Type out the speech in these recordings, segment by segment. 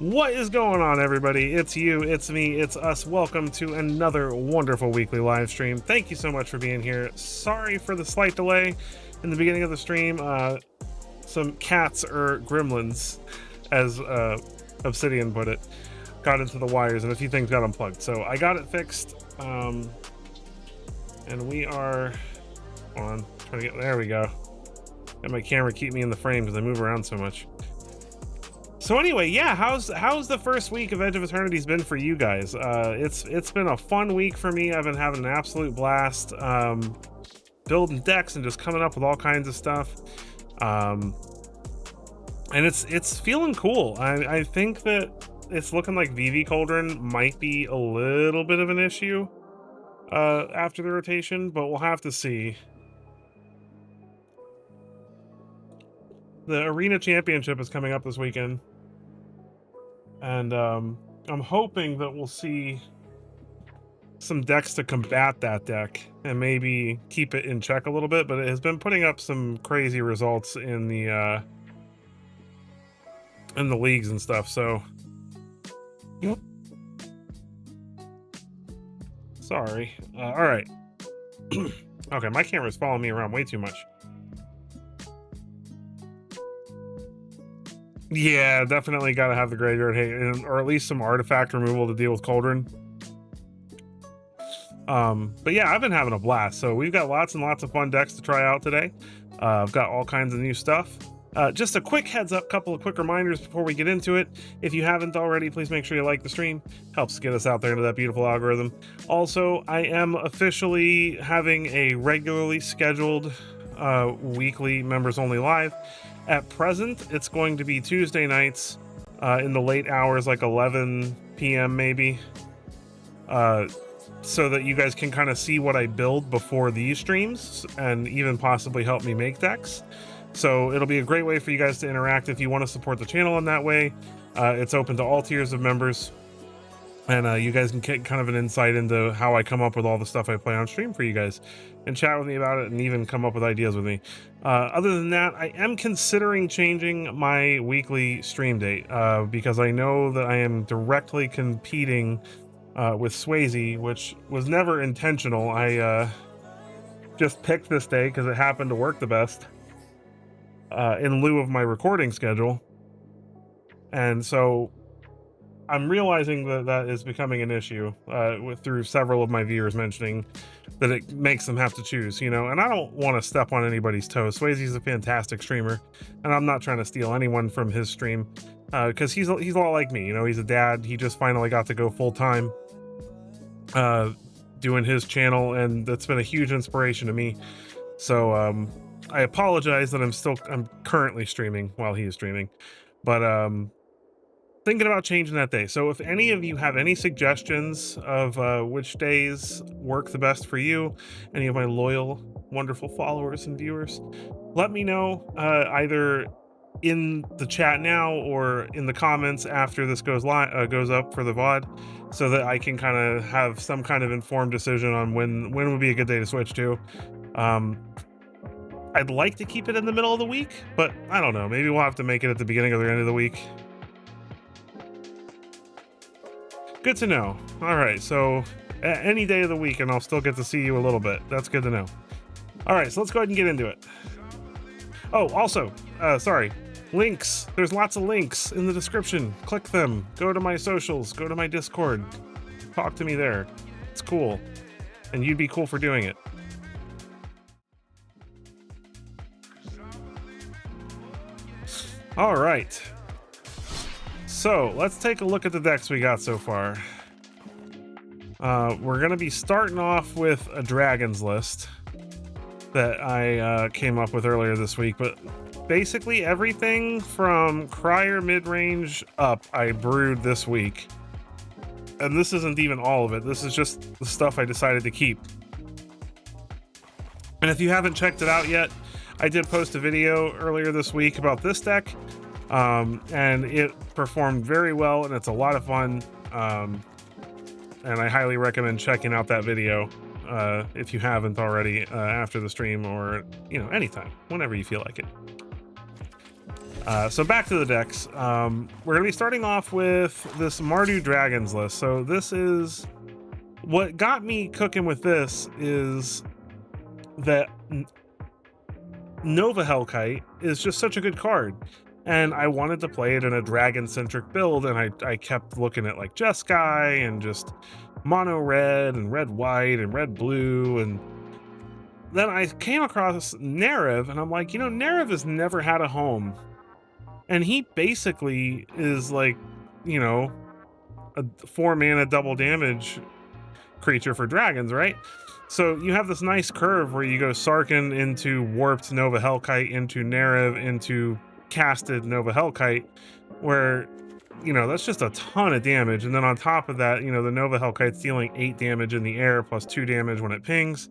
What is going on, everybody? It's you, it's me, it's us. Welcome to another wonderful weekly live stream. Thank you so much for being here. Sorry for the slight delay in the beginning of the stream. Some cats or gremlins, as Obsidian put it, got into the wires and a few things got unplugged. So I got it fixed. And we are on trying to get there. We go. And my camera keep me in the frame because I move around so much. So anyway, yeah, how's the first week of Edge of Eternities been for you guys? It's been a fun week for me. I've been having an absolute blast, building decks and just coming up with all kinds of stuff. And it's feeling cool. I think that it's looking like VV Cauldron might be a little bit of an issue after the rotation, but we'll have to see. The Arena Championship is coming up this weekend. And I'm hoping that we'll see some decks to combat that deck and maybe keep it in check a little bit, but it has been putting up some crazy results in the leagues and stuff, so yep. Sorry. All right. Okay, my camera's following me around way too much. Yeah, definitely got to have the graveyard hate, or at least some artifact removal to deal with Cauldron. But yeah, I've been having a blast. So we've got lots and lots of fun decks to try out today. I've got all kinds of new stuff. Just a quick heads up, couple of quick reminders before we get into it. If you haven't already, please make sure you like the stream. Helps get us out there into that beautiful algorithm. Also, I am officially having a regularly scheduled weekly members only live. At present, it's going to be Tuesday nights in the late hours, like 11 p.m. maybe, so that you guys can kind of see what I build before these streams and even possibly help me make decks. So it'll be a great way for you guys to interact if you want to support the channel in that way. It's open to all tiers of members, and you guys can get kind of an insight into how I come up with all the stuff I play on stream for you guys and chat with me about it and even come up with ideas with me. Other than that, I am considering changing my weekly stream date because I know that I am directly competing with Swayze, which was never intentional. I just picked this day because it happened to work the best in lieu of my recording schedule. And so I'm realizing that that is becoming an issue through several of my viewers mentioning that it makes them have to choose, you know, and I don't want to step on anybody's toes. Swayze's a fantastic streamer, and I'm not trying to steal anyone from his stream because he's a lot like me, you know. He's a dad. He just finally got to go full-time doing his channel, and that's been a huge inspiration to me. So I apologize that I'm currently streaming while he is streaming, but thinking about changing that day. So if any of you have any suggestions of which days work the best for you, any of my loyal, wonderful followers and viewers, let me know either in the chat now or in the comments after this goes up for the VOD, so that I can kind of have some kind of informed decision on when would be a good day to switch to. I'd like to keep it in the middle of the week, but I don't know. Maybe we'll have to make it at the beginning or the end of the week. Good to know. All right, so any day of the week and I'll still get to see you a little bit. That's good to know. All right, so let's go ahead and get into it. Oh, also, sorry, links. There's lots of links in the description. Click them. Go to my socials. Go to my Discord. Talk to me there. It's cool. And you'd be cool for doing it. All right. So let's take a look at the decks we got so far. We're going to be starting off with a Dragons list that I came up with earlier this week, but basically everything from Crier mid-range up I brewed this week. And this isn't even all of it. This is just the stuff I decided to keep. And if you haven't checked it out yet, I did post a video earlier this week about this deck. And it performed very well, and it's a lot of fun, and I highly recommend checking out that video if you haven't already after the stream, or you know, anytime, whenever you feel like it. So back to the decks. We're going to be starting off with this Mardu Dragons list. So this is what got me cooking with this is that Nova Hellkite is just such a good card. And I wanted to play it in a dragon-centric build, and I kept looking at like Jeskai and just mono red and red white and red blue, and then I came across Nerev, and I'm like, you know, Nerev has never had a home. And he basically is like, you know, a 4 mana double damage creature for dragons, right? So you have this nice curve where you go Sarkhan into warped Nova Hellkite into Nerev into casted Nova Hellkite, where, you know, that's just a ton of damage. And then on top of that, you know, the Nova Hellkite's dealing 8 damage in the air plus 2 damage when it pings.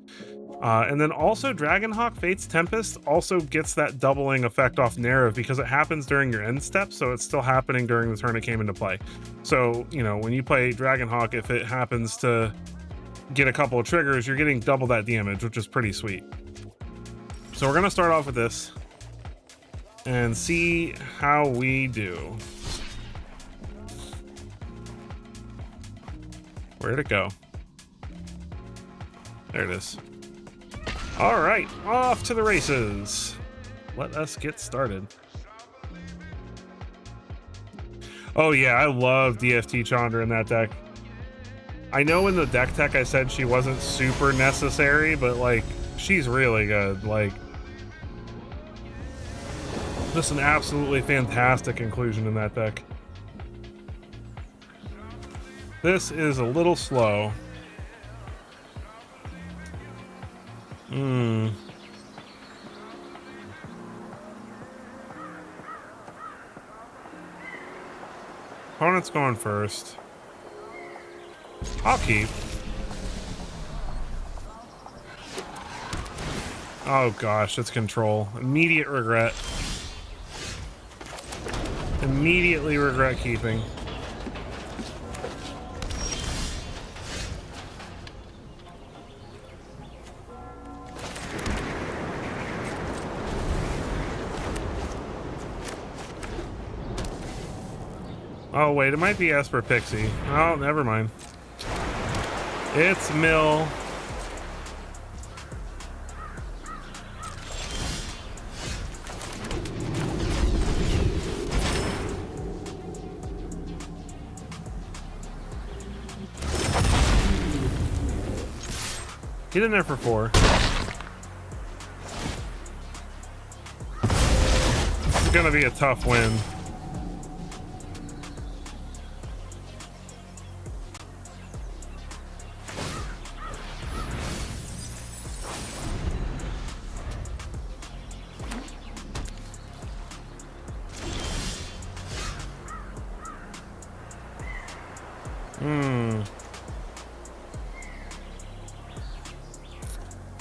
And then also Dragonhawk Fate's Tempest also gets that doubling effect off Nerev because it happens during your end step, so it's still happening during the turn it came into play. So, you know, when you play Dragonhawk, if it happens to get a couple of triggers, you're getting double that damage, which is pretty sweet. So we're going to start off with this and see how we do. Where'd it go? There it is. All right, off to the races. Let us get started. Oh yeah, I love DFT Chandra in that deck. I know in the deck tech I said she wasn't super necessary, but like, she's really good. Like, just an absolutely fantastic inclusion in that deck. This is a little slow. Opponent's going first. I'll keep. Oh gosh, it's control. Immediate regret. Immediately regret keeping. Oh wait, it might be Esper Pixie. Oh, never mind. It's Mill. Get in there for 4. It's gonna be a tough win.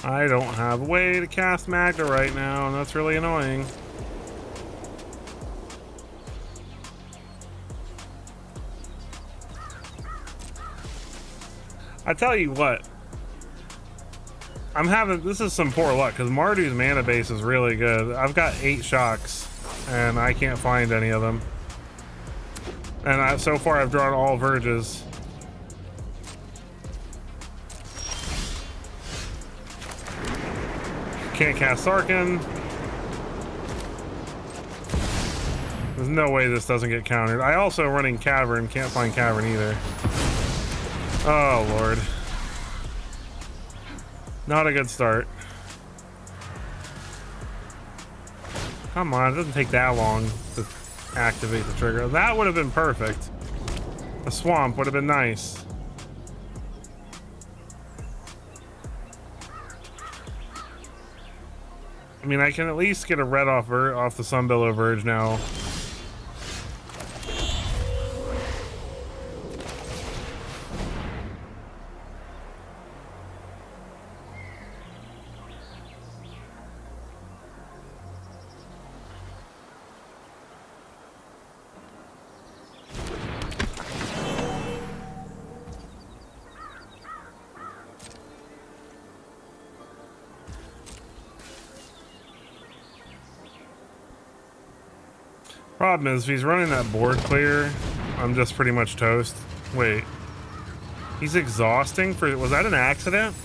I don't have a way to cast Magda right now, and that's really annoying. I tell you what, this is some poor luck, because Mardu's mana base is really good. I've got 8 shocks, and I can't find any of them. And so far I've drawn all Verges. Can't cast Sarkhan. There's no way this doesn't get countered. I also running Cavern, can't find Cavern either. Oh lord. Not a good start. Come on, it doesn't take that long to activate the trigger. That would have been perfect. A swamp would have been nice. I mean, I can at least get a red off the Sunbillow Verge now. Problem is, if he's running that board clear, I'm just pretty much toast. Wait. He's exhausting for... Was that an accident?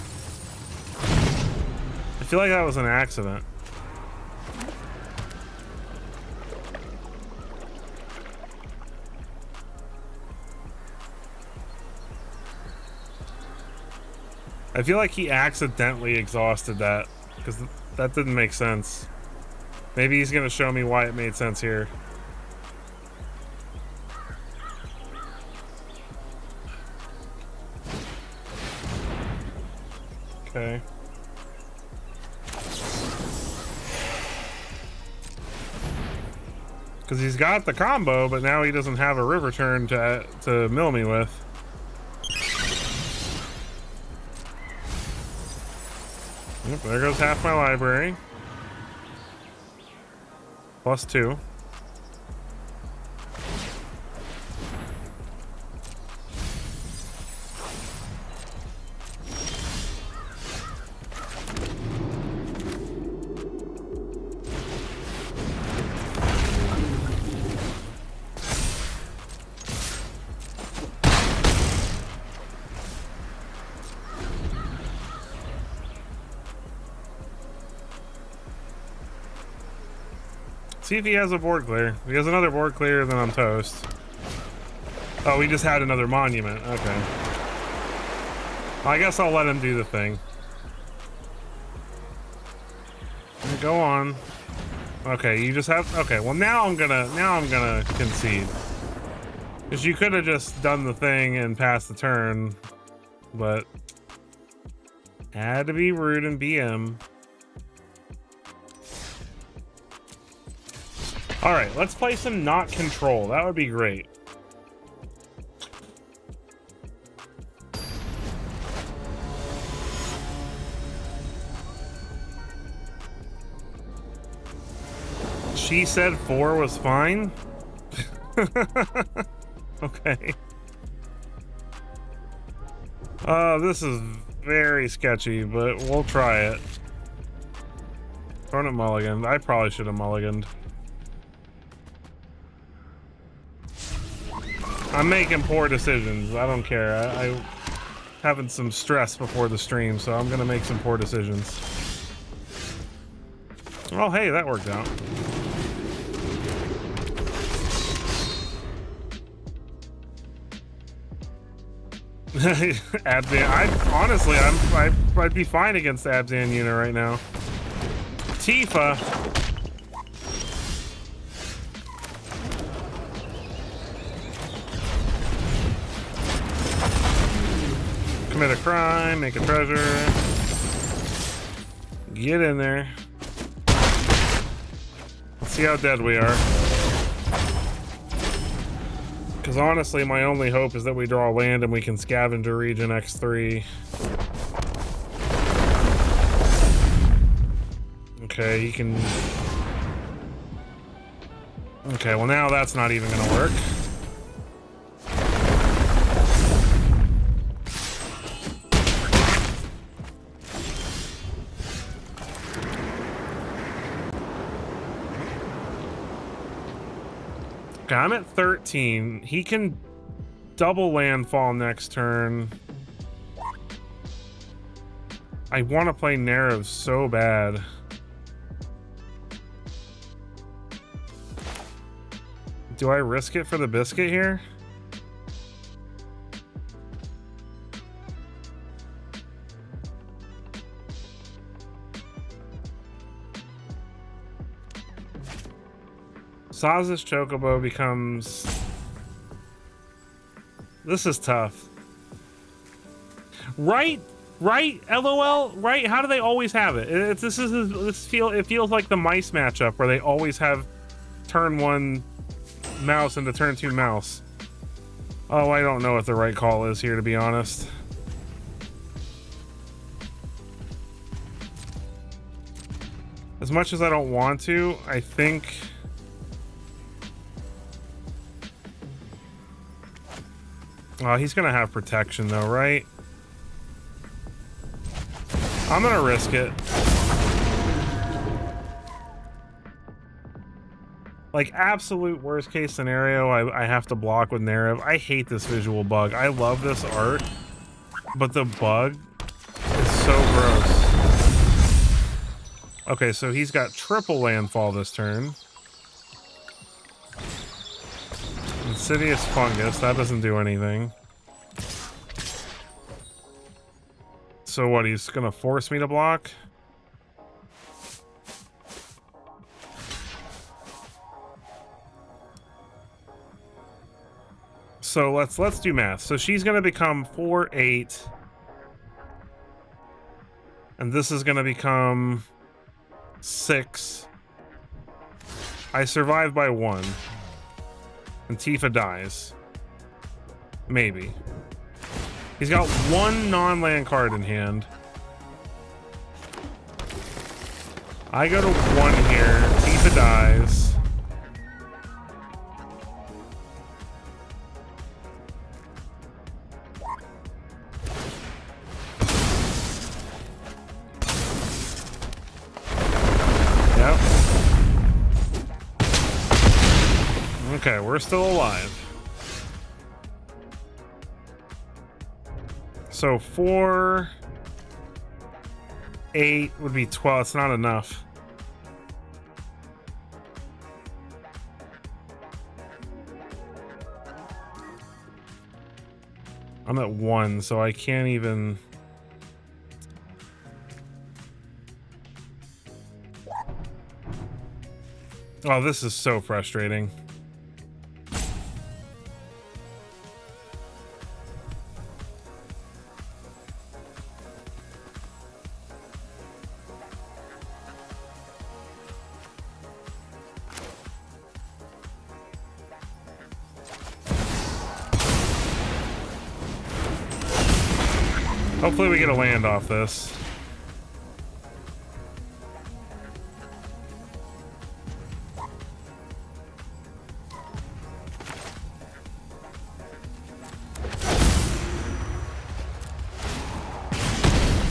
I feel like that was an accident. I feel like he accidentally exhausted that, because that didn't make sense. Maybe he's going to show me why it made sense here. Okay. Because he's got the combo, but now he doesn't have a river turn to mill me with. Yep, there goes half my library. +2. See if he has a board clear. If he has another board clear, then I'm toast. Oh, we just had another monument. Okay. Well, I guess I'll let him do the thing. Go on. Okay, you just have... Okay, well now I'm gonna concede. Because you could have just done the thing and passed the turn, but... Had to be rude and BM. Alright, let's play some not control. That would be great. She said 4 was fine? Okay. This is very sketchy, but we'll try it. Throwing it mulligan. I probably should have mulliganed. I'm making poor decisions. I don't care. I having some stress before the stream, so I'm gonna make some poor decisions. Oh, hey, that worked out. Abzan, honestly, I'd be fine against the Abzan unit right now. Tifa. Commit a crime, make a treasure. Get in there. Let's see how dead we are. Because honestly, my only hope is that we draw land and we can scavenge a region X3. Okay, you can... Okay, well now that's not even gonna work. Okay, I'm at 13. He can double landfall next turn. I want to play Narrow so bad. Do I risk it for the biscuit here? Saz's Chocobo becomes... This is tough. Right? Right? LOL? Right? How do they always have it? It feels like the mice matchup where they always have turn 1 mouse into turn 2 mouse. Oh, I don't know what the right call is here, to be honest. As much as I don't want to, I think... Oh, he's gonna have protection though, right? I'm gonna risk it. Like, absolute worst case scenario, I have to block with narrative. I hate this visual bug. I love this art, but the bug is so gross. Okay, so he's got triple landfall this turn. Insidious fungus, that doesn't do anything. So what, he's gonna force me to block? So let's do math. So she's gonna become 4/8. And this is gonna become 6. I survive by 1. And Tifa dies. Maybe. He's got 1 non-land card in hand. I go to 1 here. Tifa dies. Yep. Okay, we're still alive. So 4, 8 would be 12. It's not enough. I'm at 1, so I can't even. Oh, this is so frustrating. Hopefully we get a land off this.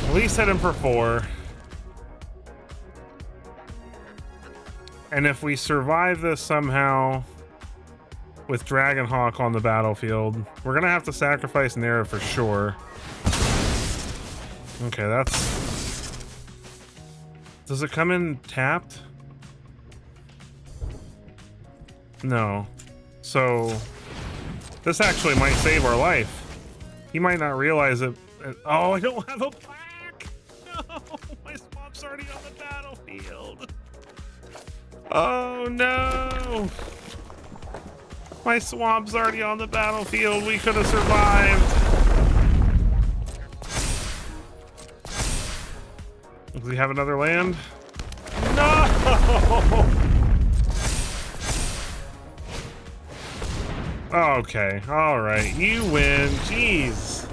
At least hit him for 4. And if we survive this somehow with Dragonhawk on the battlefield, we're gonna have to sacrifice Nera for sure. Okay, that's... Does it come in tapped? No. So, this actually might save our life. He might not realize it. Oh, I don't have a black! No! My swamp's already on the battlefield. Oh, no! My swamp's already on the battlefield. We could have survived. Does he have another land? No! Okay, alright, you win. Jeez.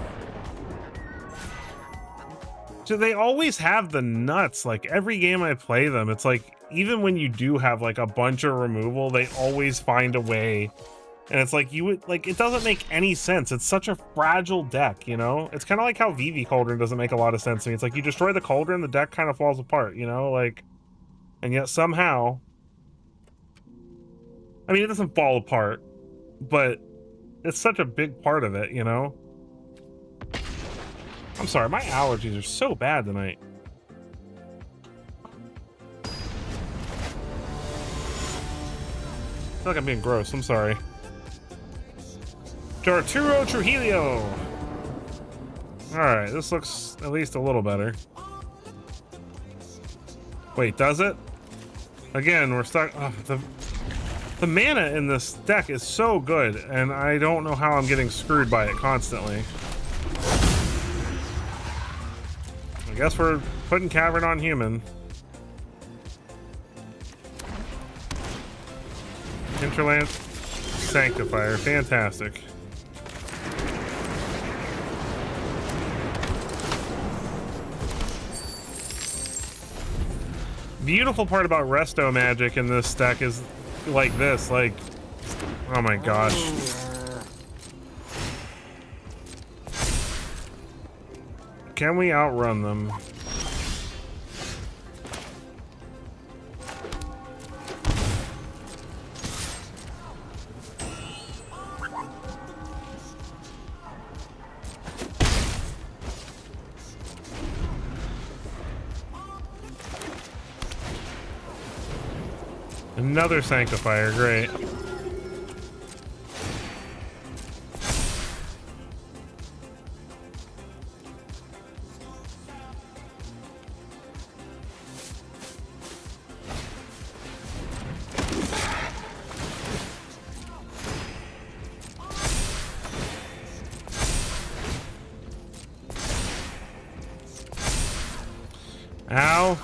Do they always have the nuts? Like, every game I play them, it's like, even when you do have like a bunch of removal, they always find a way. And it's like, you would, like, it doesn't make any sense. It's such a fragile deck, you know? It's kind of like how VV Cauldron doesn't make a lot of sense to me. It's like, you destroy the Cauldron, the deck kind of falls apart, you know? Like, and yet somehow... I mean, it doesn't fall apart, but it's such a big part of it, you know? I'm sorry, my allergies are so bad tonight. I feel like I'm being gross, I'm sorry. To Arturo Trujillo. Alright, this looks at least a little better. Wait, does it? Again, we're stuck. Oh, the mana in this deck is so good, and I don't know how I'm getting screwed by it constantly. I guess we're putting Cavern on human. Hinterland Sanctifier, fantastic. Beautiful part about resto magic in this deck is like this, like, oh my gosh. Can we outrun them? Another Sanctifier, great. Ow.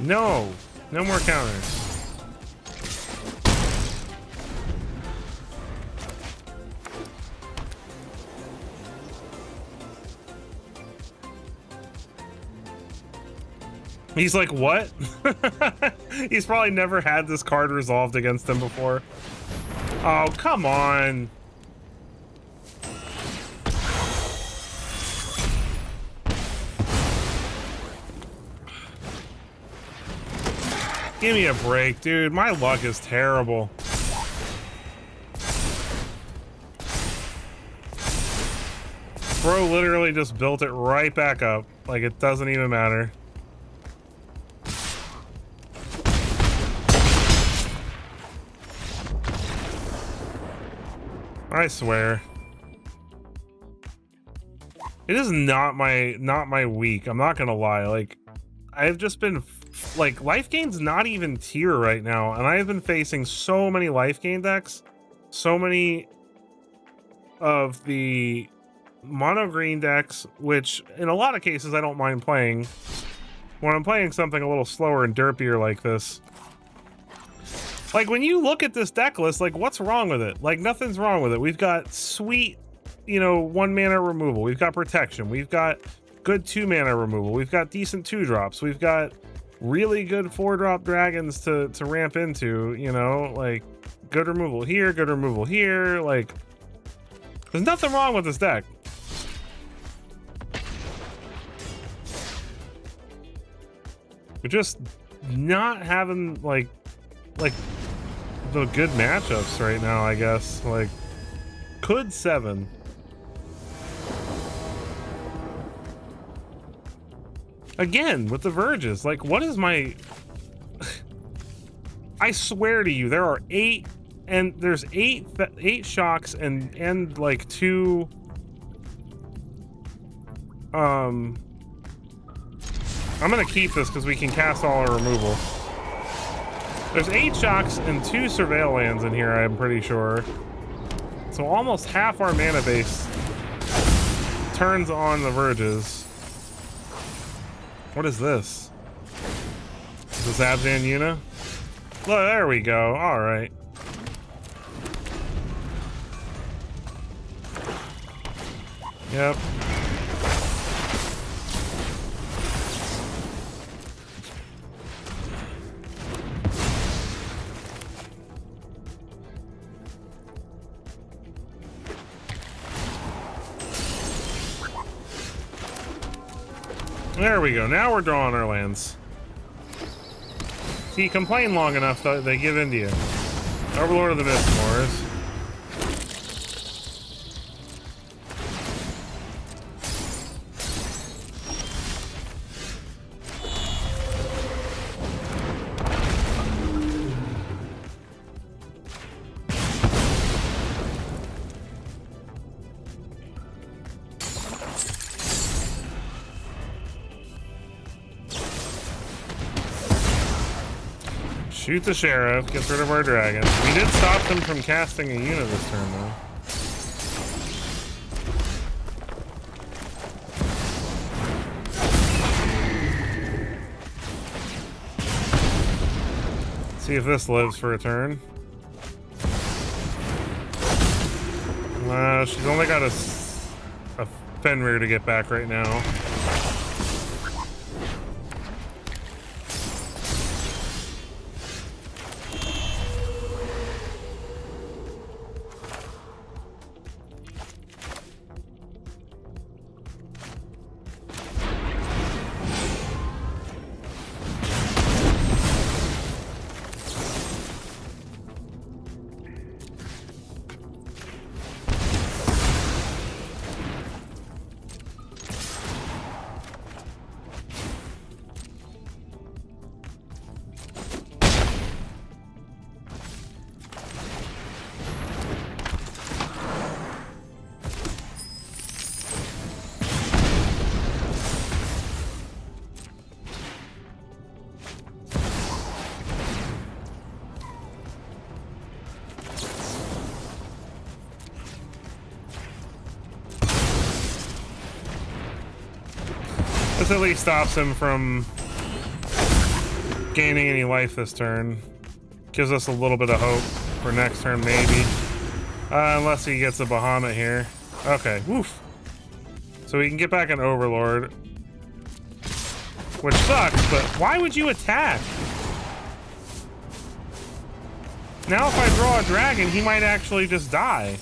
No, no more counters. He's like, what? He's probably never had this card resolved against him before. Oh, come on. Give me a break, dude. My luck is terrible. Bro literally just built it right back up. Like, it doesn't even matter. I swear. It is not my week. I'm not gonna lie. Like, I've just been like, life gain's not even tier right now, and I've been facing so many life gain decks, so many of the mono green decks, which in a lot of cases I don't mind playing when I'm playing something a little slower and derpier like this. Like, when you look at this deck list, like, what's wrong with it? Like, nothing's wrong with it. We've got sweet, you know, 1 mana removal. We've got protection. We've got good 2 mana removal. We've got decent 2-drops. We've got really good 4-drop dragons to ramp into, you know, like, good removal here, good removal here. Like, there's nothing wrong with this deck. We're just not having, like the good matchups right now, I guess. Like, could 7. Again, with the Verges, like, what is my... I swear to you, there are 8, and there's 8 shocks and like 2... I'm gonna keep this because we can cast all our removal. There's 8 shocks and 2 surveil lands in here, I'm pretty sure. So almost half our mana base turns on the Verges. What is this? Is this Abzan Yuna? Look, there we go. All right. Yep. There we go. Now we're drawing our lands. See, you complain long enough, they give in to you. Overlord of the Mistmoors. Shoot the sheriff, gets rid of our dragons. We did stop them from casting a unit this turn, though. See if this lives for a turn. She's only got a Fenrir to get back right now. This at least stops him from gaining any life this turn. Gives us a little bit of hope for next turn, maybe. Unless he gets a Bahamut here. Okay, woof. So we can get back an Overlord. Which sucks, but why would you attack? Now if I draw a dragon, he might actually just die.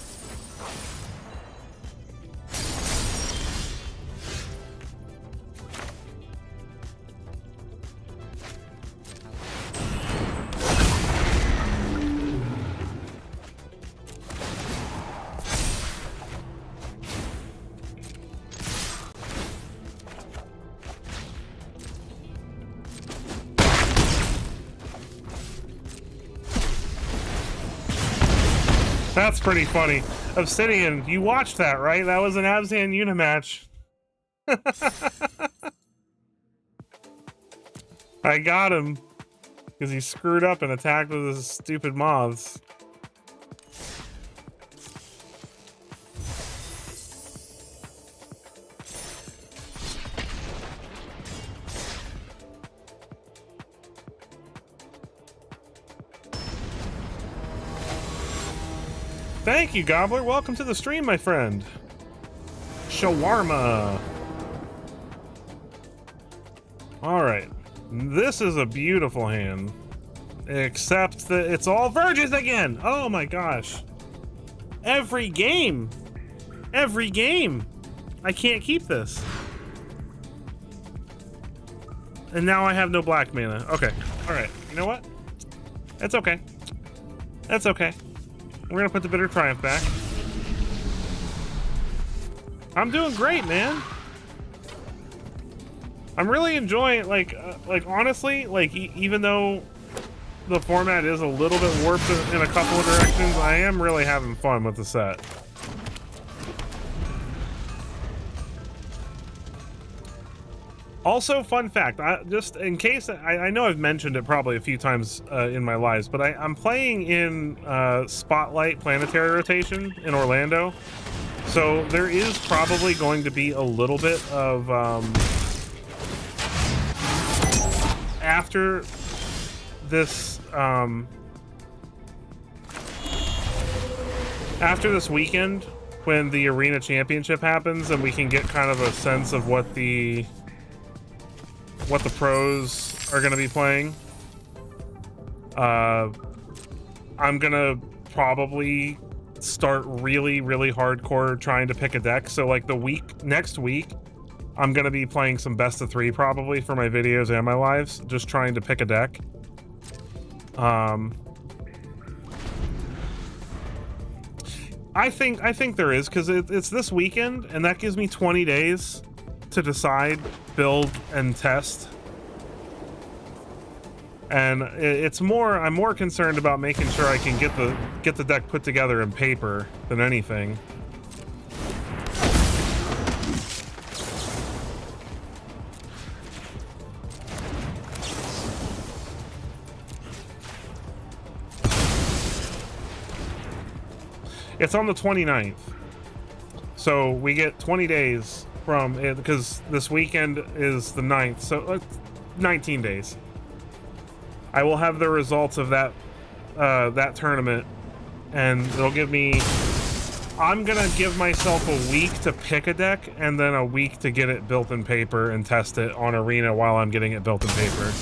That's pretty funny. Obsidian, you watched that, right? That was an Abzan Unimatch. I got him because he screwed up and attacked with his stupid moths. Thank you, Gobbler. Welcome to the stream, my friend. Shawarma. All right. This is a beautiful hand. Except that it's all virgins again. Oh my gosh. Every game. Every game. I can't keep this. And now I have no black mana. Okay. All right. You know what? That's okay. That's okay. We're gonna put the Bitter Triumph back. I'm doing great, man. I'm really enjoying, like honestly, like even though the format is a little bit warped in a couple of directions, I am really having fun with the set. Also, fun fact, just in case, I know I've mentioned it probably a few times in my lives, but I'm playing in Spotlight Planetary Rotation in Orlando. So there is probably going to be a little bit of, after this weekend, when the Arena Championship happens and we can get kind of a sense of what the pros are going to be playing. I'm going to probably start really hardcore trying to pick a deck. So like next week, I'm going to be playing some best of 3 probably for my videos and my lives, just trying to pick a deck. I think there is, because it's this weekend and that gives me 20 days to decide, build, and test. And I'm more concerned about making sure I can get the deck put together in paper than anything. It's on the 29th. So we get 20 days from it, because this weekend is the 9th, so 19 days. I will have the results of that tournament, and it'll give me, I'm gonna give myself a week to pick a deck and then a week to get it built in paper and test it on Arena while I'm getting it built in paper.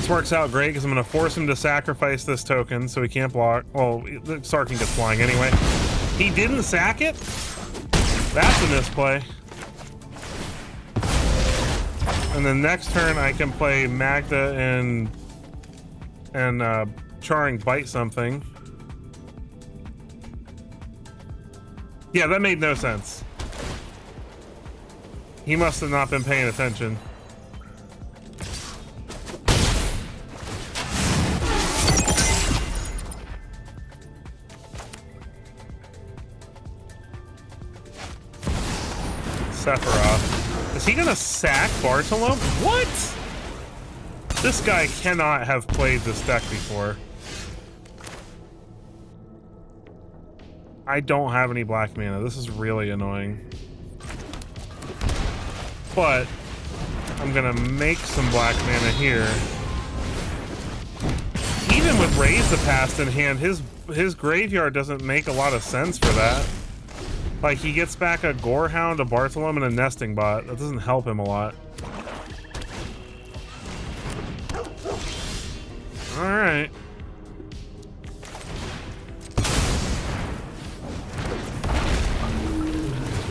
Works out great because I'm going to force him to sacrifice this token so he can't block. Well, the Sarkin gets flying anyway. He didn't sack it? That's a misplay. And then next turn I can play Magda and Charring Bite something. Yeah, that made no sense. He must have not been paying attention. Sephiroth. Is he gonna sack Bartolome? What? This guy cannot have played this deck before. I don't have any black mana. This is really annoying. But I'm gonna make some black mana here. Even with Raise the Past in hand, his graveyard doesn't make a lot of sense for that. Like, he gets back a Gorehound, a Bartolome, and a Nesting Bot. That doesn't help him a lot. Alright.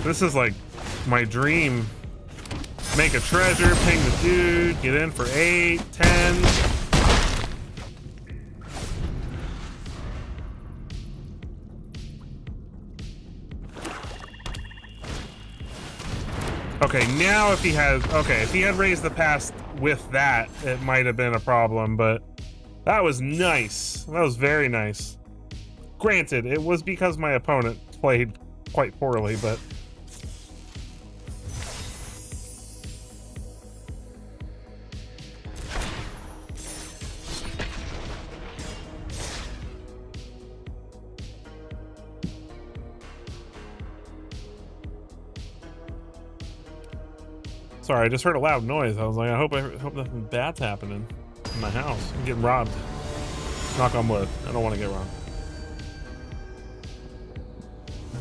This is like my dream. Make a treasure, ping the dude, get in for 8, 10. Okay, now if he had Raised the Past with that, it might have been a problem, but that was nice. That was very nice. Granted, it was because my opponent played quite poorly, but sorry, I just heard a loud noise. I was like, I hope nothing bad's happening in my house. I'm getting robbed. Knock on wood. I don't want to get robbed.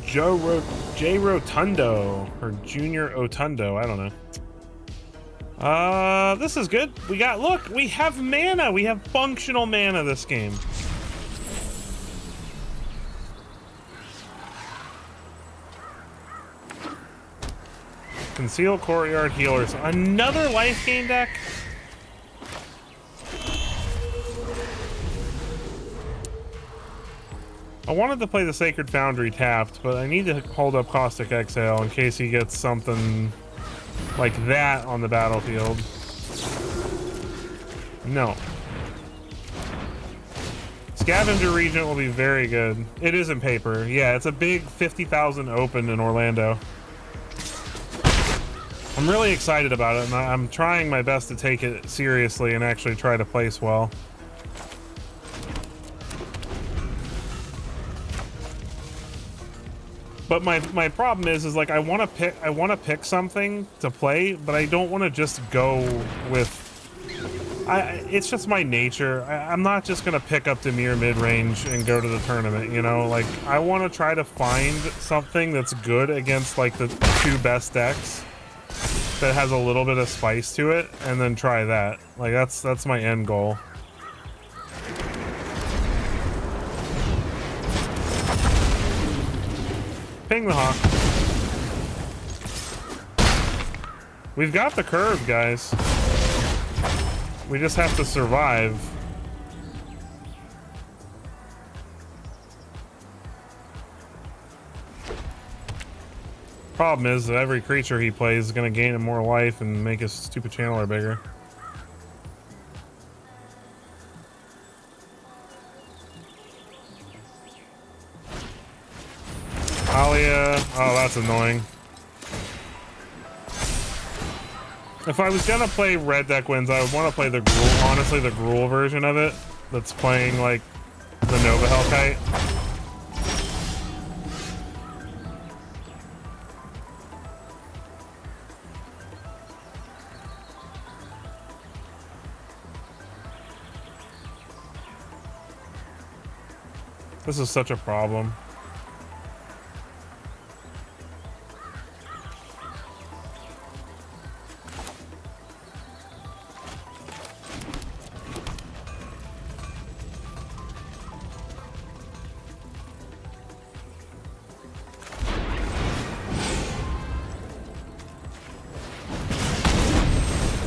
J Rotundo or Junior Otundo. I don't know. This is good. Look, we have mana. We have functional mana this game. Conceal Courtyard Healers. Another life gain deck? I wanted to play the Sacred Foundry tapped, but I need to hold up Caustic Exhale in case he gets something like that on the battlefield. No. Scavenger Regent will be very good. It is in paper. Yeah, it's a big 50,000 open in Orlando. I'm really excited about it, and I'm trying my best to take it seriously and actually try to place well. But my problem is like I want to pick something to play, but I don't want to just go with. It's just my nature. I'm not just gonna pick up Dimir mid-range and go to the tournament. You know, like I want to try to find something that's good against like the two best decks that has a little bit of spice to it, and then try that. Like that's my end goal. Ping the Hawk. We've got the curve, guys. We just have to survive. Problem is that every creature he plays is going to gain him more life and make his stupid channeler bigger. Alia. Oh, that's annoying. If I was gonna play Red Deck Wins, I would want to play the Gruul, honestly, the Gruul version of it. That's playing like the Nova Hellkite. This is such a problem.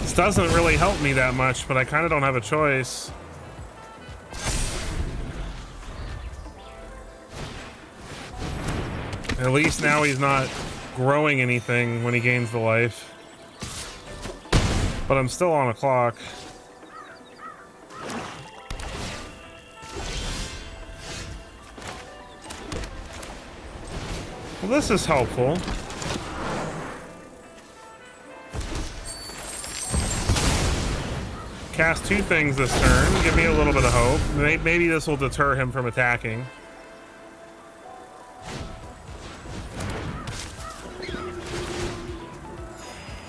This doesn't really help me that much, but I kind of don't have a choice. At least now he's not growing anything when he gains the life. But I'm still on a clock. Well, this is helpful. cast 2 things this turn. Give me a little bit of hope. Maybe this will deter him from attacking.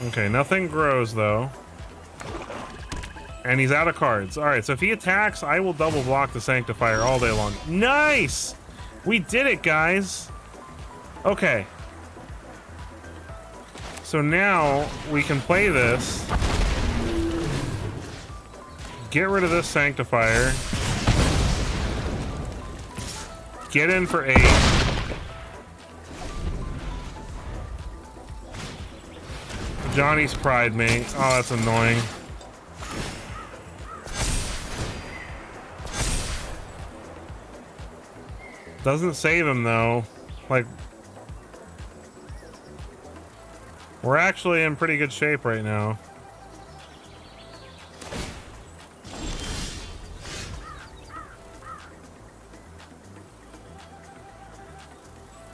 Okay, nothing grows though. And he's out of cards. Alright, so if he attacks, I will double block the Sanctifier all day long. Nice! We did it, guys! Okay. So now we can play this. Get rid of this Sanctifier. Get in for 8. Johnny's Pride Mate. Oh, that's annoying. Doesn't save him though. Like, we're actually in pretty good shape right now.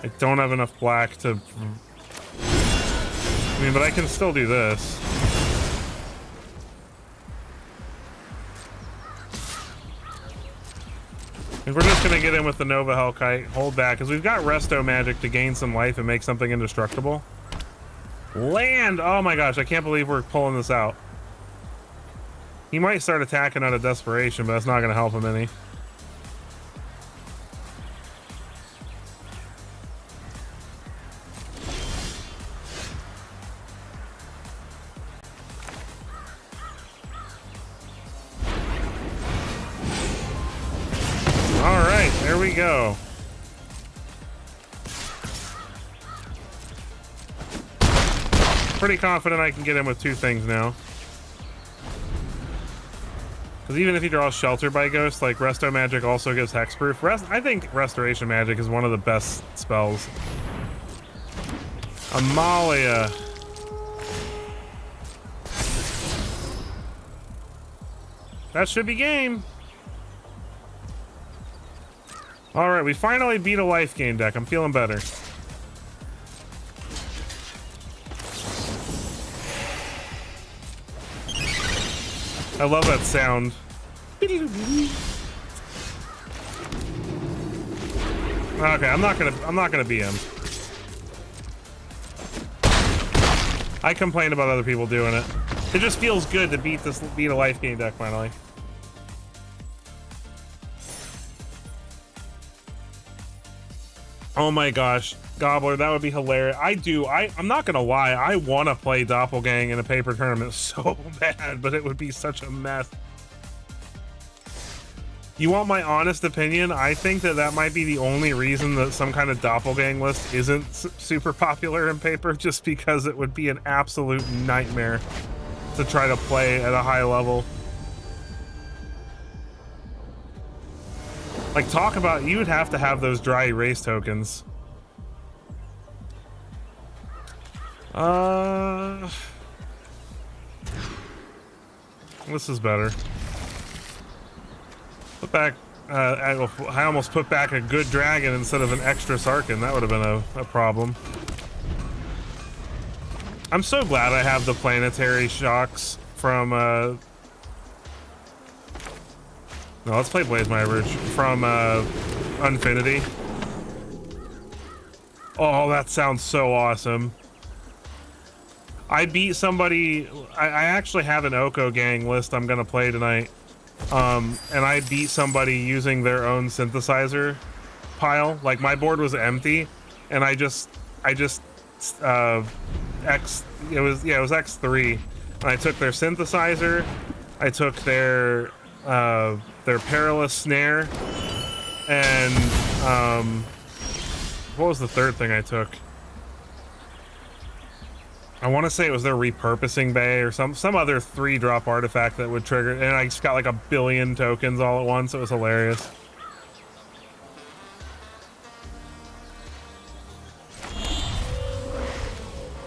I don't have enough black to... I mean, but I can still do this. I think we're just gonna get in with the Nova Hellkite, hold back, because we've got Resto Magic to gain some life and make something indestructible. Land! Oh my gosh, I can't believe we're pulling this out. He might start attacking out of desperation, but that's not gonna help him any. There we go. Pretty confident I can get him with 2 things now. Because even if he draws Shelter by Ghost, like Resto Magic also gives Hexproof. I think Restoration Magic is one of the best spells. Amalia. That should be game. Alright, we finally beat a life gain deck. I'm feeling better. I love that sound. Okay, I'm not gonna be him. I complain about other people doing it. It just feels good to beat a life gain deck finally. Oh my gosh, Gobbler, that would be hilarious. I'm not gonna lie, I want to play Doppelgang in a paper tournament so bad, but it would be such a mess. You want my honest opinion? I think that might be the only reason that some kind of Doppelgang list isn't super popular in paper, just because it would be an absolute nightmare to try to play at a high level. Like, talk about, you would have to have those dry erase tokens. This is better. Put back, I almost put back a good dragon instead of an extra Sarkin. That would have been a problem. I'm so glad I have the planetary shocks from, no, let's play Blaze My Average from Unfinity. Oh, that sounds so awesome. I beat somebody. I actually have an Oko Gang list I'm gonna play tonight, and I beat somebody using their own synthesizer pile. Like, my board was empty, and it was X3, and I took their synthesizer, I took their Perilous Snare, and what was the third thing I took? I want to say it was their Repurposing Bay or some other 3-drop artifact that would trigger, and I just got like 1 billion tokens all at once. It was hilarious.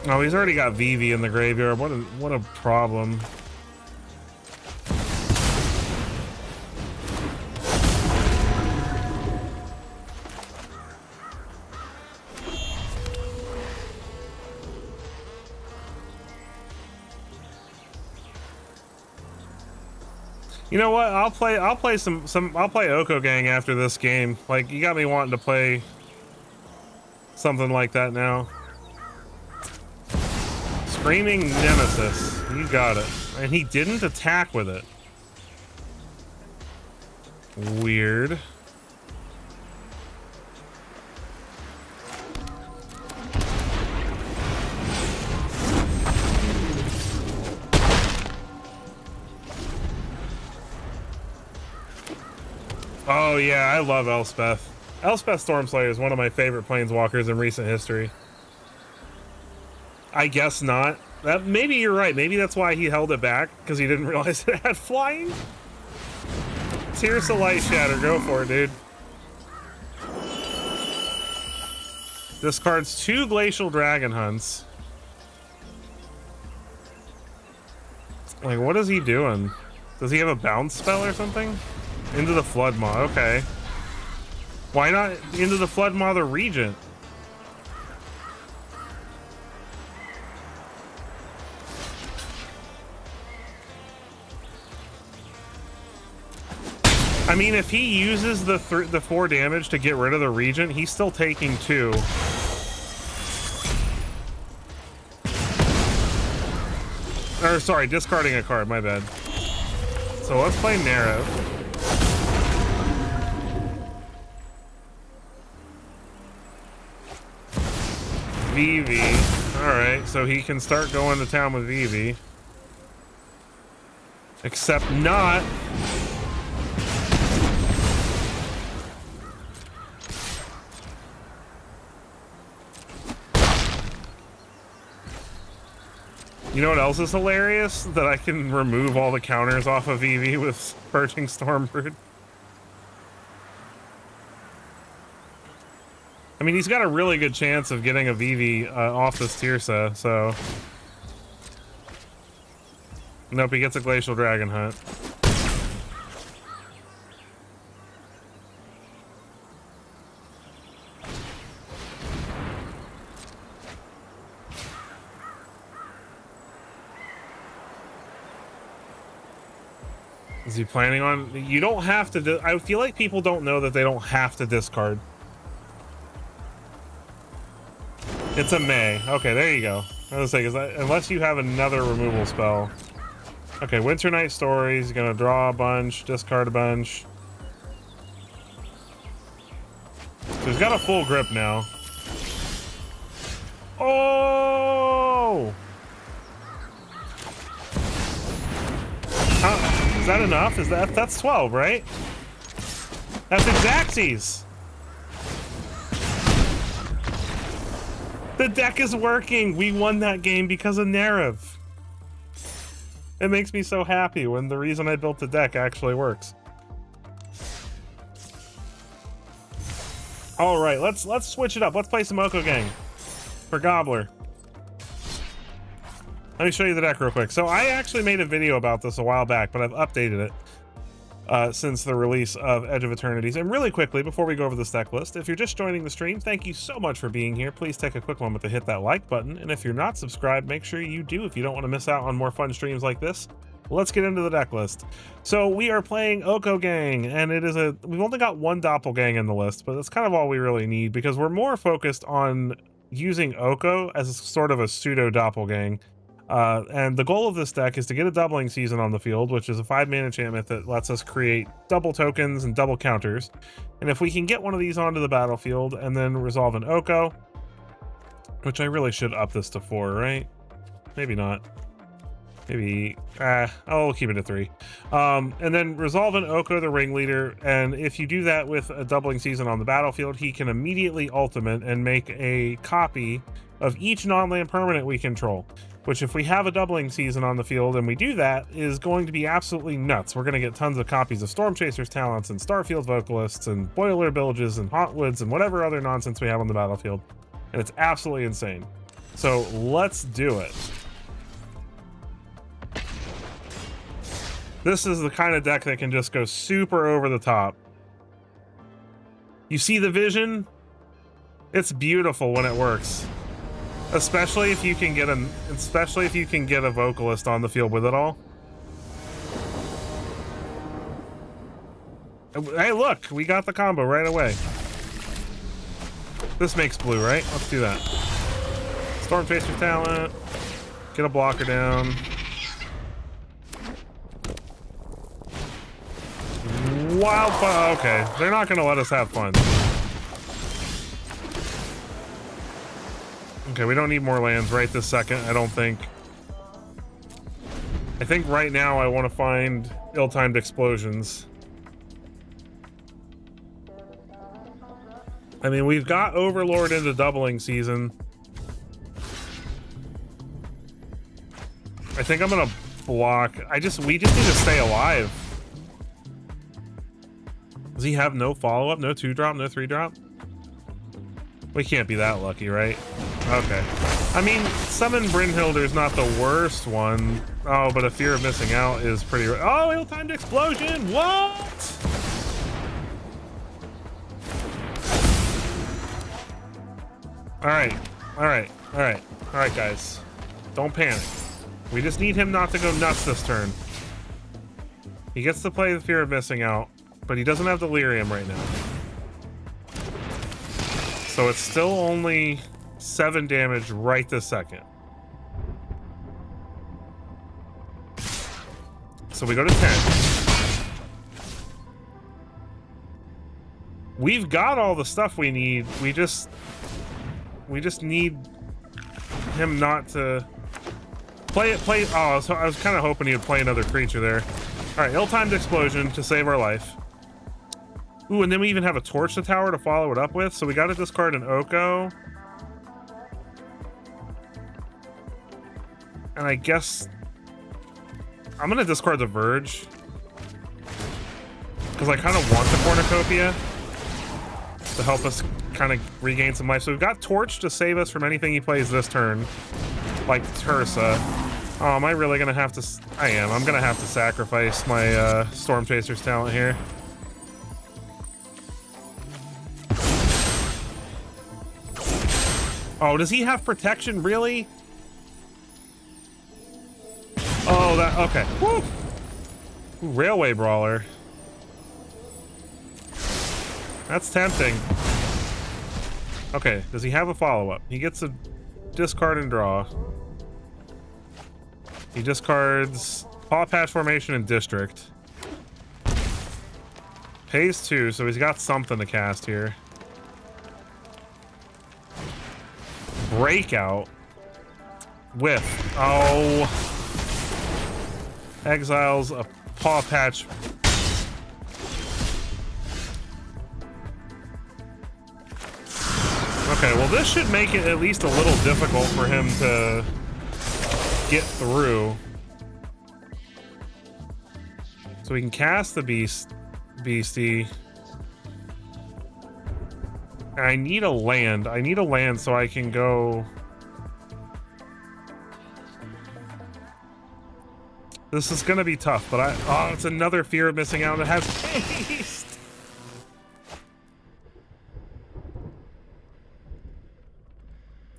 Oh, he's already got Vivi in the graveyard. What a problem. You know what? I'll play Oko Gang after this game. Like, you got me wanting to play something like that now. Screaming Nemesis. You got it. And he didn't attack with it. Weird. Oh yeah, I love Elspeth. Elspeth Stormslayer is one of my favorite planeswalkers in recent history. I guess not. Maybe you're right. Maybe that's why he held it back, because he didn't realize it had flying. Tears of Light Shatter, go for it, dude. Discards 2 Glacial Dragon Hunts. Like, what is he doing? Does he have a bounce spell or something? Into the Flood Maw, okay. Why not Into the Flood Maw the Regent? I mean, if he uses the 4 damage to get rid of the Regent, he's still taking 2. Or, sorry, discarding a card, my bad. So let's play Narrow. VV. Alright, so he can start going to town with VV. Except not. You know what else is hilarious? That I can remove all the counters off of VV with Purging Stormbrood. I mean, he's got a really good chance of getting a VV off this Tirsa, so... Nope, he gets a Glacial Dragon Hunt. Is he planning on... You don't have to... I feel like people don't know that they don't have to discard. It's a May. Okay, there you go. I was saying, unless you have another removal spell. Okay, Winter Night Story. He's gonna draw a bunch, discard a bunch. So he's got a full grip now. Oh! Is that enough? That's 12, right? That's Xaxes. The deck is working. We won that game because of Narev. It makes me so happy when the reason I built the deck actually works. All right, let's switch it up. Let's play some Oko Gang for Gobbler. Let me show you the deck real quick. So I actually made a video about this a while back, but I've updated it since the release of Edge of Eternities. And really quickly, before we go over this deck list, if you're just joining the stream, thank you so much for being here. Please take a quick moment to hit that like button. And if you're not subscribed, make sure you do if you don't want to miss out on more fun streams like this. Let's get into the deck list. So we are playing Oko Gang, and we've only got 1 Doppelgang in the list, but that's kind of all we really need because we're more focused on using Oko as sort of a pseudo Doppelgang. And the goal of this deck is to get a Doubling Season on the field, which is a 5-mana enchantment that lets us create double tokens and double counters. And if we can get one of these onto the battlefield and then resolve an Oko, which I really should up this to 4, right? Maybe not. Maybe, I'll keep it at 3. And then resolve an Oko the Ringleader, and if you do that with a Doubling Season on the battlefield, he can immediately ultimate and make a copy of each non-land permanent we control. Which, if we have a Doubling Season on the field and we do that, is going to be absolutely nuts. We're going to get tons of copies of Stormchaser's Talents and Starfield Vocalists and Boiler Bilges and Hauntwoods and whatever other nonsense we have on the battlefield. And it's absolutely insane. So let's do it. This is the kind of deck that can just go super over the top. You see the vision? It's beautiful when it works. Especially if you can get a vocalist on the field with it all. Hey, look, we got the combo right away. This makes blue, right? Let's do that. Storm Chaser talent. Get a blocker down. Wildfire. Okay, they're not going to let us have fun. Okay, we don't need more lands right this second, I don't think. I think right now I want to find ill-timed explosions. I mean, we've got Overlord into doubling season. I think I'm gonna block. We just need to stay alive. Does he have no follow-up? No 2-drop? No 3-drop? We can't be that lucky, right? Okay. I mean, Summon Brynhilder is not the worst one. Oh, but a Fear of Missing Out is pretty... Oh, ill-timed explosion! What? Alright, guys. Don't panic. We just need him not to go nuts this turn. He gets to play the Fear of Missing Out, but he doesn't have Delirium right now. So it's still only 7 damage right this second. So we go to 10. We've got all the stuff we need. We just need him not to play. Oh, so I was kind of hoping he would play another creature there. All right, ill-timed explosion to save our life. Ooh, and then we even have a Torch the Tower to follow it up with. So we got to discard an Oko. And I guess I'm gonna discard the Verge because I kind of want the Cornucopia to help us kind of regain some life. So we've got Torch to save us from anything he plays this turn, like Tursa. Oh, am I really gonna have to? I am. I'm gonna have to sacrifice my Storm Chaser's talent here. Oh, does he have protection? Really? Oh, that okay. Woo! Ooh, Railway Brawler. That's tempting. Okay, does he have a follow-up? He gets a discard and draw. He discards Paw Patch Formation and District. Pays 2, so he's got something to cast here. Breakout. Whiff. Oh. Exiles a Paw Patch. Okay, well this should make it at least a little difficult for him to get through. So we can cast the beastie. I need a land. I need a land so I can go. This is gonna be tough, but oh, it's another Fear of Missing Out. It has haste.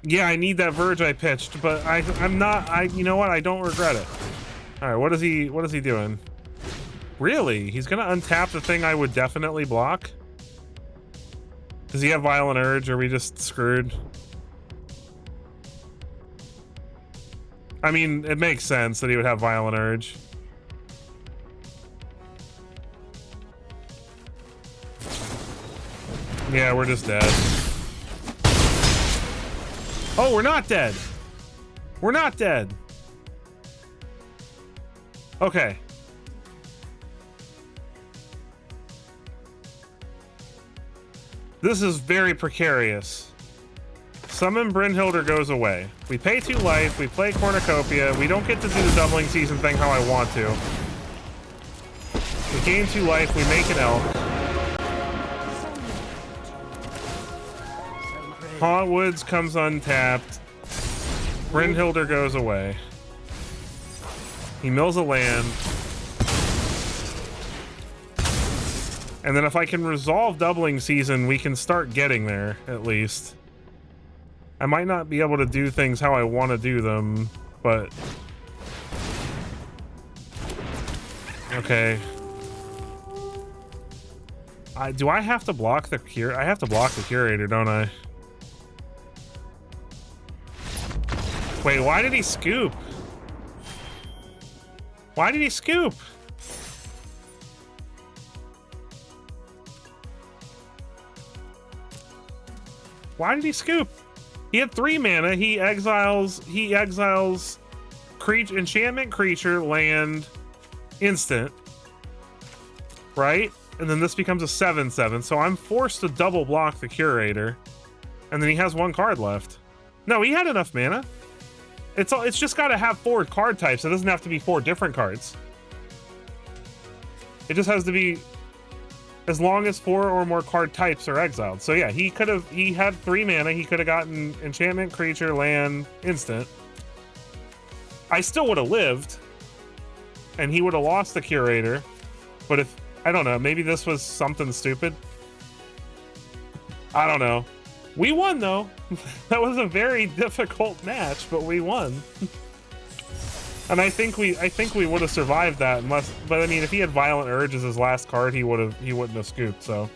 Yeah, I need that Verge I pitched, but I'm not. You know what? I don't regret it. All right, what is he doing? Really? He's gonna untap the thing I would definitely block? Does he have Violent Urge? Or are we just screwed? I mean, it makes sense that he would have Violent Urge. Yeah, we're just dead. Oh, we're not dead. We're not dead. Okay. This is very precarious. Summon Brynhilder goes away. We pay 2 life, we play Cornucopia, we don't get to do the doubling season thing how I want to. We gain 2 life, we make an elk. Haunt Woods comes untapped. Brynhilder goes away. He mills a land. And then if I can resolve doubling season, we can start getting there, at least. I might not be able to do things how I want to do them, but... Okay. Do I have to block the cure? I have to block the curator, don't I? Wait, why did he scoop? Why did he scoop? Why did he scoop? He had 3 mana. He exiles creature, enchantment, creature, land, instant. Right? And then this becomes a 7/7. So I'm forced to double block the curator. And then he has 1 card left. No, he had enough mana. It's just got to have 4 card types. It doesn't have to be 4 different cards. It just has to be as long as 4 or more card types are exiled. So yeah, he had 3 mana. He could have gotten enchantment, creature, land, instant. I still would have lived, and he would have lost the curator. But if, I don't know, maybe this was something stupid. I don't know. We won though. That was a very difficult match, but we won. And I think we would have survived that unless, but I mean, if he had Violent Urge as his last card, he wouldn't have scooped. So.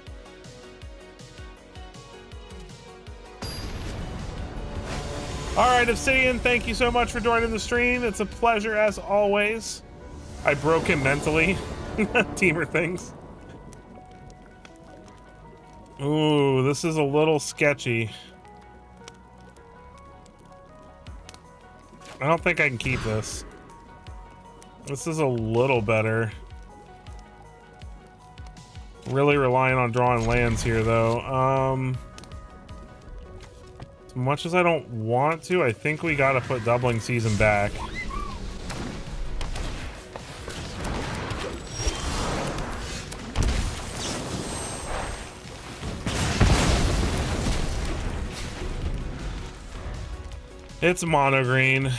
All right, Obsidian, thank you so much for joining the stream. It's a pleasure as always. I broke him mentally. Teamer things. Ooh, this is a little sketchy. I don't think I can keep this. This is a little better. Really relying on drawing lands here, though. As much as I don't want to, I think we gotta put Doubling Season back. It's mono green.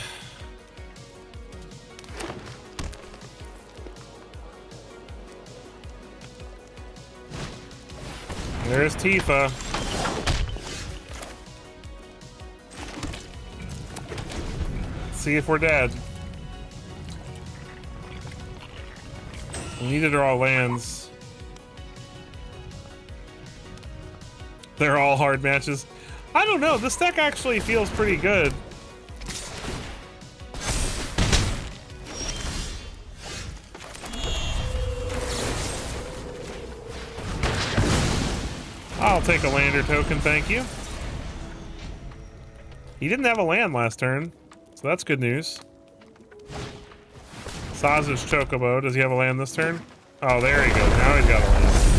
There's Tifa. Let's see if we're dead. We need to draw lands. They're all hard matches. I don't know. This deck actually feels pretty good. I'll take a lander token, thank you. He didn't have a land last turn, so that's good news. Sazu's Chocobo, does he have a land this turn? Oh, there he goes, now he's got a land.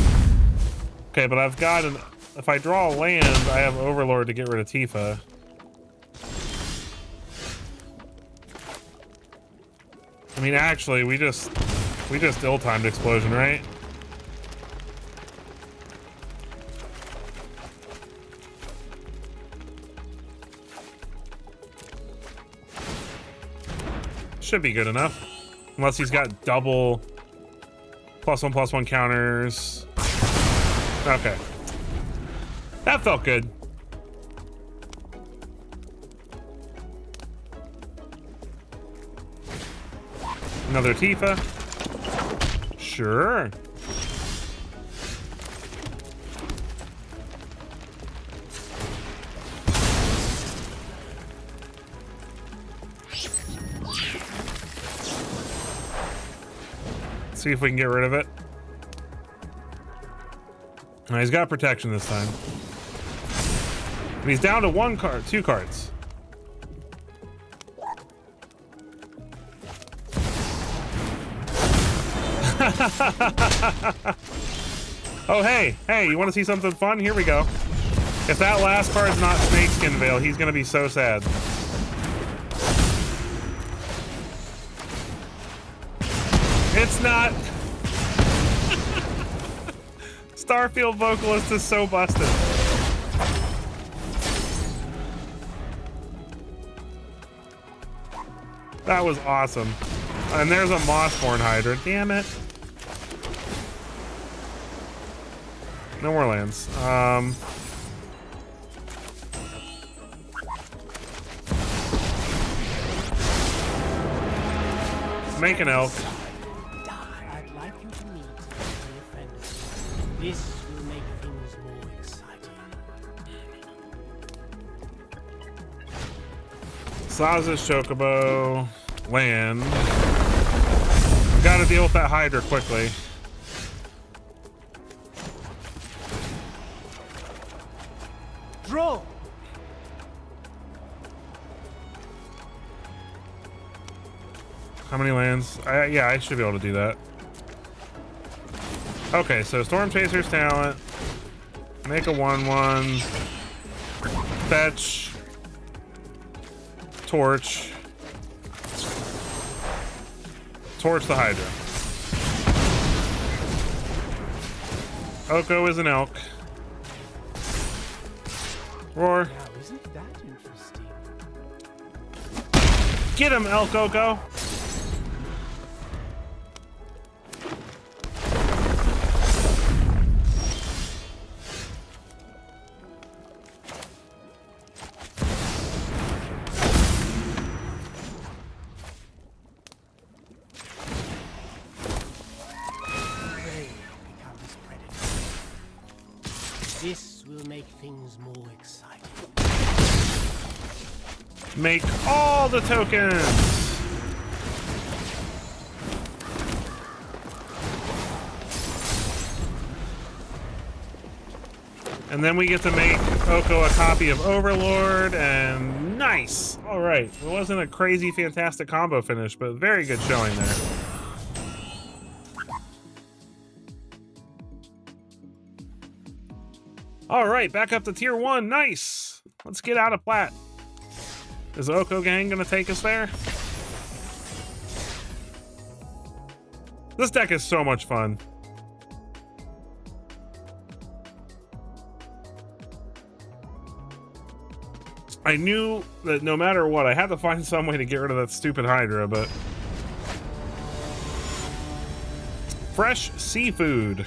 Okay, but I've got an... If I draw a land, I have Overlord to get rid of Tifa. I mean, actually, we just ill-timed Explosion, right? Should be good enough. Unless he's got double +1/+1 counters. Okay. That felt good. Another Tifa. Sure. See if we can get rid of it. All right, he's got protection this time. And he's down to 2 cards. Oh, hey, you want to see something fun? Here we go. If that last card's not Snakeskin Veil, he's going to be so sad. It's not. Starfield Vocalist is so busted. That was awesome. And there's a Mossborn Hydra. Damn it. No more lands. Make an elk. I'd like you to meet my dear friend. This will Saza's Chocobo. Land. We gotta deal with that Hydra quickly. Draw. How many lands? Yeah, I should be able to do that. Okay, so Storm Chaser's talent. Make a 1/1. Fetch. Torch. Torch the Hydra. Oko is an elk. Roar. Now, isn't that interesting? Get him, elk Oko. This will make things more exciting. Make all the tokens. And then we get to make Oko a copy of Overlord, and nice. All right, it wasn't a crazy, fantastic combo finish, but very good showing there. All right, back up to tier 1. Nice. Let's get out of plat. Is Oko Gang gonna take us there? This deck is so much fun. I knew that no matter what, I had to find some way to get rid of that stupid Hydra, but... Fresh seafood.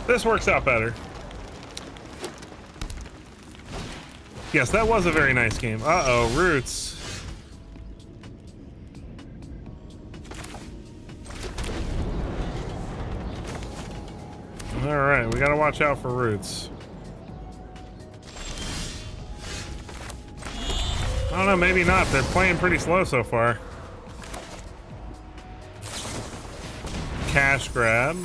This works out better. Yes, that was a very nice game. Uh-oh, roots. All right, we gotta watch out for roots. I don't know, maybe not. They're playing pretty slow so far. Cash grab.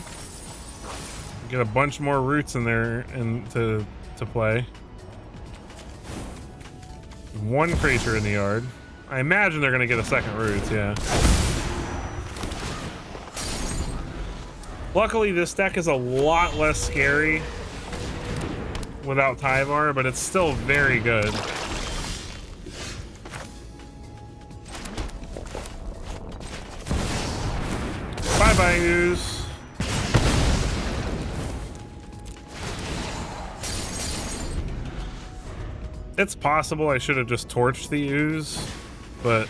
Get a bunch more roots in there and to play. One creature in the yard. I imagine they're gonna get a second roots, yeah. Luckily, this deck is a lot less scary without Tyvar, but it's still very good. Bye-bye, ooze. It's possible I should have just torched the ooze, but...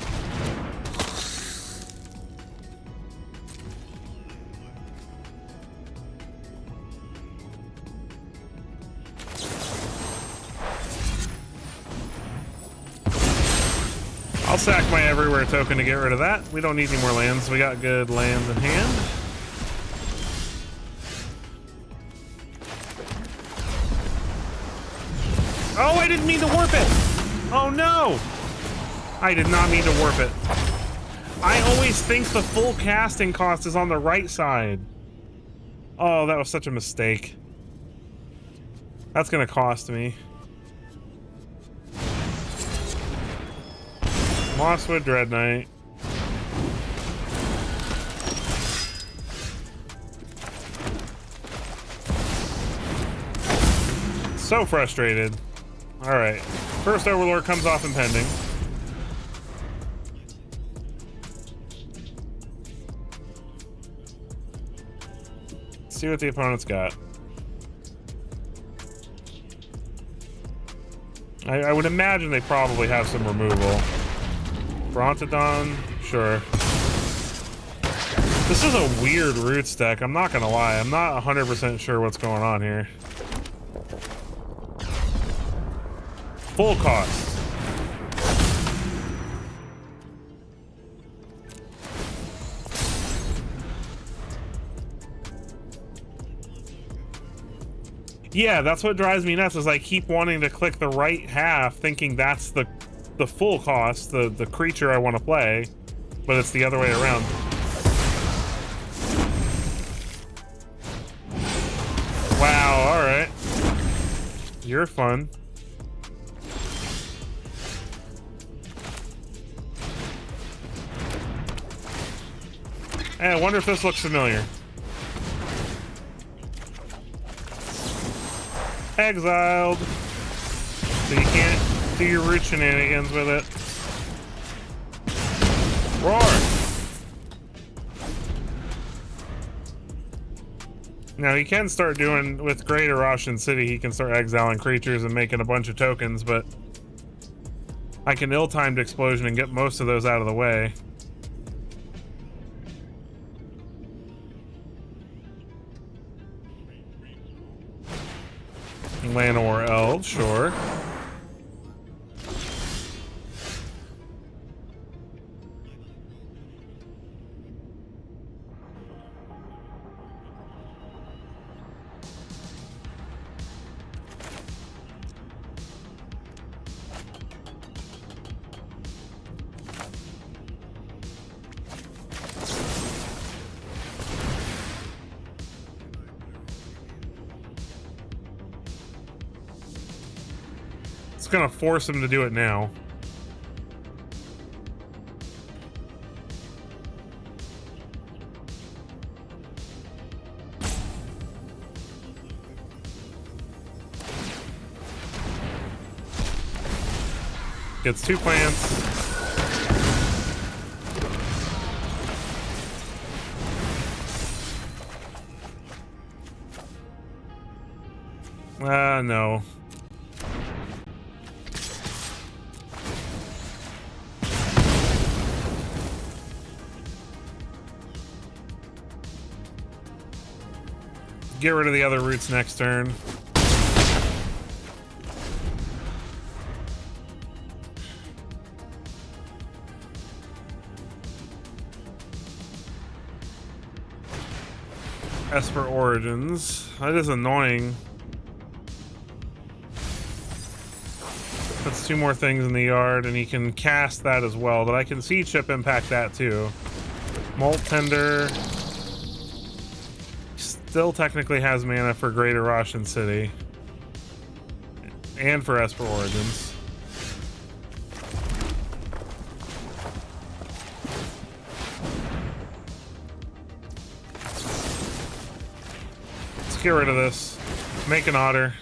I'll sack my everywhere token to get rid of that. We don't need any more lands. We got good lands in hand. Oh, I didn't mean to warp it. Oh no. I did not mean to warp it. I always think the full casting cost is on the right side. Oh, that was such a mistake. That's gonna cost me. Mosswood Dread Knight. So frustrated. Alright. First Overlord comes off impending. Let's see what the opponent's got. I would imagine they probably have some removal. Brontodon, sure. This is a weird roots deck, I'm not gonna lie. I'm not 100% sure what's going on here. Full cost. Yeah, that's what drives me nuts, is I keep wanting to click the right half thinking that's the full cost, the creature I want to play, but it's the other way around. Wow, alright. You're fun. Hey, I wonder if this looks familiar. Exiled. So you can't do your root shenanigans with it. Roar! Now he can start doing, with Greater Roshan City, he can start exiling creatures and making a bunch of tokens, but I can ill-timed explosion and get most of those out of the way. Llanowar Elves, sure. Gonna force him to do it now. Gets 2 plants. No. Get rid of the other roots next turn. Esper Origins. That is annoying. Puts 2 more things in the yard, and he can cast that as well, but I can see Chip impact that too. Molt Tender. Still technically has mana for Greater Roshan City. And for Esper Origins. Let's get rid of this. Make an otter.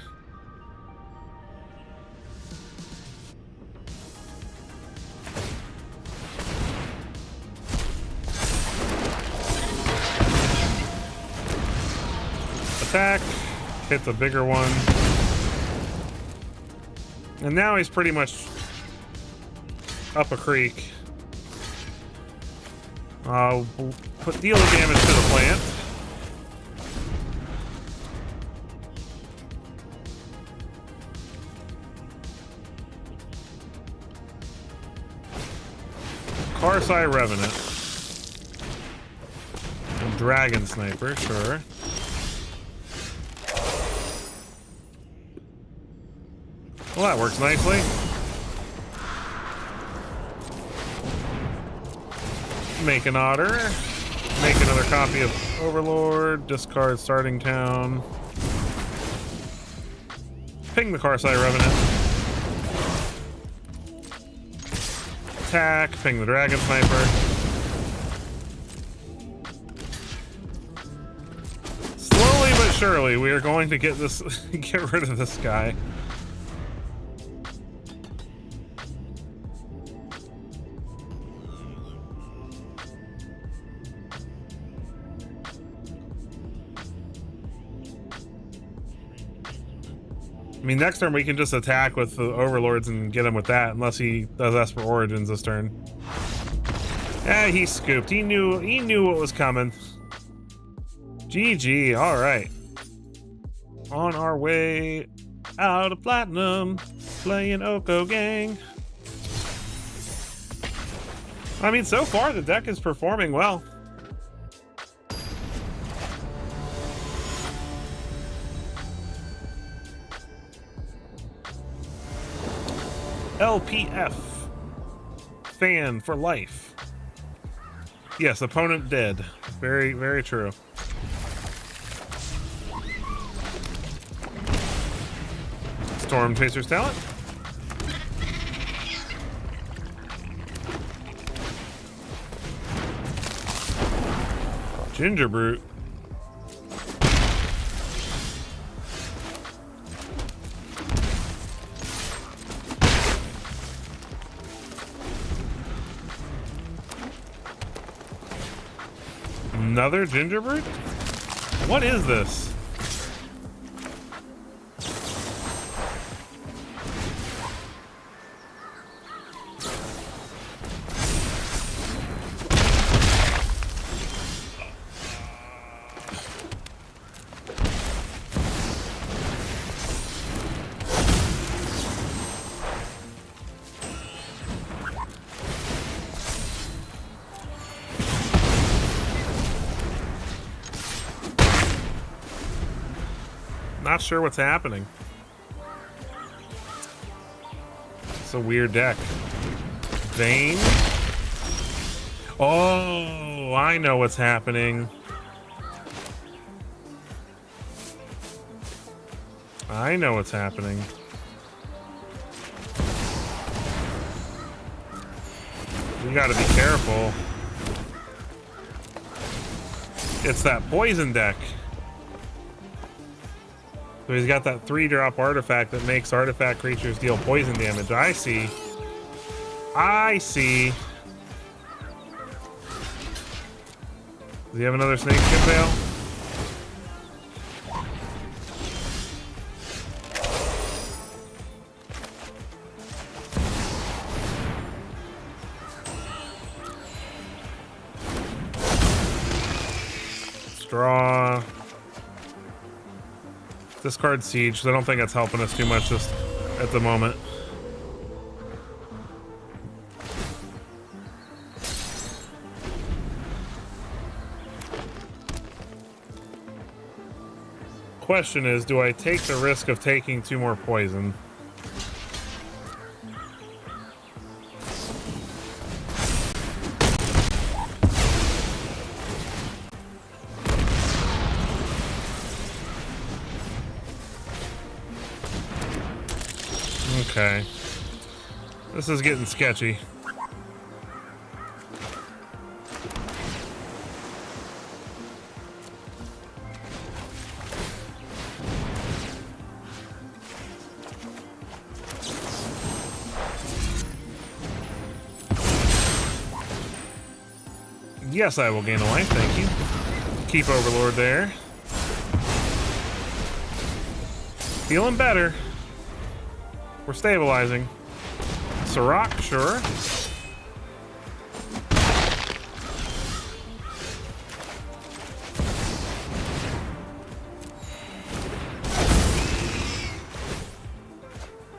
Attack, hit the bigger one. And now he's pretty much up a creek. Deal the damage to the plant. Karsai Revenant. And Dragon Sniper, sure. Well, that works nicely. Make an otter. Make another copy of Overlord. Discard starting town. Ping the Karsai Revenant. Attack. Ping the Dragon Sniper. Slowly but surely, we are going to get this, get rid of this guy. I mean, next turn we can just attack with the Overlords and get him with that, unless he does Esper Origins this turn. He scooped. He knew what was coming. GG. All right. On our way out of platinum, playing Oko Gang. I mean, so far the deck is performing well. LPF. Fan for life. Yes, opponent dead. Very, very true. Storm Chaser's talent. Ginger Brute. Another Ginger Brute? What is this? Not sure what's happening. It's a weird deck. Vayne. Oh, I know what's happening. I know what's happening. We gotta be careful. It's that poison deck. So he's got that 3-drop artifact that makes artifact creatures deal poison damage. I see. I see. Does he have another snake skin veil? Draw. Discard Siege, so I don't think it's helping us too much just at the moment. Question is, do I take the risk of taking 2 more poison? Okay. This is getting sketchy. Yes, I will gain a life, thank you. Keep Overlord there. Feeling better. We're stabilizing. Sirach, sure.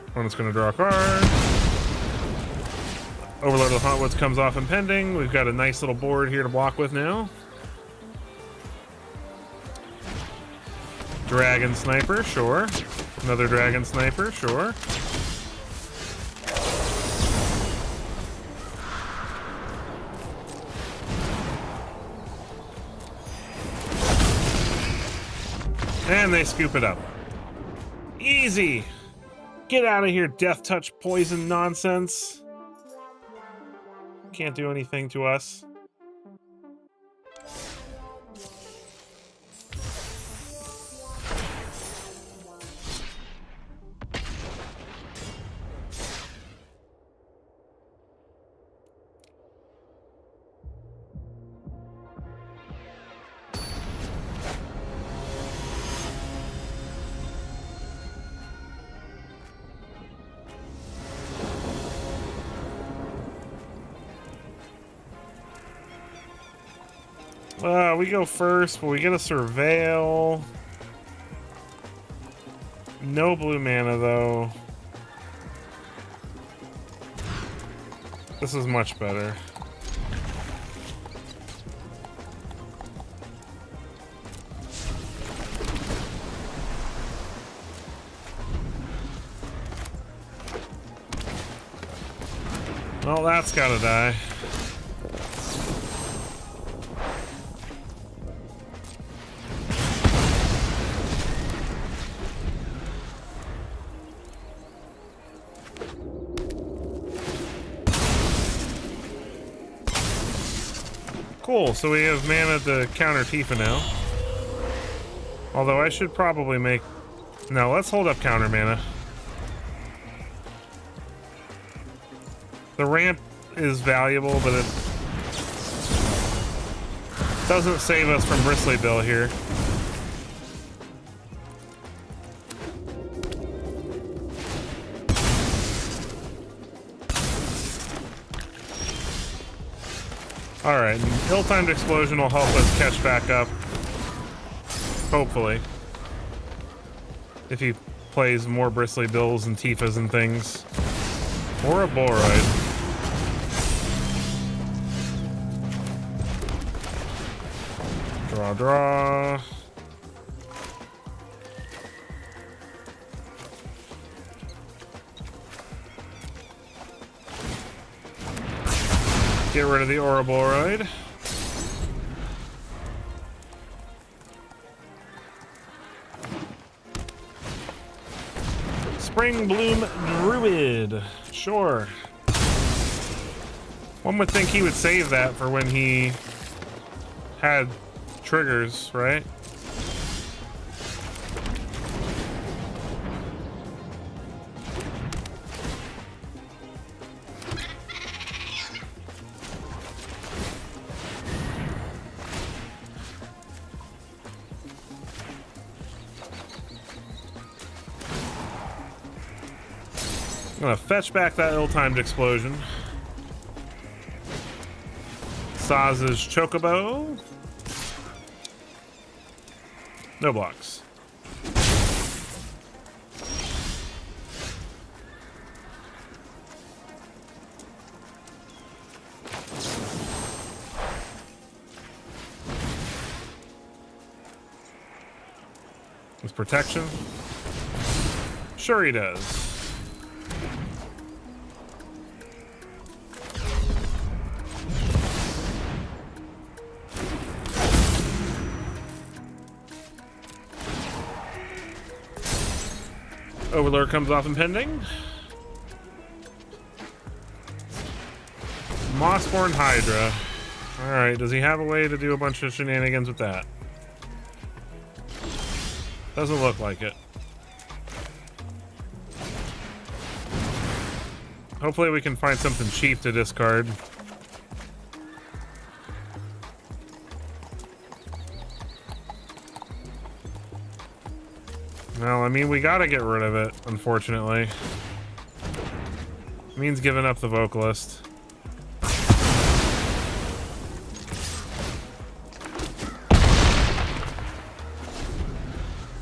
Opponent's gonna draw a card. Overlord of the Hauntwoods comes off impending. We've got a nice little board here to block with now. Dragon Sniper, sure. Another Dragon Sniper, sure. And they scoop it up. Easy! Get out of here, Death Touch poison nonsense. Can't do anything to us. We go first, but we get a surveil. No blue mana, though. This is much better. Well, that's gotta die. Cool, so we have mana to counter Tifa now. Although I should probably make... No, let's hold up counter mana. The ramp is valuable, but it doesn't save us from Bristly Bill here. Alright, ill-timed explosion will help us catch back up. Hopefully. If he plays more Bristly Bills and Tifas and things. Or a Boroid. Draw. Get rid of the Ouroboros. Spring Bloom Druid. Sure. One would think he would save that for when he had triggers, right? I'm gonna fetch back that ill-timed explosion. Saz's Chocobo. No blocks. With protection? Sure he does. Overlord comes off impending. Mossborn Hydra. Alright, does he have a way to do a bunch of shenanigans with that? Doesn't look like it. Hopefully we can find something cheap to discard. Well, I mean, we gotta get rid of it, unfortunately. It means giving up the vocalist.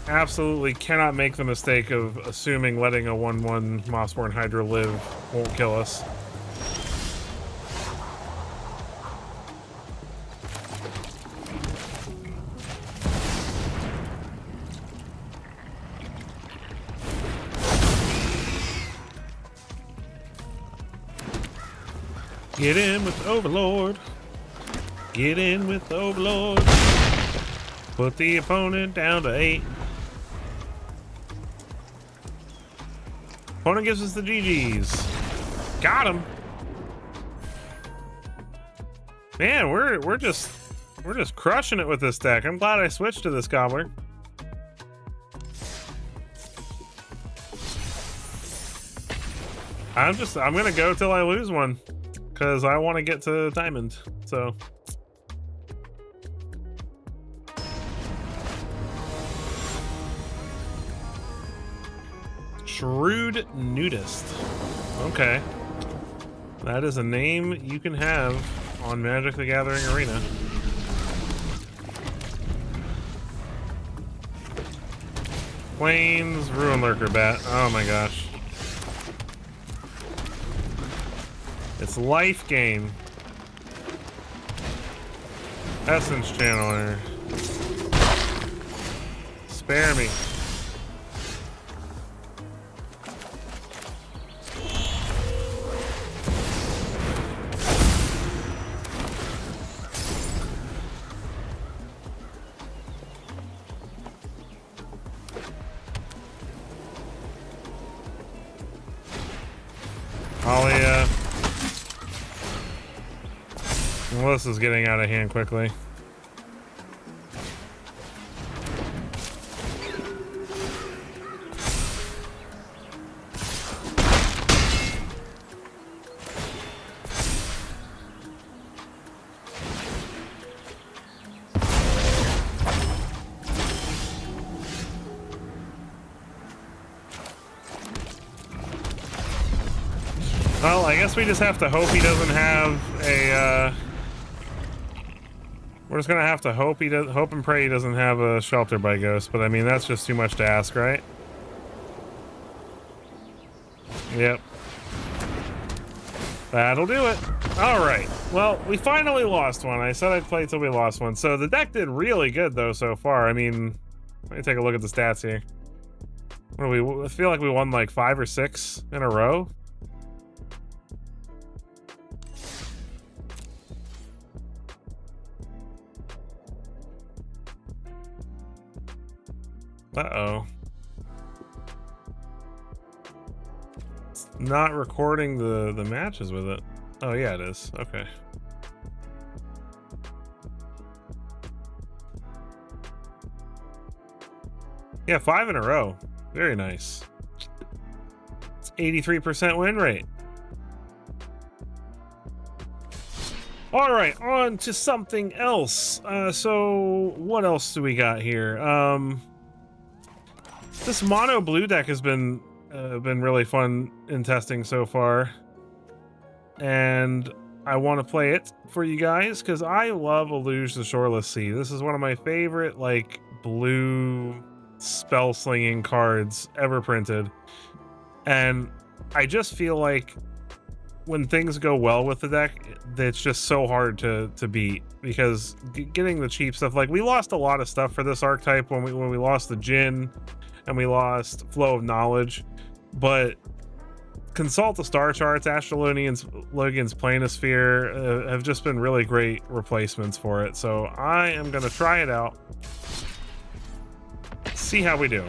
Absolutely cannot make the mistake of assuming letting a 1/1 Mossborn Hydra live won't kill us. Get in with Overlord. Get in with Overlord. Put the opponent down to 8. Opponent gives us the GGs. Got him. Man, we're just crushing it with this deck. I'm glad I switched to this gobbler. I'm gonna go till I lose one. Because I want to get to Diamond, so. Shrewd Nudist. Okay. That is a name you can have on Magic the Gathering Arena. Plains, Ruin Lurker Bat. Oh my gosh. It's life gain. Essence Channeler. Spare me. Well, this is getting out of hand quickly. Well, I guess we just have to hope he doesn't have a, we're just gonna have to hope hope and pray he doesn't have a Shelter by Ghost, but I mean, that's just too much to ask, right? Yep. That'll do it. Alright. Well, we finally lost one. I said I'd play till we lost one. So the deck did really good, though, so far. I mean, let me take a look at the stats here. What do we... I feel like we won like 5 or 6 in a row. Uh-oh. It's not recording the matches with it. Oh, yeah, it is. Okay. Yeah, 5 in a row. Very nice. It's 83% win rate. All right, on to something else. So what else do we got here? This mono blue deck has been really fun in testing so far, and I want to play it for you guys because I love Eluge the Shoreless Sea. This is one of my favorite like blue spell slinging cards ever printed, and I just feel like when things go well with the deck, it's just so hard to beat because getting the cheap stuff, like we lost a lot of stuff for this archetype when we lost the Djinn and we lost Flow of Knowledge, but Consult the Star Charts, Astrologian's Planisphere have just been really great replacements for it. So I am going to try it out, see how we do.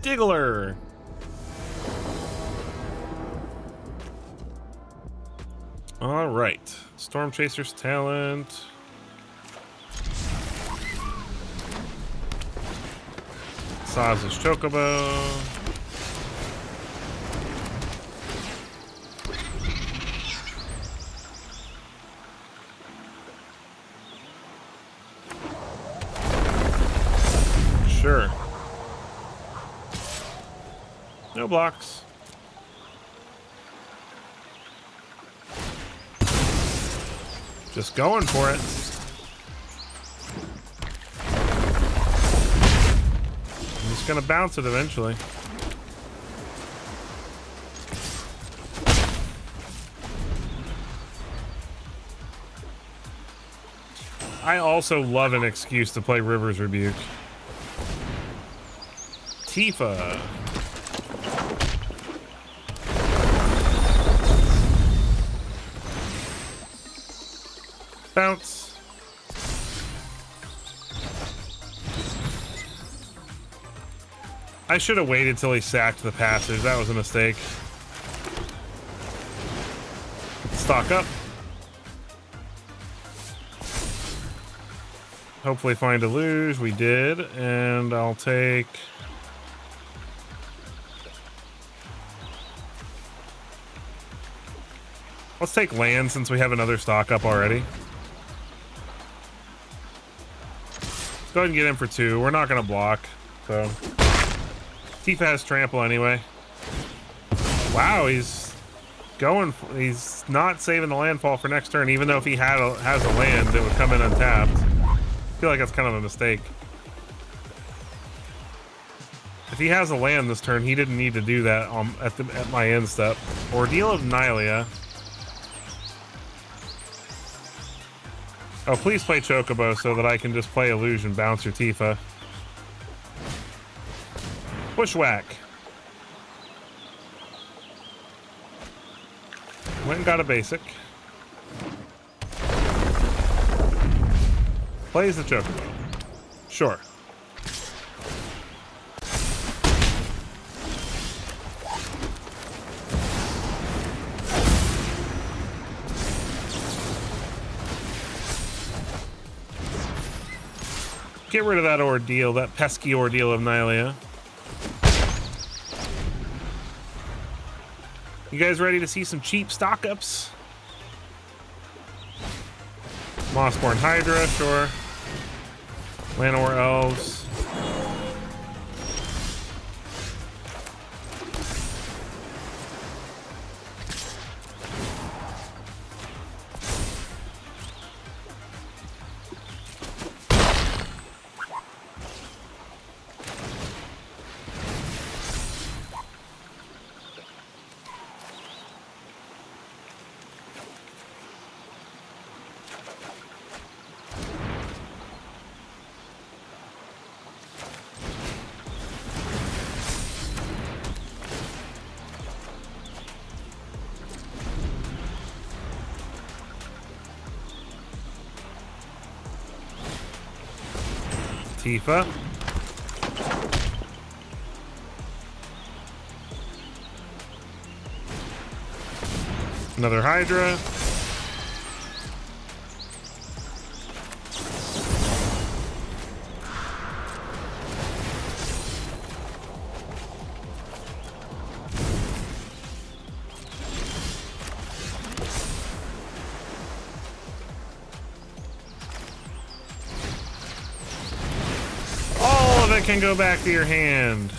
Diggler. All right, Storm Chaser's Talent. Saz's Chocobo. Sure. No blocks. Just going for it. I'm just gonna bounce it eventually. I also love an excuse to play River's Rebuke. Tifa. Bounce. I should have waited till he sacked the passage. That was a mistake. Stock up. Hopefully find a luge. We did. And I'll take... Let's take land since we have another stock up already. Let's go ahead and get in for 2. We're not going to block, so... Tifa has trample anyway. Wow, he's going. He's not saving the landfall for next turn, even though if he has a land, it would come in untapped. I feel like that's kind of a mistake. If he has a land this turn, he didn't need to do that at my end step. Ordeal of Nylia. Oh, please play Chocobo so that I can just play Illusion, bounce your Tifa. Bushwhack. Went and got a basic. Plays the Chocobo. Sure. Get rid of that ordeal, that pesky ordeal of Nylia. You guys ready to see some cheap stock ups? Mossborn Hydra, sure. Llanowar Elves. Tifa. Another Hydra. Can go back to your hand.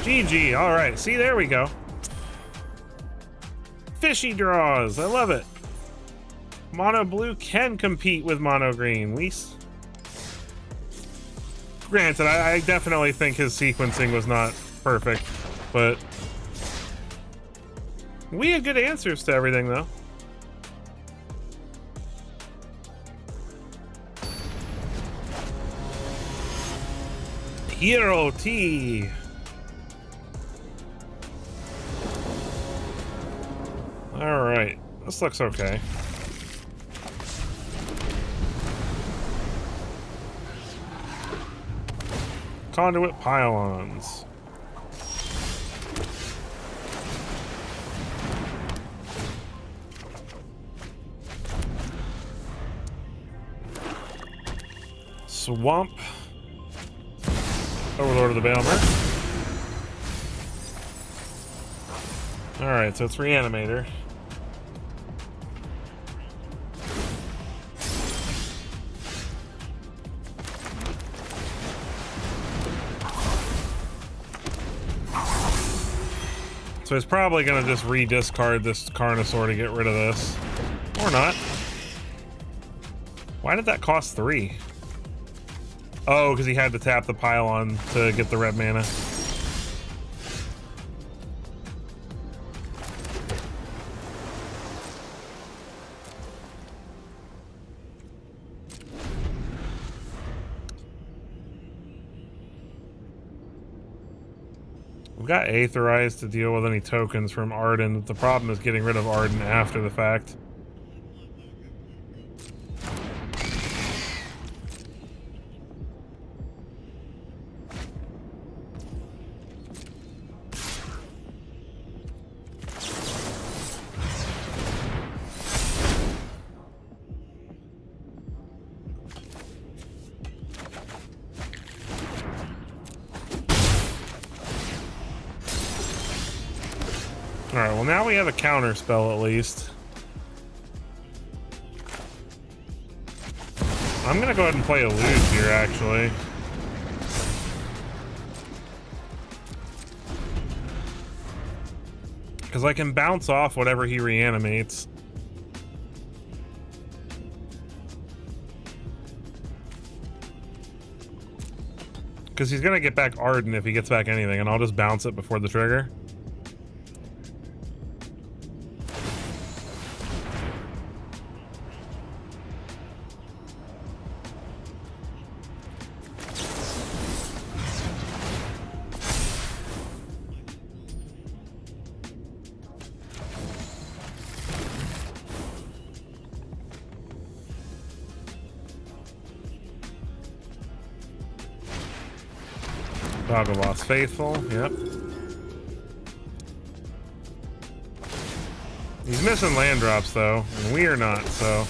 GG. All right. See, there we go. Fishy draws. I love it. Mono blue can compete with mono green. Granted, I definitely think his sequencing was not perfect, but we had good answers to everything, though. Hero T. All right, this looks okay. Conduit pylons. Swamp. Overlord of the Bailmer. Alright, so it's Reanimator. So he's probably gonna just re-discard this Carnosaur to get rid of this. Or not. Why did that cost 3? Oh, because he had to tap the pylon to get the red mana. We've got Aetherized to deal with any tokens from Arden. The problem is getting rid of Arden after the fact. Alright, well now we have a counter spell at least. I'm gonna go ahead and play Elude here, actually. Because I can bounce off whatever he reanimates. Because he's going to get back Arden if he gets back anything, and I'll just bounce it before the trigger. Doggo Lost Faithful, yep. He's missing land drops though, and we are not, so.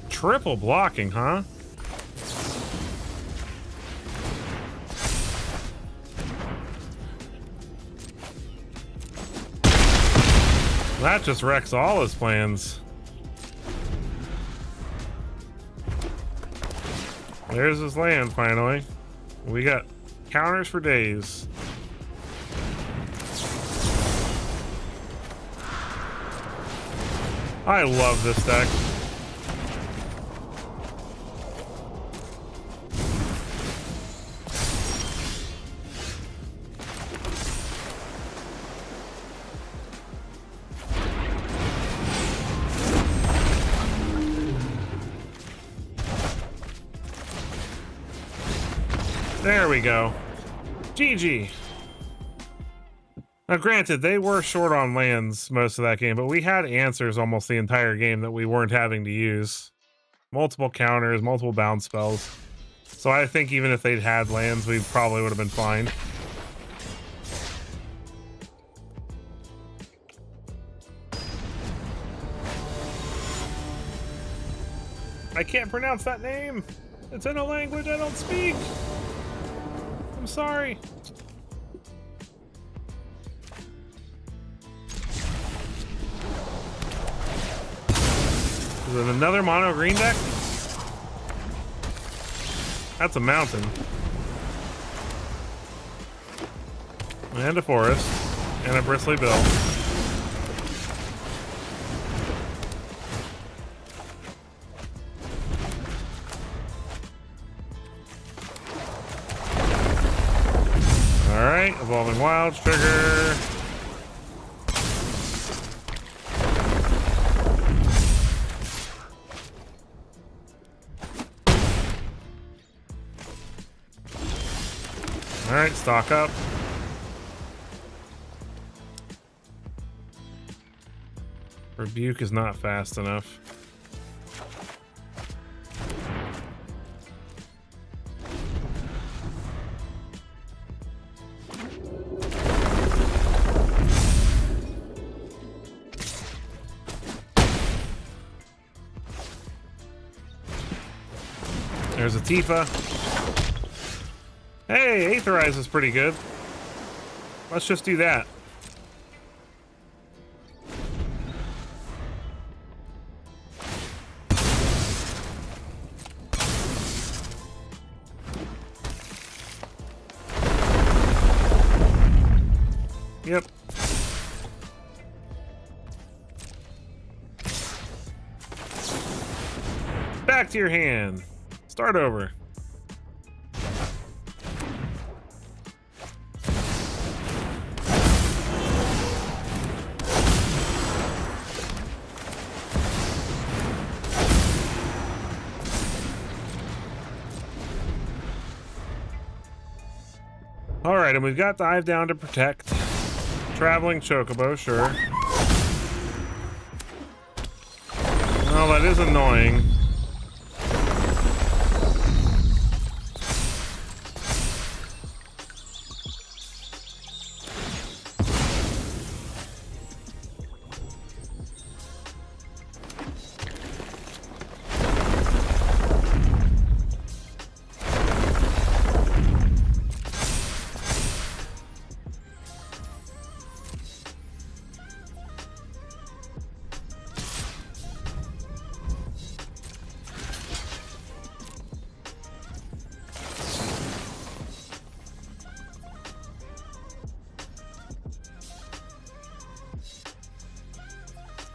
Triple blocking, huh? That just wrecks all his plans. There's his land, finally. We got counters for days. I love this deck. There we go. GG. Now, granted, they were short on lands most of that game, but we had answers almost the entire game that we weren't having to use. Multiple counters, multiple bounce spells. So I think even if they'd had lands, we probably would have been fine. I can't pronounce that name. It's in a language I don't speak. I'm sorry. Is it another mono green deck? That's a mountain. And a forest. And a bristly bill. Alright, Evolving Wilds trigger. Alright, stock up. Rebuke is not fast enough. There's a Tifa. Hey, Aetherize is pretty good. Let's just do that. Yep. Back to your hand. Start over. All right, and we've got Dive Down to protect. Traveling Chocobo, sure. Well, that is annoying.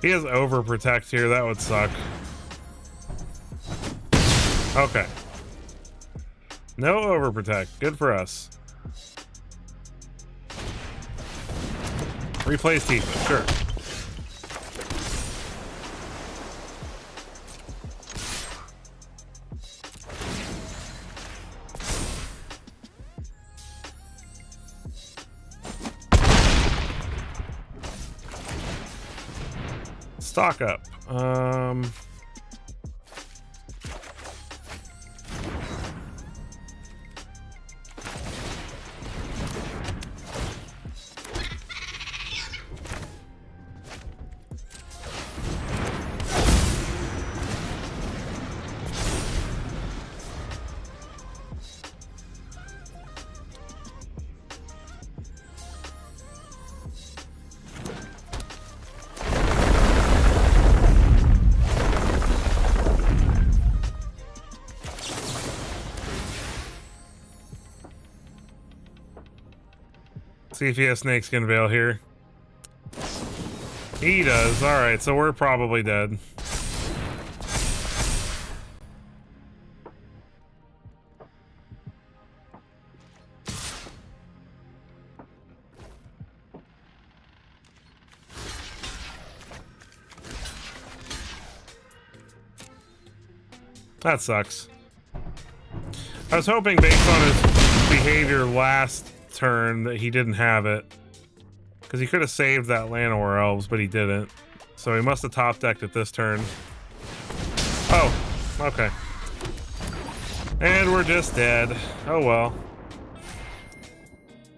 He has overprotect here. That would suck. Okay. No overprotect. Good for us. Replace Tifa. Sure. Stock up. See if he has snakeskin veil here. He does. Alright, so we're probably dead. That sucks. I was hoping based on his behavior last turn that he didn't have it, because he could have saved that Llanowar Elves, but he didn't. So he must have top decked it this turn. Oh, okay. And we're just dead. Oh well.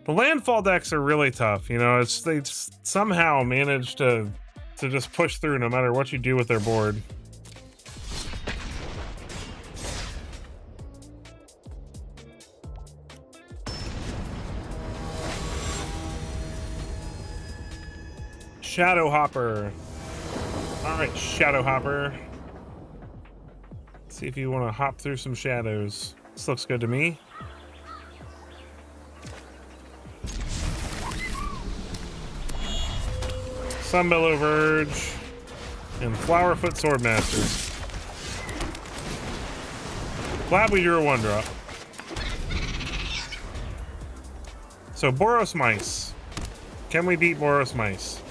The landfall decks are really tough, you know. They somehow manage to just push through no matter what you do with their board. Shadow Hopper. Alright, Shadow Hopper. Let's see if you want to hop through some shadows. This looks good to me. Sunbillow Verge. And Flowerfoot Swordmaster. Glad we drew a 1-drop. So, Boros Mice. Can we beat Boros Mice?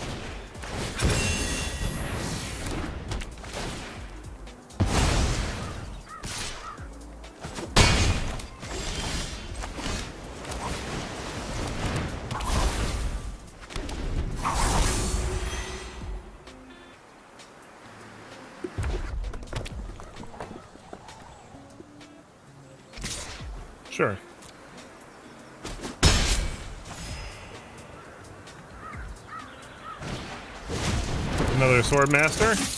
Sure. Another Swordmaster.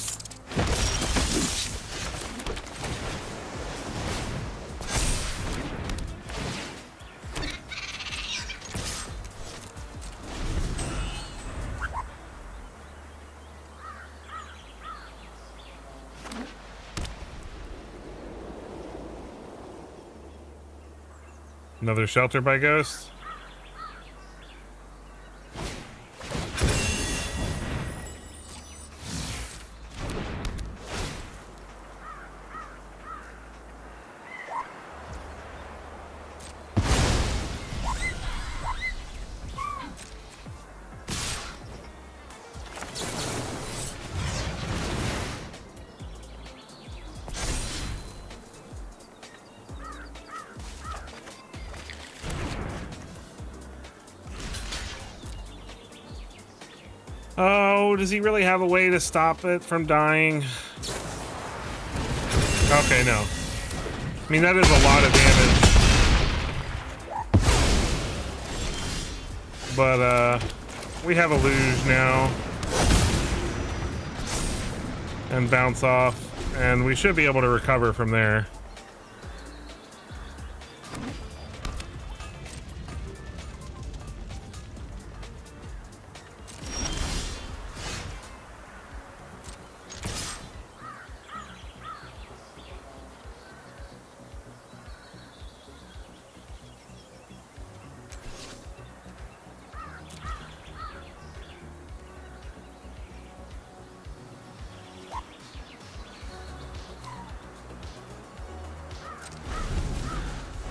Another Shelter by Ghost. Oh, does he really have a way to stop it from dying? Okay, no. I mean, that is a lot of damage. But, we have a luge now. And bounce off. And we should be able to recover from there.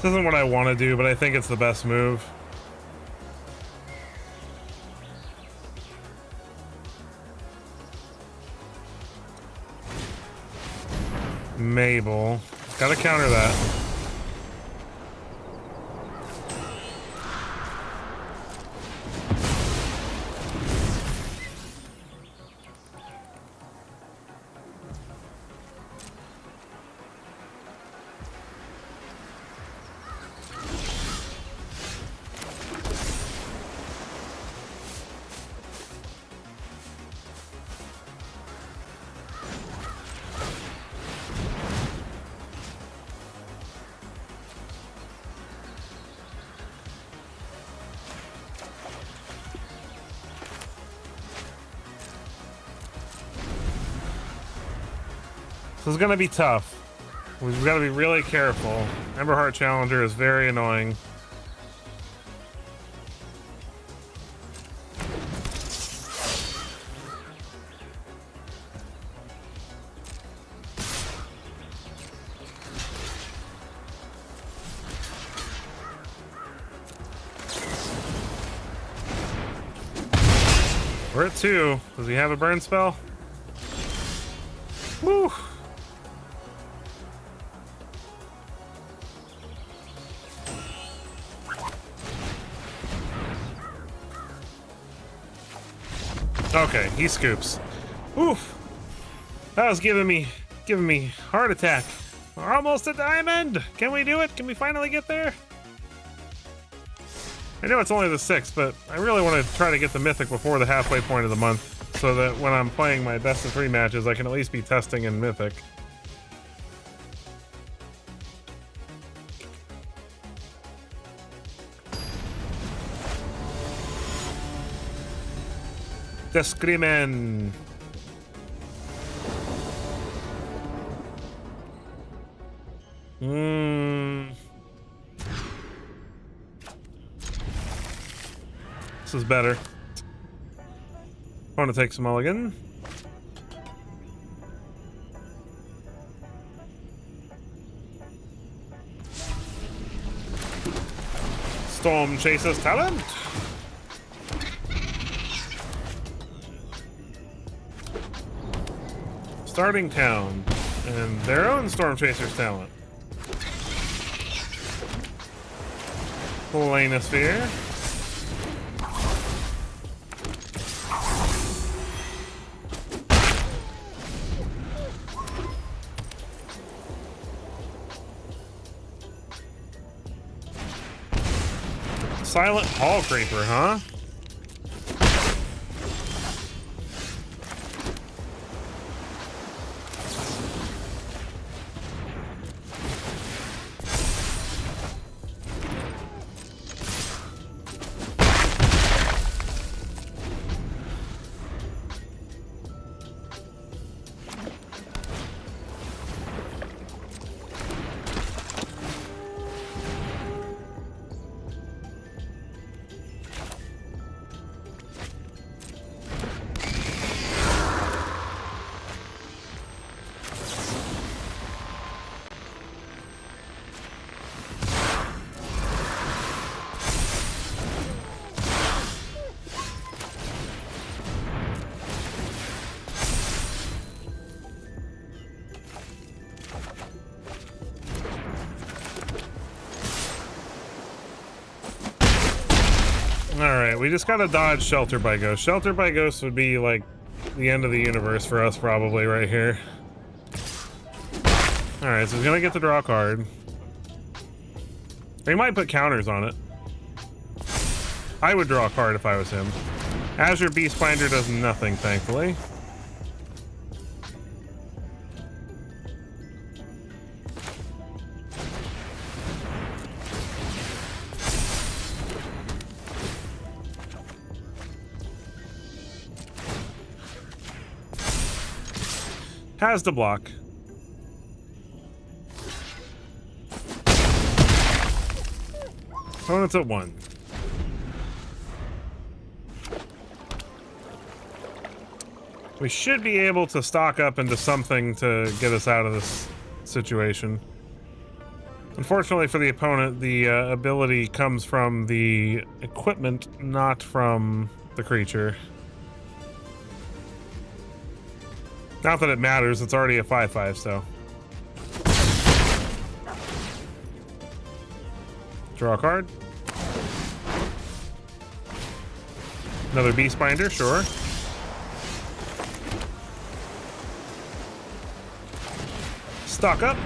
This isn't what I want to do, but I think it's the best move. Mabel. Gotta counter that. This is gonna be tough. We've got to be really careful. Emberheart Challenger is very annoying. We're at 2. Does he have a burn spell? Woo! Okay, he scoops. Oof! That was giving me heart attack. We're almost at diamond! Can we do it? Can we finally get there? I know it's only the 6th, but I really want to try to get the mythic before the halfway point of the month, so that when I'm playing my best of 3 matches, I can at least be testing in mythic. Discrimin. This is better. I want to take some mulligan. Storm Chaser's talent. Starting town and their own Storm Chaser's talent. Planosphere. Silent Hall Creeper, huh? Alright, we just gotta dodge Shelter by Ghost. Shelter by Ghost would be like the end of the universe for us probably right here. Alright, so he's gonna get to draw a card. They might put counters on it. I would draw a card if I was him. Azure Beastbinder does nothing, thankfully. Has to block. Opponent's at 1. We should be able to stock up into something to get us out of this situation. Unfortunately for the opponent, the ability comes from the equipment, not from the creature. Not that it matters, it's already a 5/5, so. Draw a card. Another Beast Binder, sure. Stock up.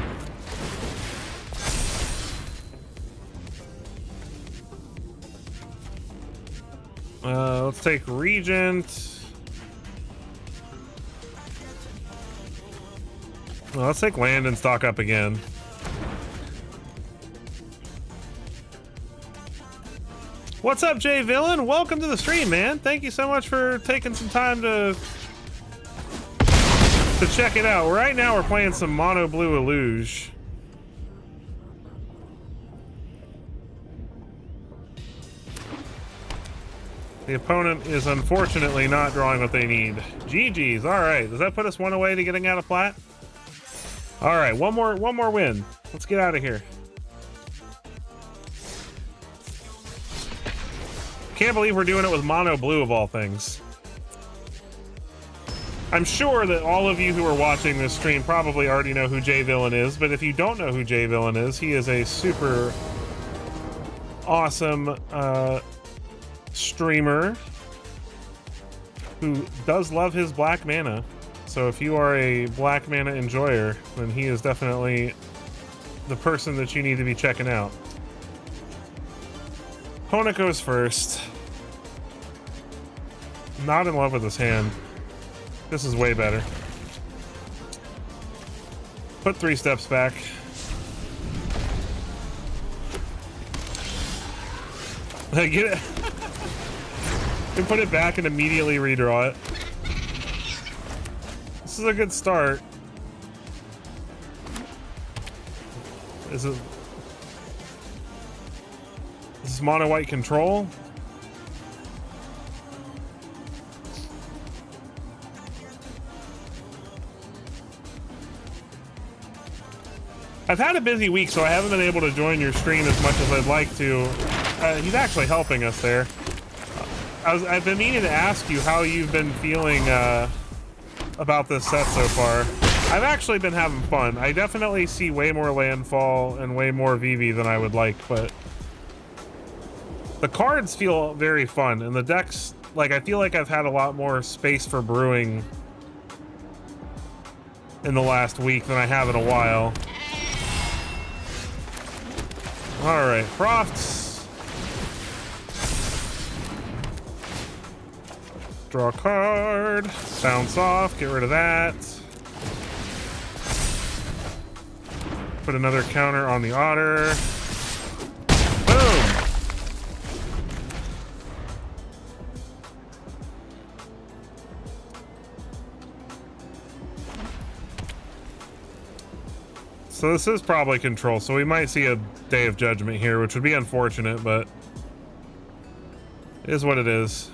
Let's take Regent. Well, let's take land and stock up again. What's up, Jay Villain? Welcome to the stream, man. Thank you so much for taking some time to check it out. Right now we're playing some mono blue Illuge. The opponent is unfortunately not drawing what they need. GG's. All right. Does that put us one away to getting out of plat? All right. One more win. Let's get out of here. Can't believe we're doing it with mono blue of all things. I'm sure that all of you who are watching this stream probably already know who Jay Villain is, but if you don't know who Jay Villain is, he is a super awesome streamer who does love his black mana. So if you are a black mana enjoyer, then he is definitely the person that you need to be checking out. Opponent goes first. Not in love with this hand. This is way better. Put 3 steps back. Get it. And put it back and immediately redraw it. This is a good start. Is it? This is mono white control. I've had a busy week, so I haven't been able to join your stream as much as I'd like to. He's actually helping us there. I've been meaning to ask you how you've been feeling about this set so far. I've actually been having fun. I definitely see way more landfall and way more VV than I would like, but the cards feel very fun, and the decks, like, I feel like I've had a lot more space for brewing in the last week than I have in a while. All right, Crofts. Draw a card. Bounce off. Get rid of that. Put another counter on the Otter. Boom. So this is probably control, so we might see a Day of Judgment here, which would be unfortunate, but it is what it is.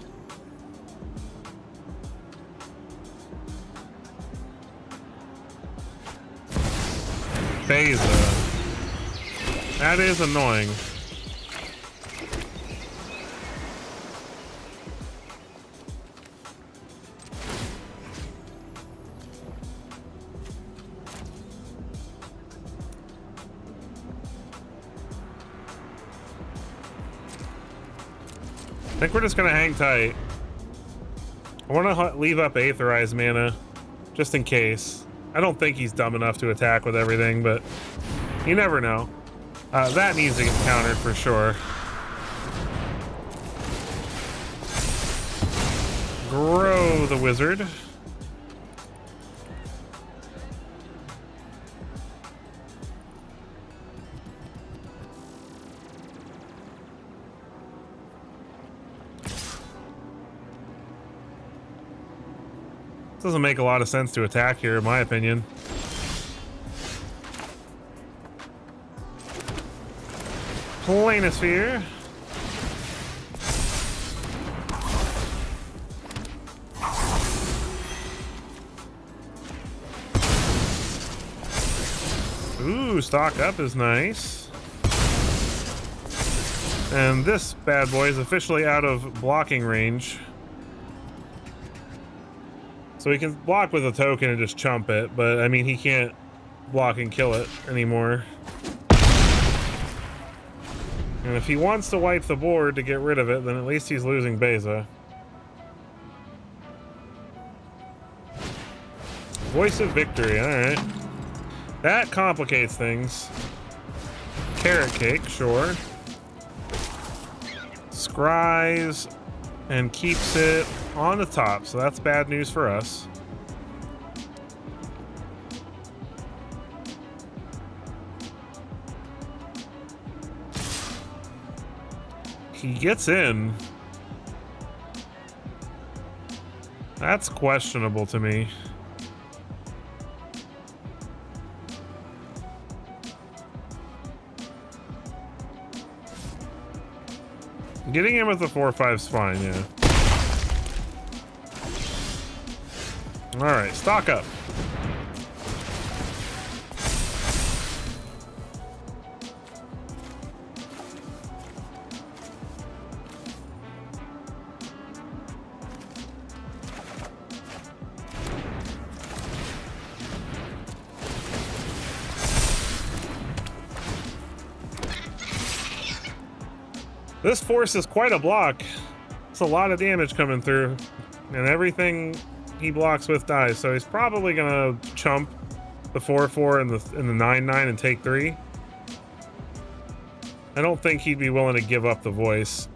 Beza. That is annoying. I think we're just gonna hang tight. I want to leave up Aetherized mana, just in case. I don't think he's dumb enough to attack with everything, but you never know. That needs to get countered for sure. Grow the Wizard. Doesn't make a lot of sense to attack here, in my opinion. Planisphere. Ooh, stock up is nice. And this bad boy is officially out of blocking range. So he can block with a token and just chump it, but I mean, he can't block and kill it anymore. And if he wants to wipe the board to get rid of it, then at least he's losing Beza. Voice of Victory, alright. That complicates things. Carrot Cake, sure. Scries and keeps it on the top, so that's bad news for us. He gets in. That's questionable to me. Getting in with the 4/5's fine, yeah. Alright, stock up. This forces quite a block. It's a lot of damage coming through, and everything he blocks with dies. So he's probably gonna chump the 4/4 and the 9/9 and take 3. I don't think he'd be willing to give up the voice.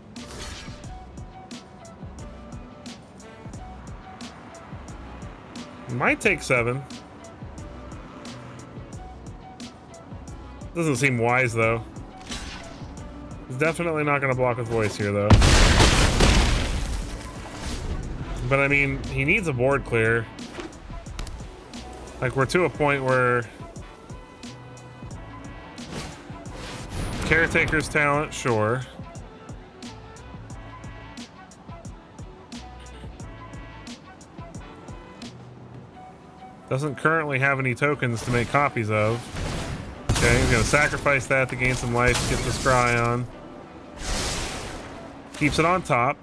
He might take 7. Doesn't seem wise though. He's definitely not going to block with voice here, though. But I mean, he needs a board clear. Like, we're to a point where Caretaker's talent, sure. Doesn't currently have any tokens to make copies of. Okay, he's gonna sacrifice that to gain some life, get the scry on. Keeps it on top,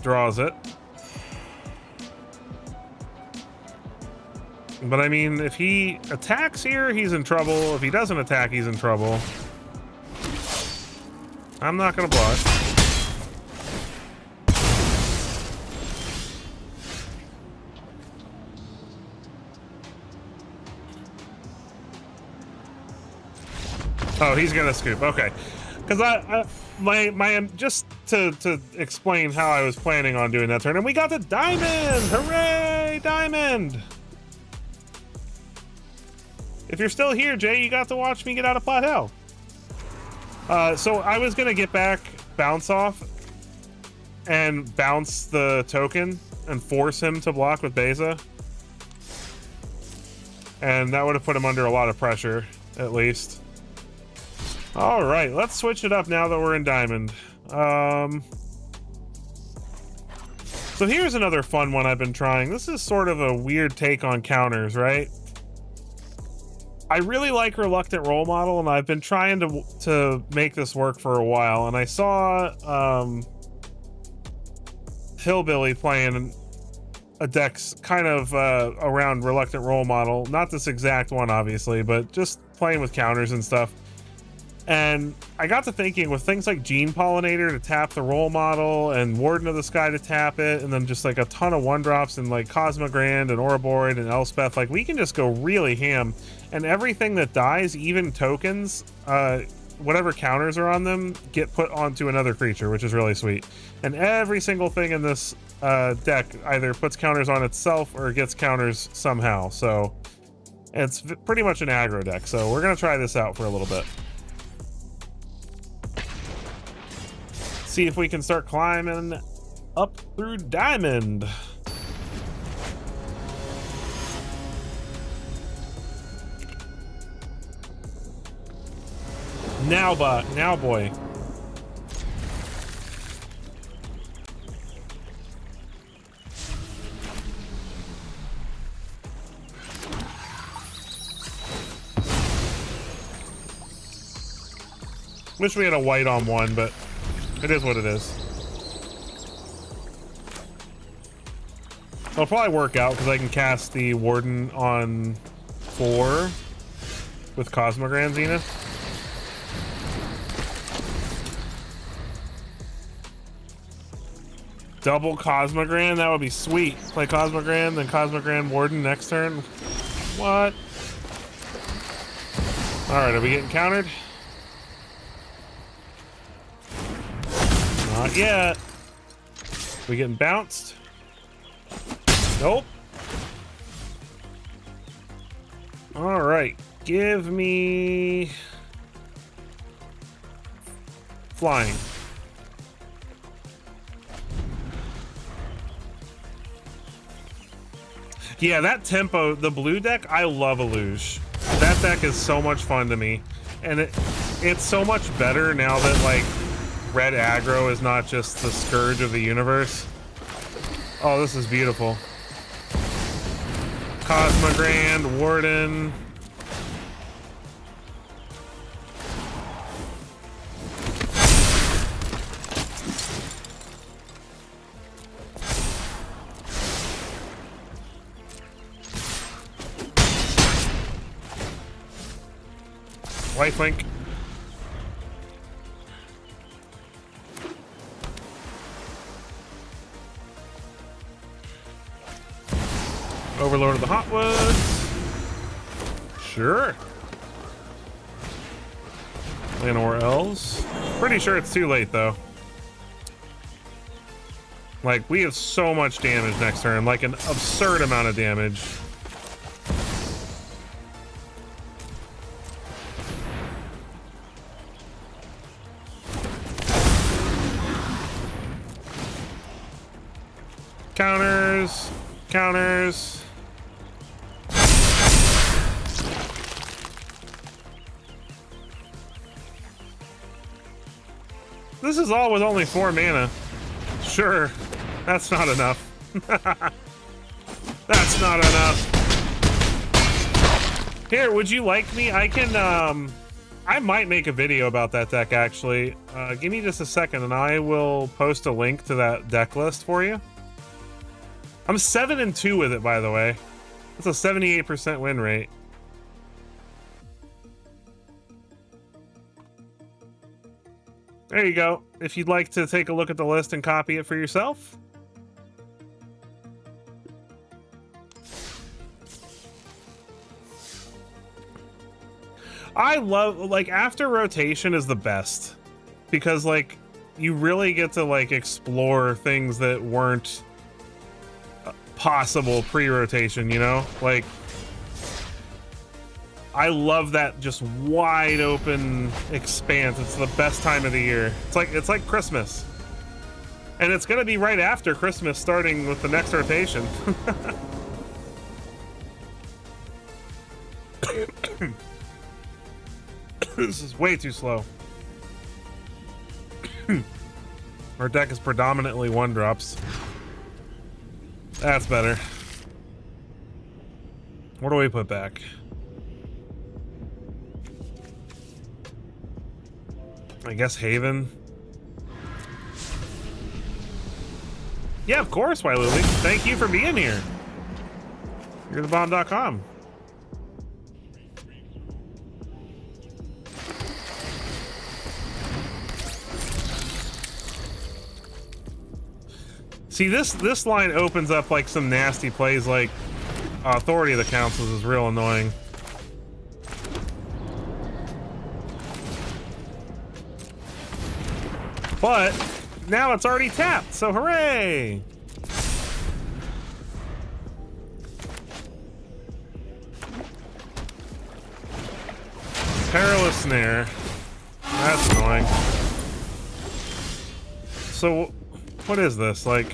draws it. But I mean, if he attacks here, he's in trouble. If he doesn't attack, he's in trouble. I'm not gonna block. Oh, he's gonna scoop. Okay, because my just to explain how I was planning on doing that turn, and we got the diamond! Hooray, diamond! If you're still here, Jay, you got to watch me get out of pot hell. So I was gonna get back bounce off and bounce the token and force him to block with Beza, and that would have put him under a lot of pressure, at least. All right, let's switch it up now that we're in diamond. So here's another fun one I've been trying. This is sort of a weird take on counters, right? I really like Reluctant Role Model, and I've been trying to make this work for a while. And I saw Hillbilly playing a deck kind of around Reluctant Role Model. Not this exact one, obviously, but just playing with counters and stuff. And I got to thinking, with things like Gene Pollinator to tap the role model and Warden of the Sky to tap it, and then just like a ton of 1-drops and like Cosmogrand and Ouroboros and Elspeth, like we can just go really ham, and everything that dies, even tokens, whatever counters are on them, get put onto another creature, which is really sweet. And every single thing in this deck either puts counters on itself or gets counters somehow. So it's pretty much an aggro deck. So we're gonna try this out for a little bit. See if we can start climbing up through diamond. Now boy. Wish we had a white on one, but It is what it is. It'll probably work out because I can cast the Warden on 4 with Cosmogran Zenith. Double Cosmogran, that would be sweet. Play Cosmogran, then Cosmogran Warden next turn. What? Alright, are we getting countered? Not yet. We getting bounced? Nope. Alright, give me flying. Yeah, that tempo, the blue deck, I love Illuge. That deck is so much fun to me. And it's so much better now that, like, red aggro is not just the scourge of the universe. Oh, this is beautiful. Cosmogrand, Warden. Lifelink. Overlord of the Hotwoods. Sure. Llanowar Elves. Pretty sure it's too late though. Like, we have so much damage next turn, like an absurd amount of damage. Counters, counters. This is all with only 4 mana. Sure, that's not enough. That's not enough. Here, would you like me? I can, I might make a video about that deck actually. Give me just a second and I will post a link to that deck list for you. I'm 7-2 with it, by the way. That's a 78% win rate. There you go. If you'd like to take a look at the list and copy it for yourself. I love, like, after rotation is the best. Because, like, you really get to, like, explore things that weren't possible pre-rotation, you know? Like, I love that just wide open expanse. It's the best time of the year. It's like Christmas. And it's gonna be right after Christmas, starting with the next rotation. This is way too slow. Our deck is predominantly 1-drops. That's better. What do we put back? I guess Haven. Yeah, of course, Wailuli. Thank you for being here. You're the bomb.com. See, this line opens up like some nasty plays, like Authority of the Councils is real annoying. But now it's already tapped, so hooray! Perilous Snare. That's annoying. So what is this? Like,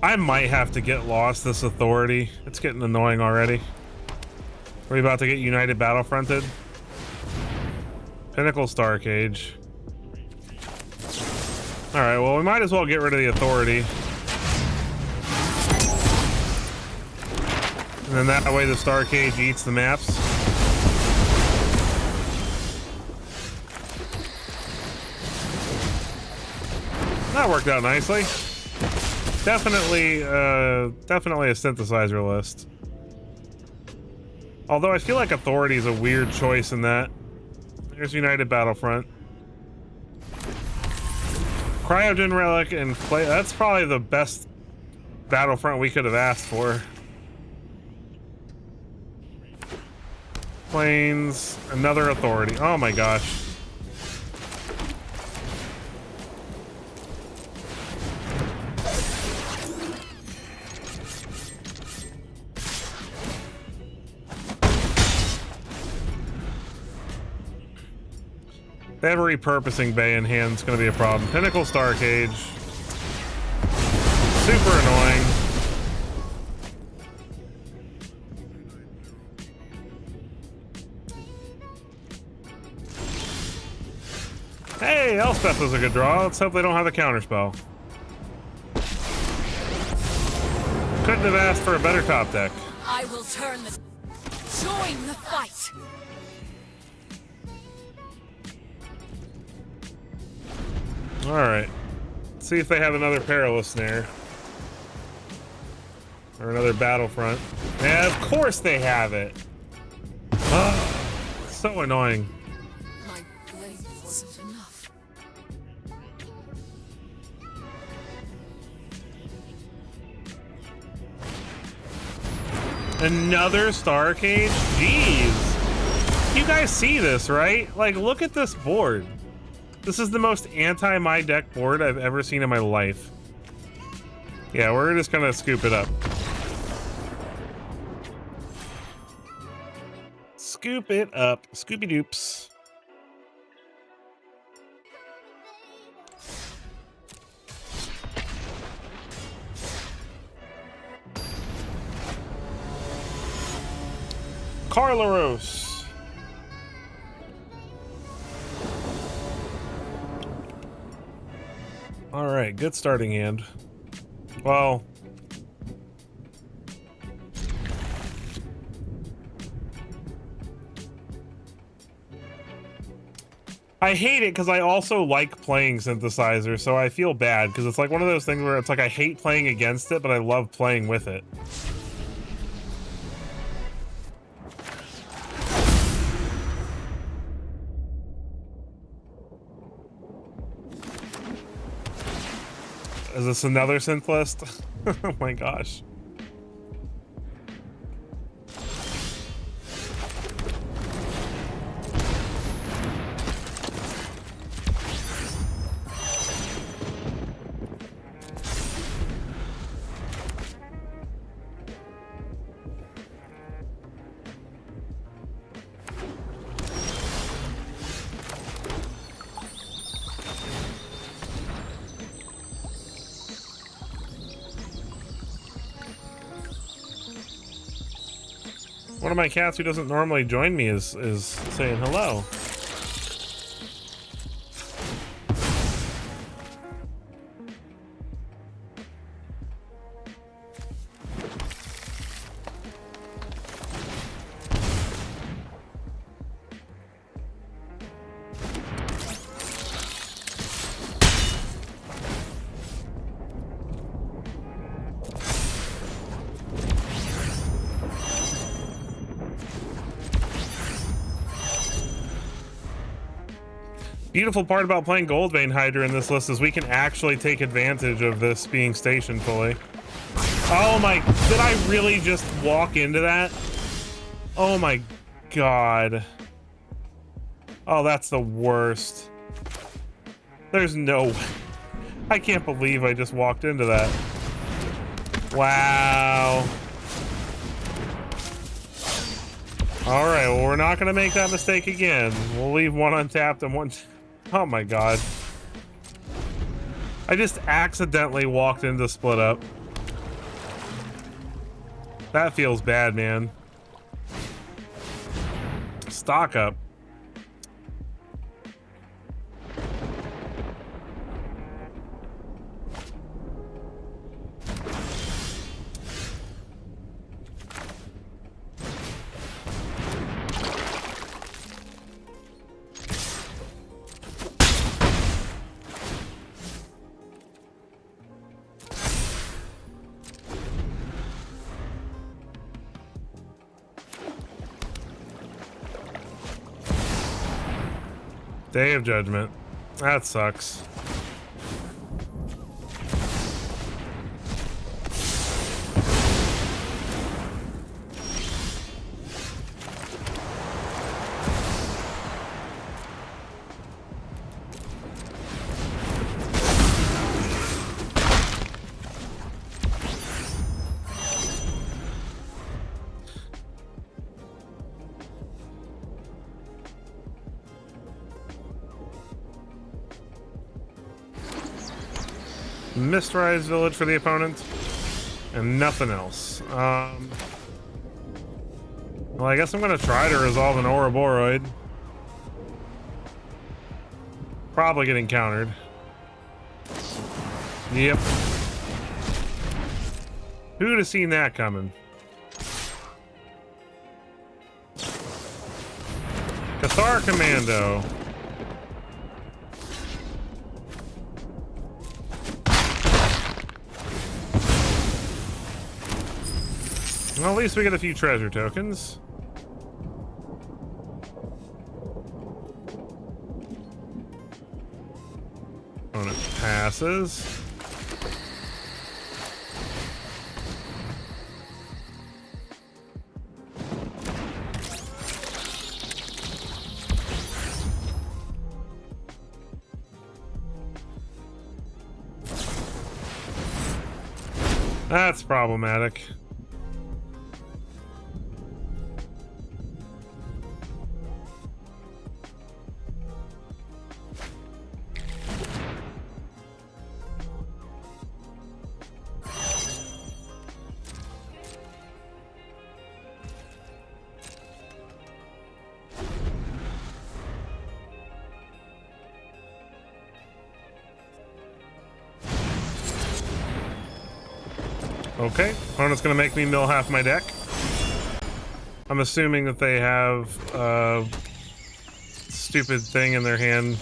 I might have to get lost this Authority. It's getting annoying already. Are we about to get United Battlefronted? Pinnacle Starcage. All right, well, we might as well get rid of the authority. And then that way the Star Cage eats the maps. That worked out nicely. Definitely a synthesizer list. Although I feel like authority is a weird choice in that. There's United Battlefront. Cryogen Relic and play. That's probably the best Battlefront we could have asked for. Planes, another authority. Oh my gosh. They have a repurposing bay in hand. It's going to be a problem. Pinnacle Star Cage. Super annoying. Hey, Elspeth was a good draw. Let's hope they don't have a counterspell. Couldn't have asked for a better top deck. I will turn the... Join the fight! Alright. Let's see if they have another Perilous Snare. Or another Battlefront. Yeah, of course they have it! Oh, so annoying. My blade wasn't enough. Another Star Cage? Jeez. You guys see this, right? Like, look at this board. This is the most anti-my deck board I've ever seen in my life. Yeah, we're just gonna scoop it up. Scoop it up. Scoopy doops. Carlaros. All right, good starting hand. Well, I hate it because I also like playing synthesizer, so I feel bad because it's like one of those things where it's like I hate playing against it, but I love playing with it. Is this another synth list? Oh my gosh. One of my cats who doesn't normally join me is saying hello. Beautiful part about playing Goldvein Hydra in this list is we can actually take advantage of this being stationed fully. Oh my, did I really just walk into that? Oh my god. Oh, that's the worst. There's no way. I can't believe I just walked into that. Wow. All right, well, we're not gonna make that mistake again. We'll leave one untapped and one... Oh my god. I just accidentally walked into split up. That feels bad, man. Stock up. Day of Judgment. That sucks. Mistrise Village for the opponent, and nothing else. Well, I guess I'm gonna try to resolve an Ouroboros. Probably getting countered. Yep. Who'd have seen that coming? Cathar Commando. Well, at least we get a few treasure tokens. Opponent passes. That's problematic. Okay, opponent's gonna make me mill half my deck. I'm assuming that they have a stupid thing in their hand.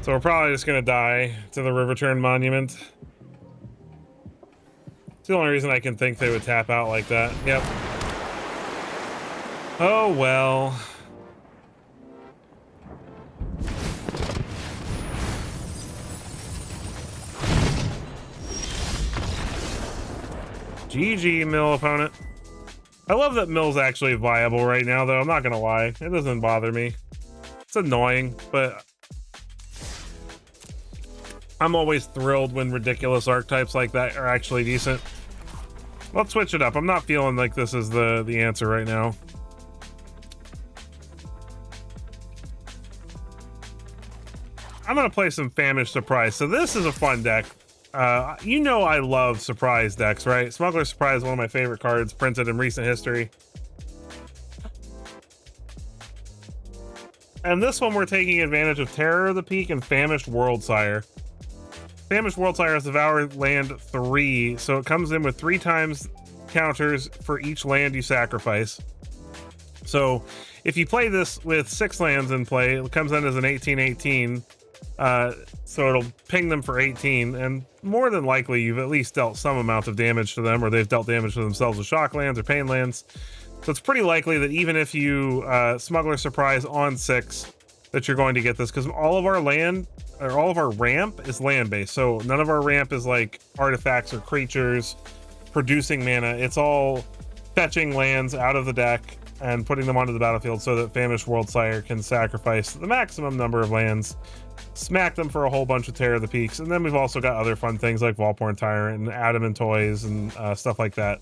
So we're probably just gonna die to the Riverturn Monument. It's the only reason I can think they would tap out like that. Yep. Oh well. GG, mill opponent. I love that mill's actually viable right now, though. I'm not gonna lie. It doesn't bother me. It's annoying, but I'm always thrilled when ridiculous archetypes like that are actually decent. Let's switch it up. I'm not feeling like this is the answer right now. I'm gonna play some Famished Surprise. So this is a fun deck. You know I love surprise decks, right? Smuggler Surprise is one of my favorite cards printed in recent history. And this one we're taking advantage of Terror of the Peak and Famished Worldsire. Famished Worldsire has Devour Land 3, so it comes in with 3 times counters for each land you sacrifice. So if you play this with 6 lands in play, it comes in as an 18/18. So it'll ping them for 18, and more than likely you've at least dealt some amount of damage to them, or they've dealt damage to themselves with shock lands or pain lands. So it's pretty likely that even if you Smuggler Surprise on 6, that you're going to get this, because all of our land, or all of our ramp is land-based. So none of our ramp is like artifacts or creatures producing mana. It's all fetching lands out of the deck and putting them onto the battlefield so that Famished Worldsire can sacrifice the maximum number of lands, smack them for a whole bunch of Terror of the Peaks, and then we've also got other fun things like Volporn Tyrant and Adamant Toys and stuff like that.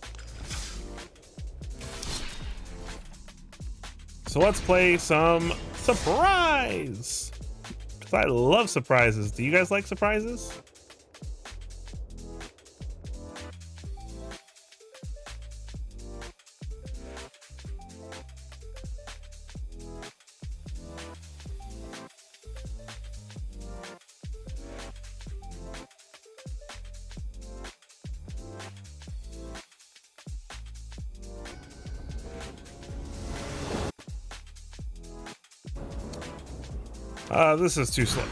So let's play some Surprise! Because I love surprises. Do you guys like surprises? This is too slow.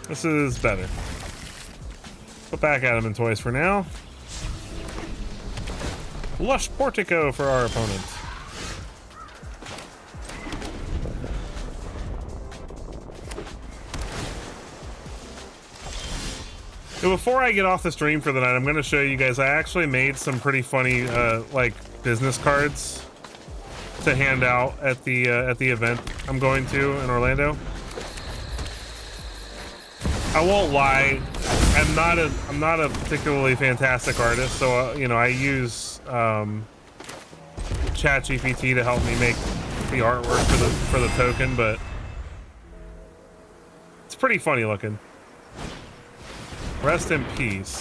This is better. Put backgammon in toys for now. Lush Portico for our opponent. So before I get off the stream for the night, I'm going to show you guys, I actually made some pretty funny like business cards to hand out at the event I'm going to in Orlando. I won't lie, I'm not a particularly fantastic artist, so you know, I use ChatGPT to help me make the artwork for the token, but it's pretty funny looking. Rest in peace.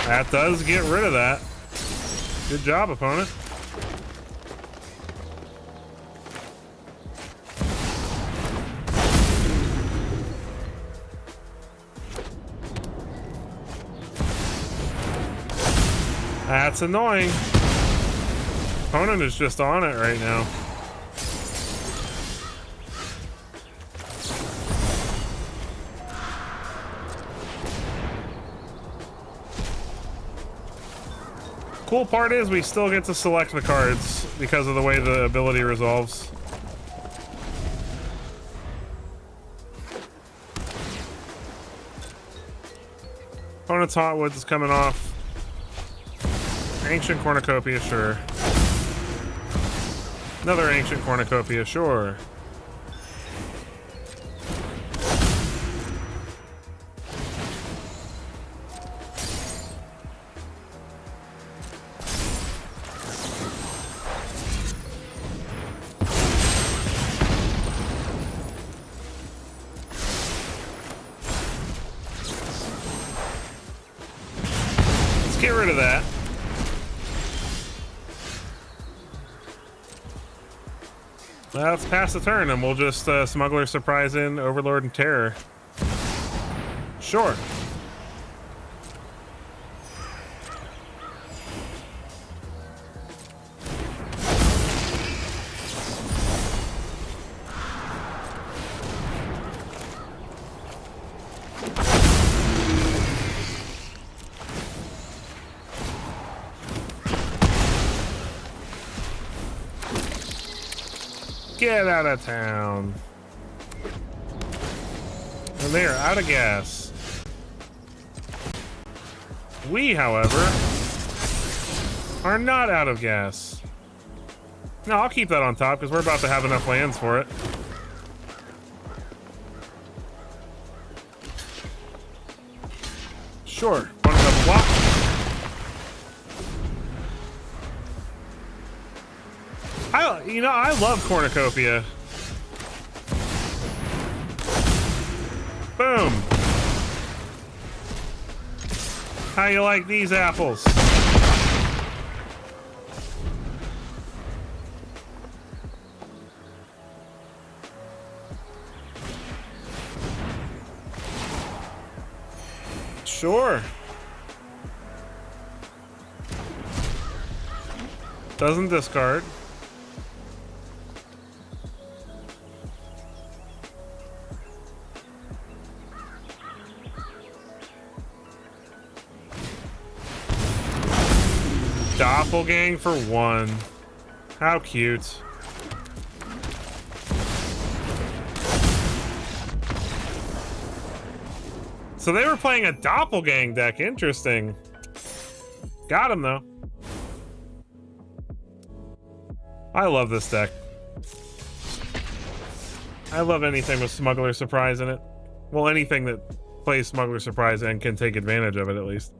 That does get rid of that. Good job, opponent. That's annoying. Opponent is just on it right now. Cool part is we still get to select the cards because of the way the ability resolves. Opponent's Hotwoods is coming off. Ancient Cornucopia, sure. Another Ancient Cornucopia, sure. Get rid of that. Let's pass the turn and we'll just Smuggler Surprise in Overlord and Terror. Sure. Get out of town. And they are out of gas. We, however, are not out of gas. No, I'll keep that on top because we're about to have enough lands for it. Sure. One of block. I love Cornucopia. Boom. How you like these apples? Sure. Doesn't discard. Doppelgang for 1. How cute. So they were playing a Doppelgang deck. Interesting. Got him, though. I love this deck. I love anything with Smuggler Surprise in it. Well, anything that plays Smuggler Surprise and can take advantage of it, at least.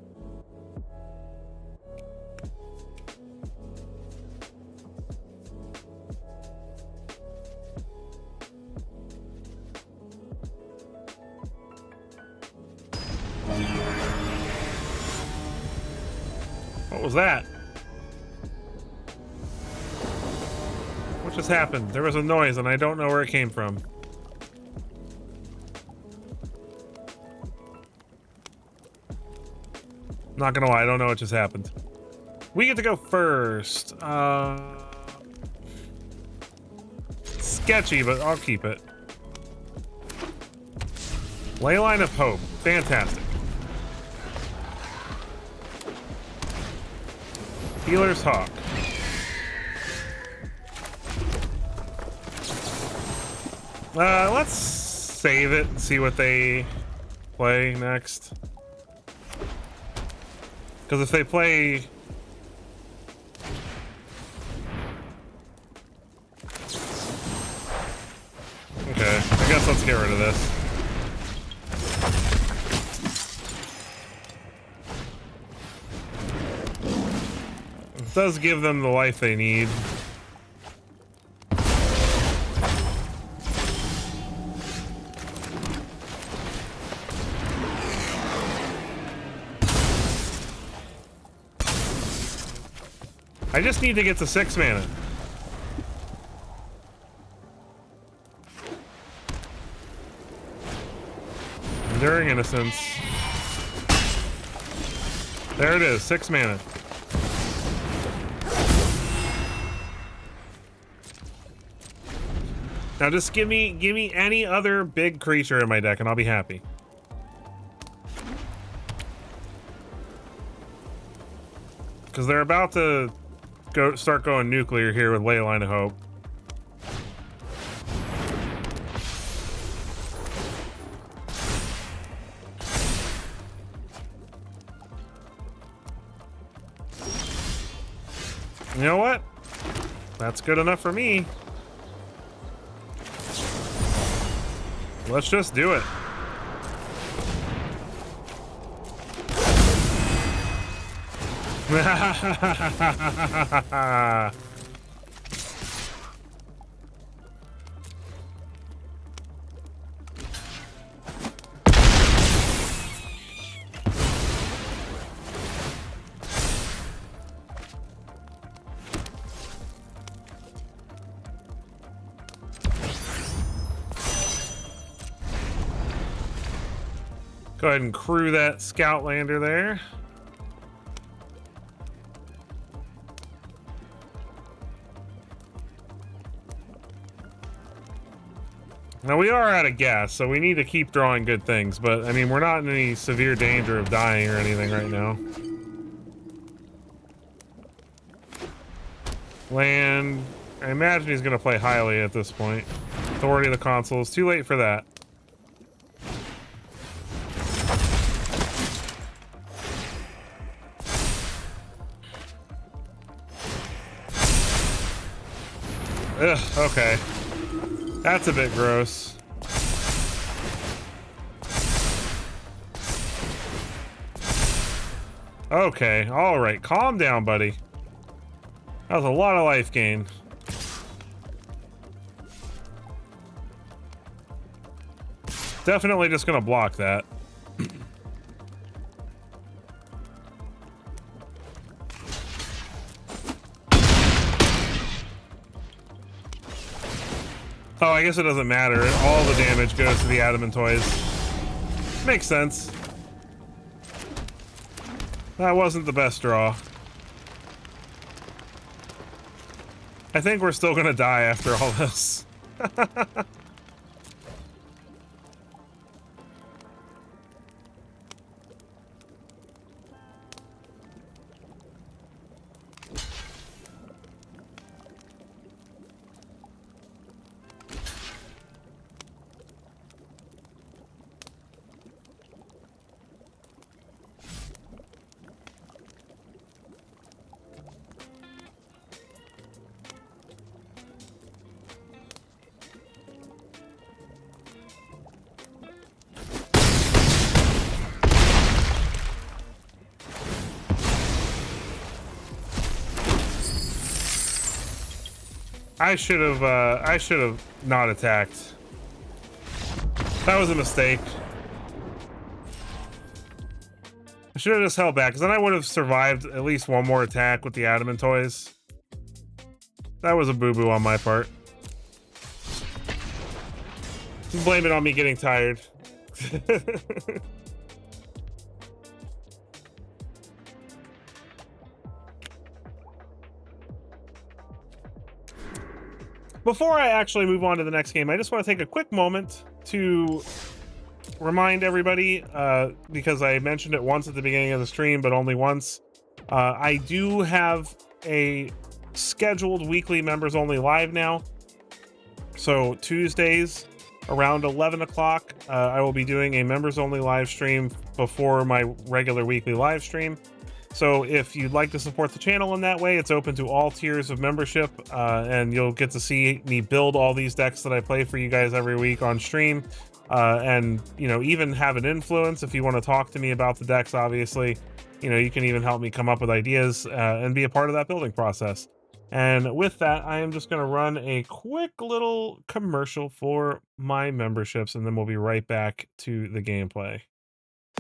What was that? What just happened? There was a noise and I don't know where it came from. Not gonna lie, I don't know what just happened. We get to go first. Sketchy, but I'll keep it. Leyline of Hope. Fantastic. Healer's Hawk. Let's save it and see what they play next. Because if they play... Okay, I guess let's get rid of this. It does give them the life they need. I just need to get to 6 mana. Enduring Innocence. There it is, 6 mana. Now just give me any other big creature in my deck and I'll be happy. Because they're about to start going nuclear here with Leyline of Hope. You know what? That's good enough for me. Let's just do it. Go ahead and crew that scout lander there. Now we are out of gas, so we need to keep drawing good things, but I mean, we're not in any severe danger of dying or anything right now. Land, I imagine he's going to play highly at this point. Authority of the Console is too late for that. Ugh, okay. That's a bit gross. Okay, alright. Calm down, buddy. That was a lot of life gain. Definitely just gonna block that. Oh, I guess it doesn't matter. All the damage goes to the Adamant Toys. Makes sense. That wasn't the best draw. I think we're still gonna die after all this. I should have not attacked. That was a mistake. I should have just held back, because then I would have survived at least one more attack with the Adamant Toys. That was a boo-boo on my part. Blame it on me getting tired. Before I actually move on to the next game, I just want to take a quick moment to remind everybody, because I mentioned it once at the beginning of the stream, but only once. I do have a scheduled weekly members only live now. So Tuesdays around 11 o'clock, I will be doing a members only live stream before my regular weekly live stream. So if you'd like to support the channel in that way, it's open to all tiers of membership, and you'll get to see me build all these decks that I play for you guys every week on stream, and even have an influence if you want to talk to me about the decks. Obviously, you can even help me come up with ideas and be a part of that building process. And with that, I am just going to run a quick little commercial for my memberships, and then we'll be right back to the gameplay.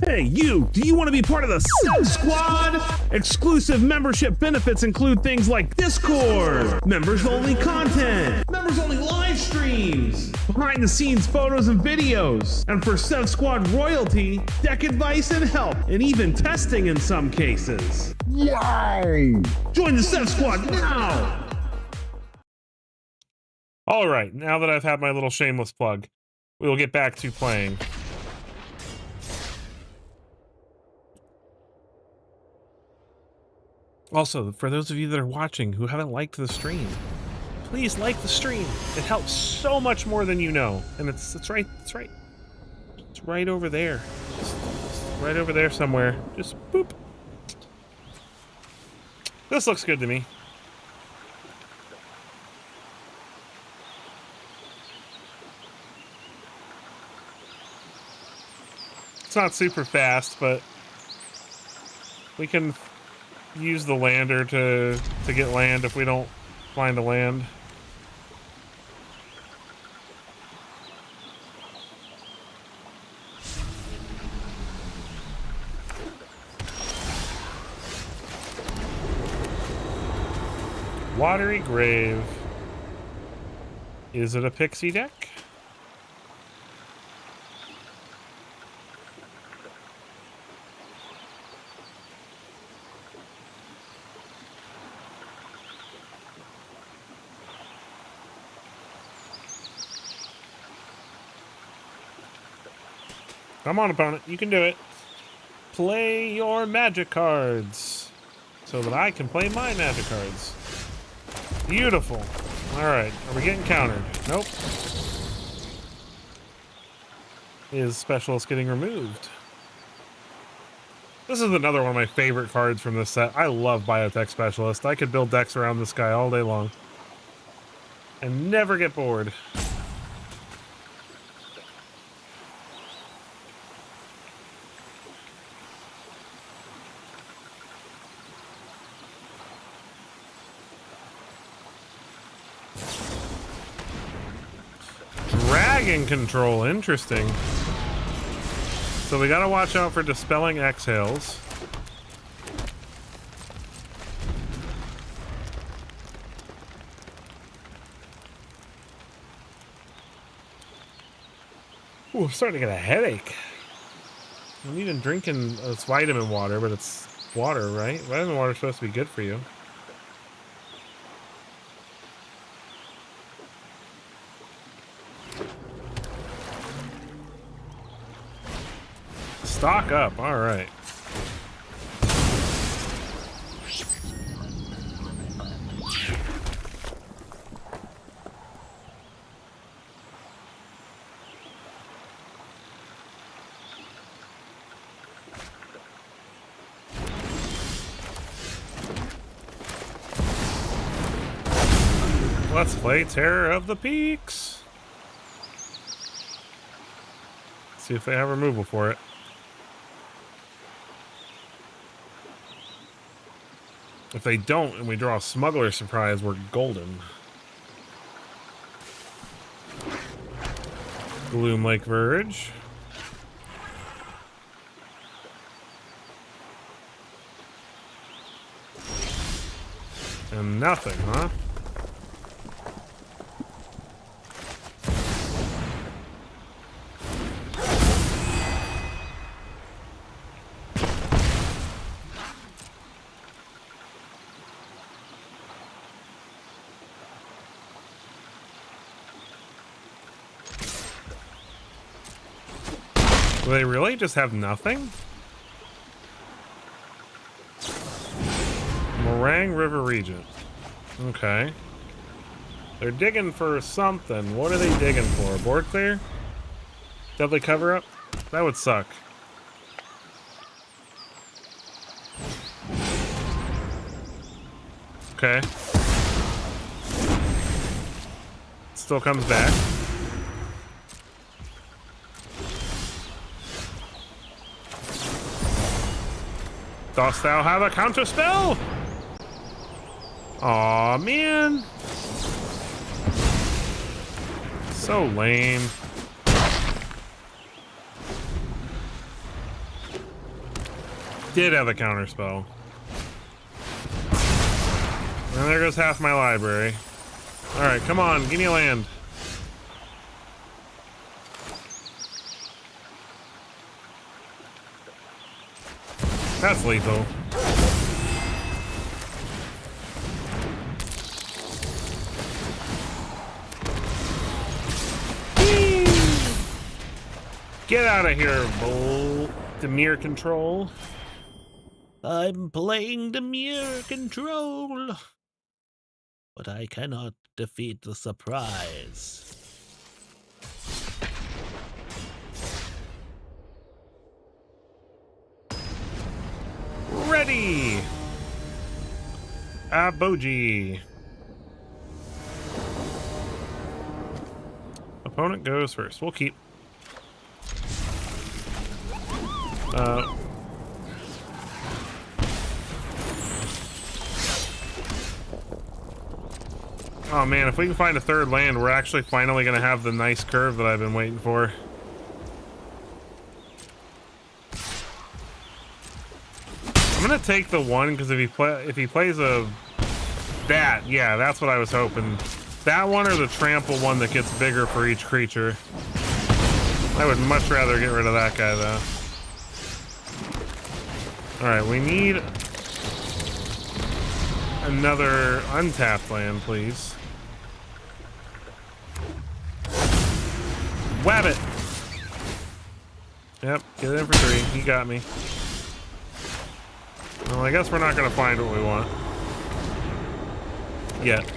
Hey, you! Do you want to be part of the Sev Squad? Exclusive membership benefits include things like Discord, members-only content, members-only live streams, behind-the-scenes photos and videos, and for Sev Squad royalty, deck advice and help, and even testing in some cases. Yay! Join the Sev Squad now! All right, now that I've had my little shameless plug, we will get back to playing. Also, for those of you that are watching who haven't liked the stream, please like the stream. It helps so much more than you know. And it's right over there. Just right over there somewhere. Just boop. This looks good to me. It's not super fast, but we can use the lander to get land if we don't find a land. Watery Grave. Is it a pixie deck? Come on, opponent. You can do it. Play your magic cards so that I can play my magic cards. Beautiful. All right. Are we getting countered? Nope. Is Specialist getting removed? This is another one of my favorite cards from this set. I love Biotech Specialist. I could build decks around this guy all day long and never get bored. Dragon Control, interesting. So we gotta watch out for Dispelling Exhales. Ooh, I'm starting to get a headache. I'm even drinking it's vitamin water, but it's water, right? Vitamin water is supposed to be good for you. Stock up, all right. Let's play Terror of the Peaks. See if they have removal for it. If they don't and we draw a Smuggler Surprise, we're golden. Gloom Lake Verge. And nothing, huh? Do they really just have nothing? Meringue River Regent. Okay. They're digging for something. What are they digging for? Board clear? Deadly cover up? That would suck. Okay. Still comes back. Dost thou have a counter spell? Aw, man. So lame. Did have a counter spell. And there goes half my library. Alright, come on, give me a land. That's lethal. Get out of here, Bull. Demir control. I'm playing Demir control, but I cannot defeat the surprise. Ready. Aboji. Opponent goes first. We'll keep. Oh man, if we can find a third land, we're actually finally gonna have the nice curve that I've been waiting for. I'm gonna take the one because if he plays yeah, that's what I was hoping. That one or the trample one that gets bigger for each creature. I would much rather get rid of that guy though. Alright, we need another untapped land, please. Whab it! Yep, get it in for 3. He got me. Well, I guess we're not gonna find what we want. Yet.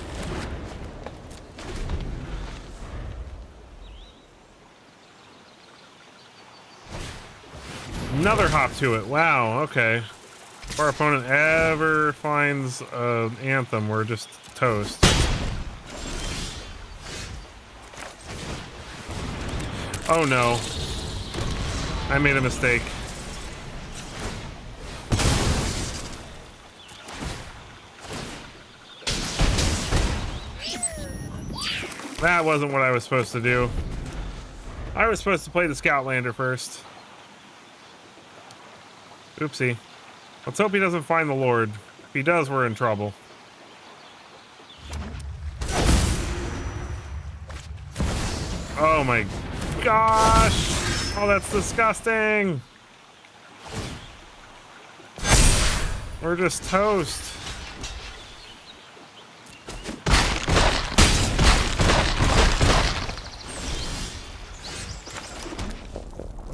Another hop to it. Wow, okay. If our opponent ever finds an anthem, we're just toast. Oh no. I made a mistake. That wasn't what I was supposed to do. I was supposed to play the Scoutlander first. Oopsie. Let's hope he doesn't find the Lord. If he does, we're in trouble. Oh my gosh! Oh, that's disgusting! We're just toast.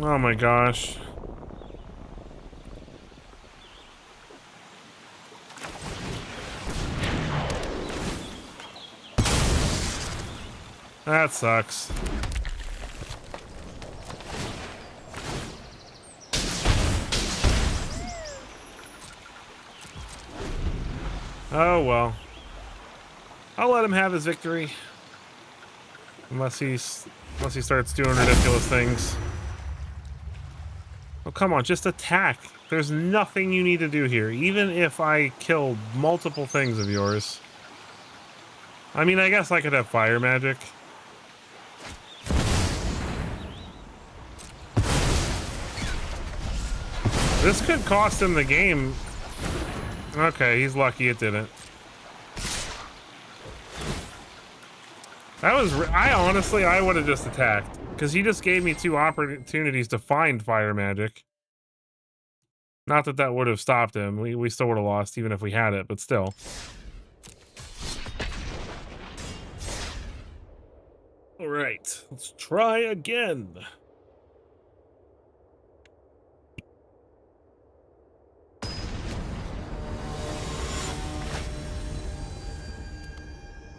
Oh my gosh. That sucks. Oh well. I'll let him have his victory. Unless he starts doing ridiculous things. Oh, come on, just attack. There's nothing you need to do here, even if I kill multiple things of yours. I mean, I guess I could have fire magic. This could cost him the game. Okay, he's lucky it didn't. That was... I would have just attacked. Because he just gave me 2 opportunities to find fire magic. Not that that would have stopped him. We still would have lost even if we had it, but still. Alright, let's try again.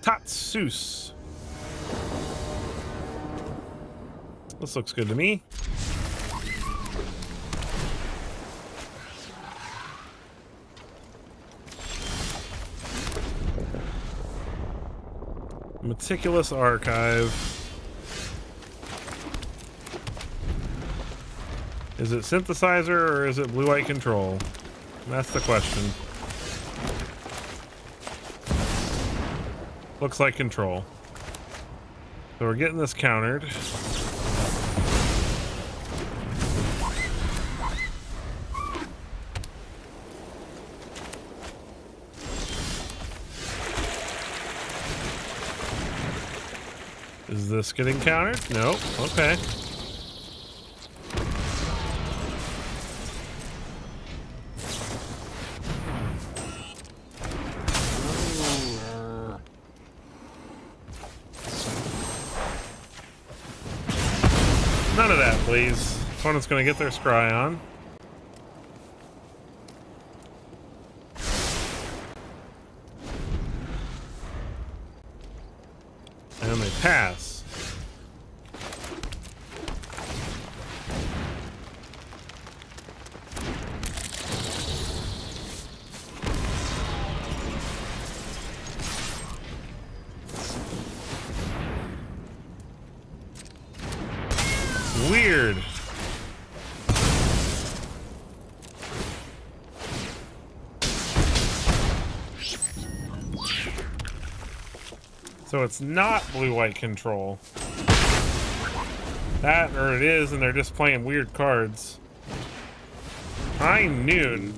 Tatsus. This looks good to me. Meticulous archive. Is it synthesizer or is it blue-white control? That's the question. Looks like control. So we're getting this countered. Is this getting countered? No. Okay. None of that, please. Opponent's gonna get their scry on. And they pass. Weird. So it's not blue-white control. That, or it is, and they're just playing weird cards. High noon.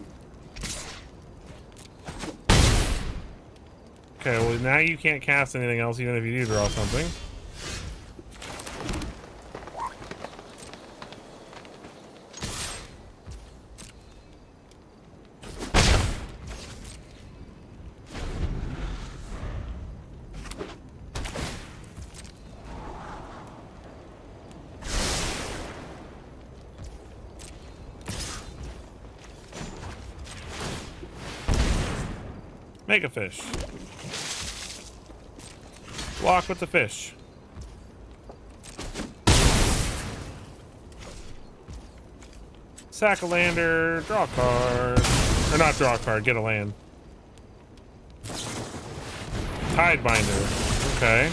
Okay, well now you can't cast anything else even if you do draw something. Make a fish. Walk with the fish. Sack a lander, draw a card. Or not draw a card, get a land. Tidebinder. Okay.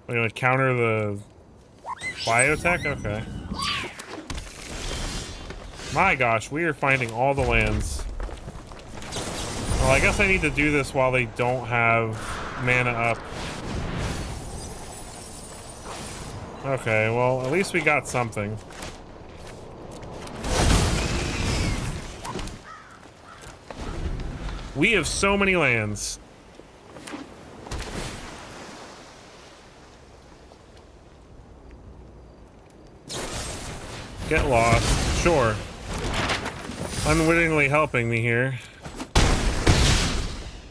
We're gonna counter the biotech? Okay. My gosh, we are finding all the lands. Well, I guess I need to do this while they don't have mana up. Okay, well, at least we got something. We have so many lands. Get lost. Sure. Unwittingly helping me here.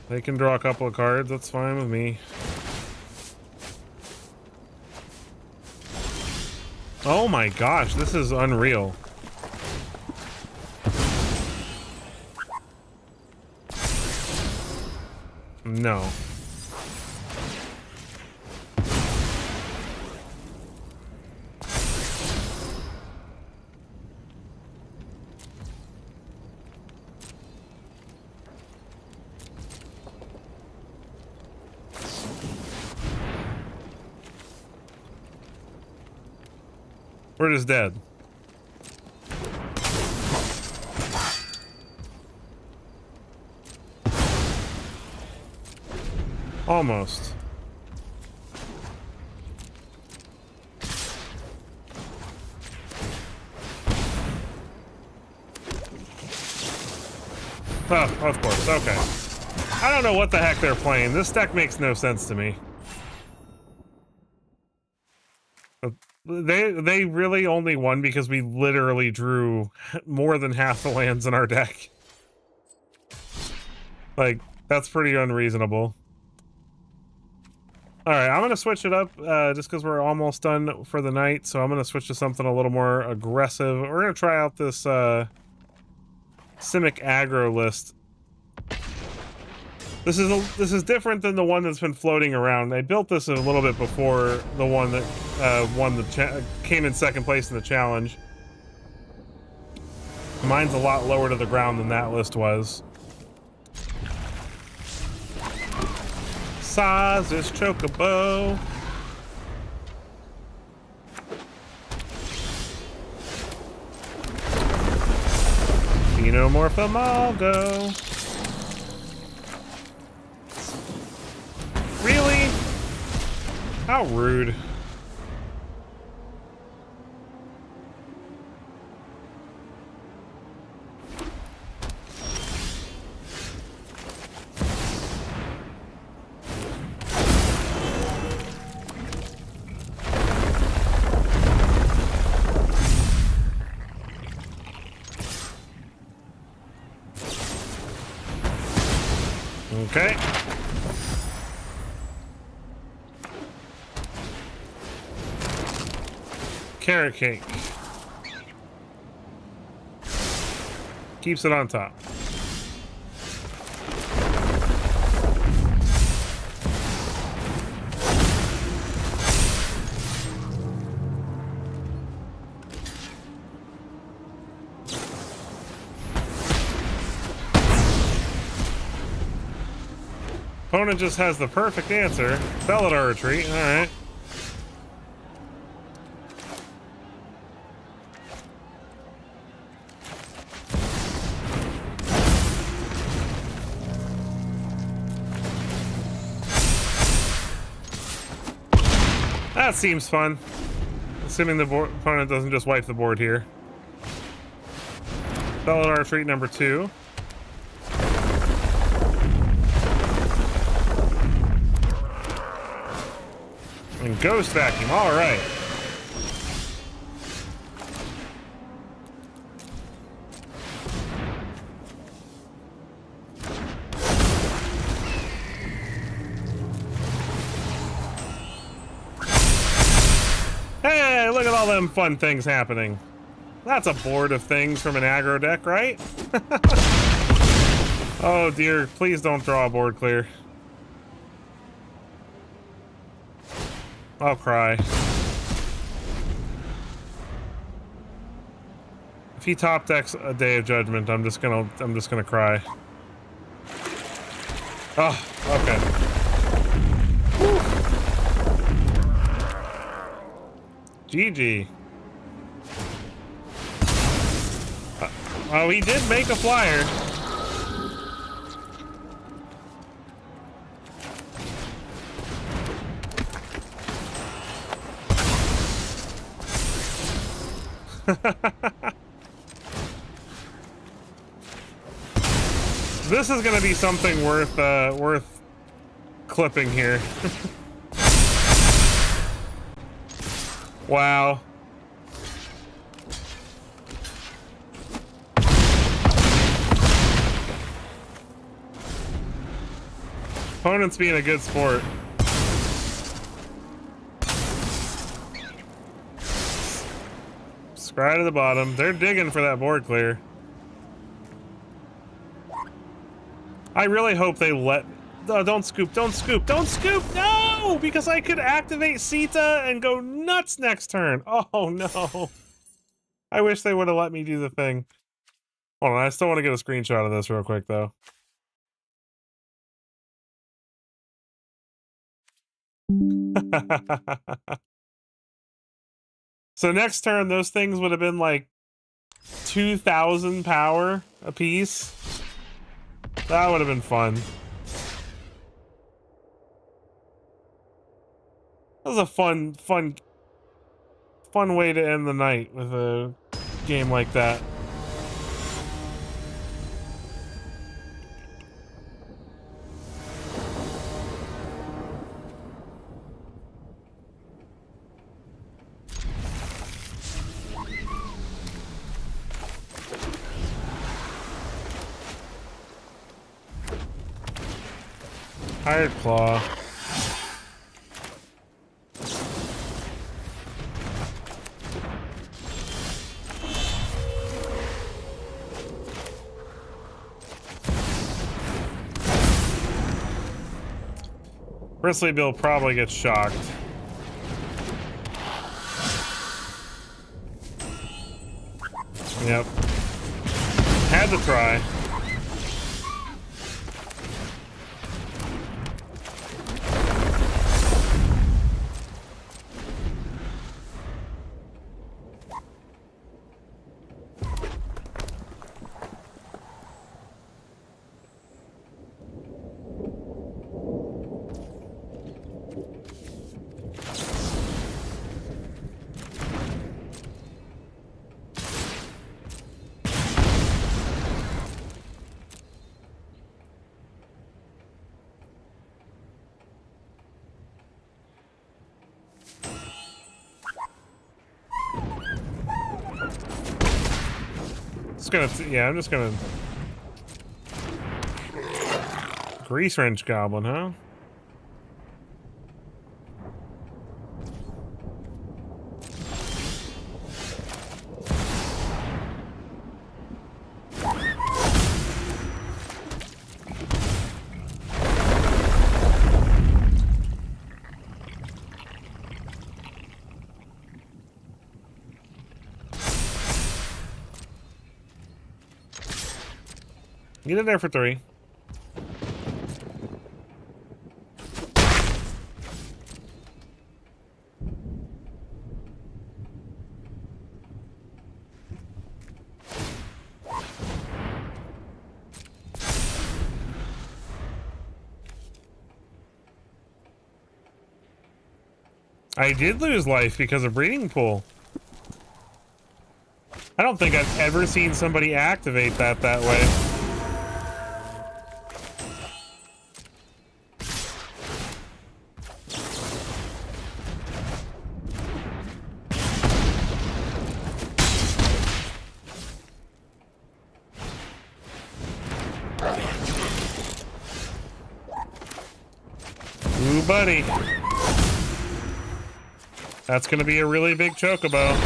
They can draw a couple of cards, that's fine with me. Oh my gosh, this is unreal. No. We're just dead. Almost. Oh, of course, okay. I don't know what the heck they're playing. This deck makes no sense to me. They really only won because we literally drew more than half the lands in our deck. Like, that's pretty unreasonable. Alright, I'm gonna switch it up just because we're almost done for the night, so I'm gonna switch to something a little more aggressive. We're gonna try out this Simic aggro list. This is different than the one that's been floating around. I built this a little bit before the one that came in second place in the challenge. Mine's a lot lower to the ground than that list was. Size is chocobo. Xenomorphomalgo. Really? How rude. Okay. Carrot cake. Keeps it on top. Opponent just has the perfect answer. Belladar retreat. All right. That seems fun. Assuming the opponent doesn't just wipe the board here. Belladar retreat number 2. And Ghost Vacuum, all right. Hey, look at all them fun things happening. That's a board of things from an aggro deck, right? Oh dear, please don't draw a board clear. I'll cry. If he top decks a Day of Judgment, I'm just gonna cry. Oh, okay. Whew. GG. Oh, he did make a flyer. This is gonna be something worth clipping here. Wow. Opponent's being a good sport. Scry to the bottom. They're digging for that board clear. I really hope they let... Oh, don't scoop, don't scoop, don't scoop! No! Because I could activate Sita and go nuts next turn. Oh, no. I wish they would have let me do the thing. Hold on, I still want to get a screenshot of this real quick, though. So next turn, those things would have been like 2,000 power a piece. That would have been fun. That was a fun way to end the night with a game like that. Hired Claw. Bristly Bill probably gets shocked. Yep. Had to try. I'm just gonna grease wrench goblin, huh? Get in there for 3. I did lose life because of breeding pool. I don't think I've ever seen somebody activate that way. Ooh, buddy. That's gonna be a really big chocobo.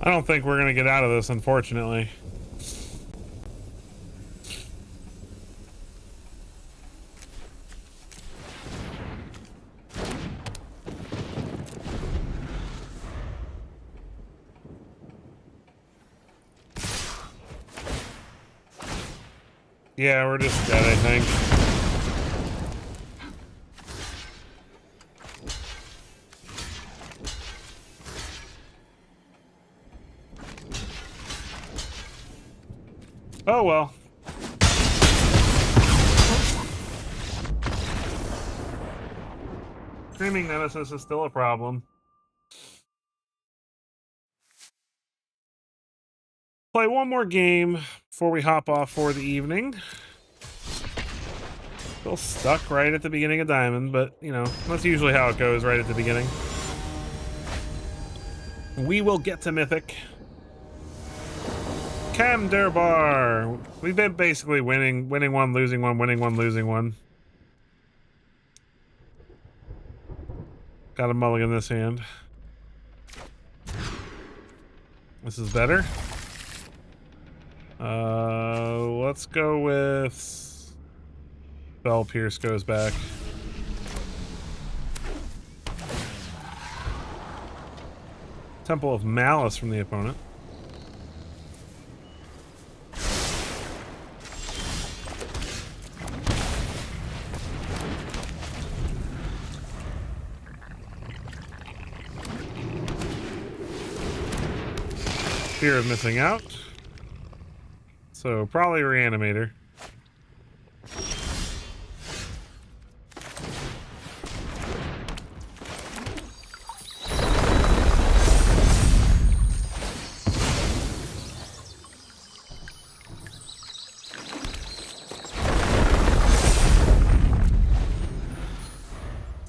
I don't think we're gonna get out of this, unfortunately. Yeah, we're just dead, I think. Oh well. Screaming nemesis is still a problem. Play one more game before we hop off for the evening. Still stuck right at the beginning of Diamond, but you know, that's usually how it goes right at the beginning. We will get to Mythic. Cam der Bar. We've been basically winning one, losing one, winning one, losing one. Got a mulligan this hand. This is better. Let's go with Bell Pierce goes back. Temple of Malice from the opponent. Fear of missing out. So probably Reanimator.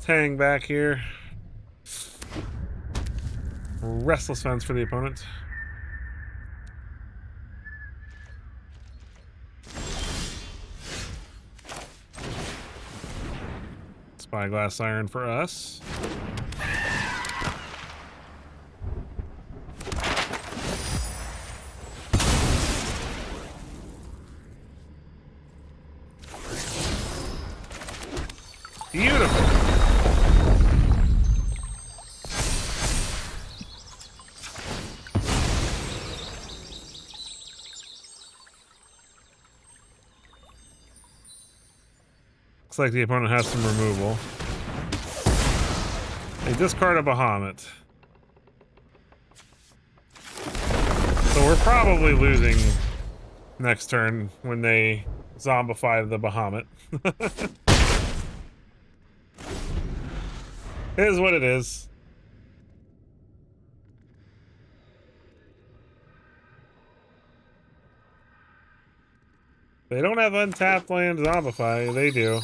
Hang back here. Restless Fence for the opponent. Spyglass Iron for us. Beautiful. Looks like the opponent has some removal. They discard a Bahamut. So we're probably losing next turn when they zombify the Bahamut. It is what it is. They don't have untapped land zombify. They do.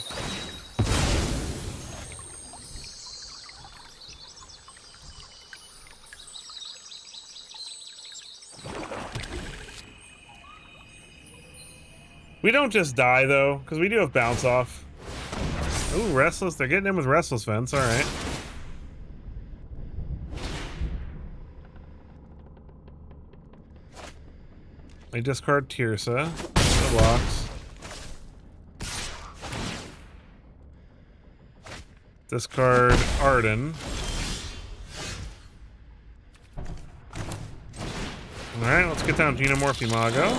We don't just die, though, because we do have bounce off. Ooh, Restless. They're getting in with Restless Fence. All right. They discard Tirsa. That blocks. Discard Arden. All right, let's get down Genomorph Imago.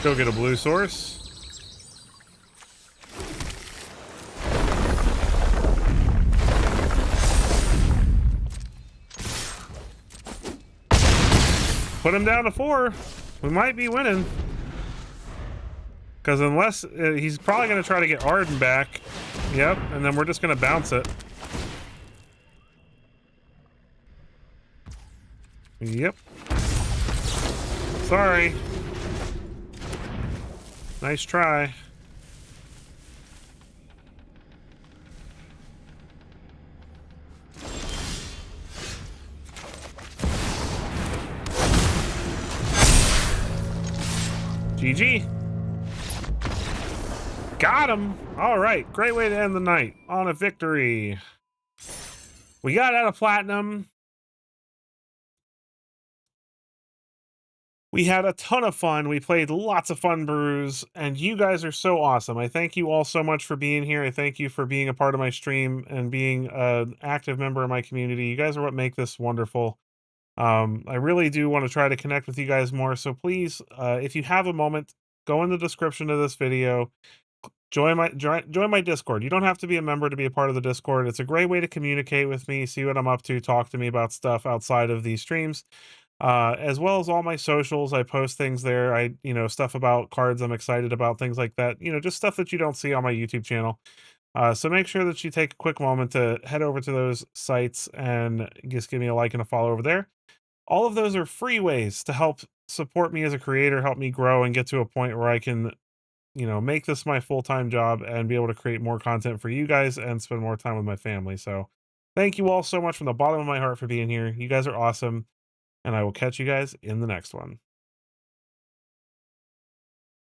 Go get a blue source. Put him down to 4. We might be winning. Because unless he's probably going to try to get Arden back. Yep, and then we're just going to bounce it. Yep. Sorry. Nice try. GG. Got him. All right. Great way to end the night on a victory. We got out of platinum. We had a ton of fun. We played lots of fun brews, and you guys are so awesome. I thank you all so much for being here. I thank you for being a part of my stream and being an active member of my community. You guys are what make this wonderful. I really do want to try to connect with you guys more. So please, if you have a moment, go in the description of this video. Join my Discord. You don't have to be a member to be a part of the Discord. It's a great way to communicate with me, see what I'm up to, talk to me about stuff outside of these streams. As well as all my socials. I post things there. Stuff about cards I'm excited about, things like that. Just stuff that you don't see on my YouTube channel. So make sure that you take a quick moment to head over to those sites and just give me a like and a follow over there. All of those are free ways to help support me as a creator, help me grow and get to a point where I can, make this my full-time job and be able to create more content for you guys and spend more time with my family. So Thank you all so much from the bottom of my heart for being here. You guys are awesome, and I will catch you guys in the next one.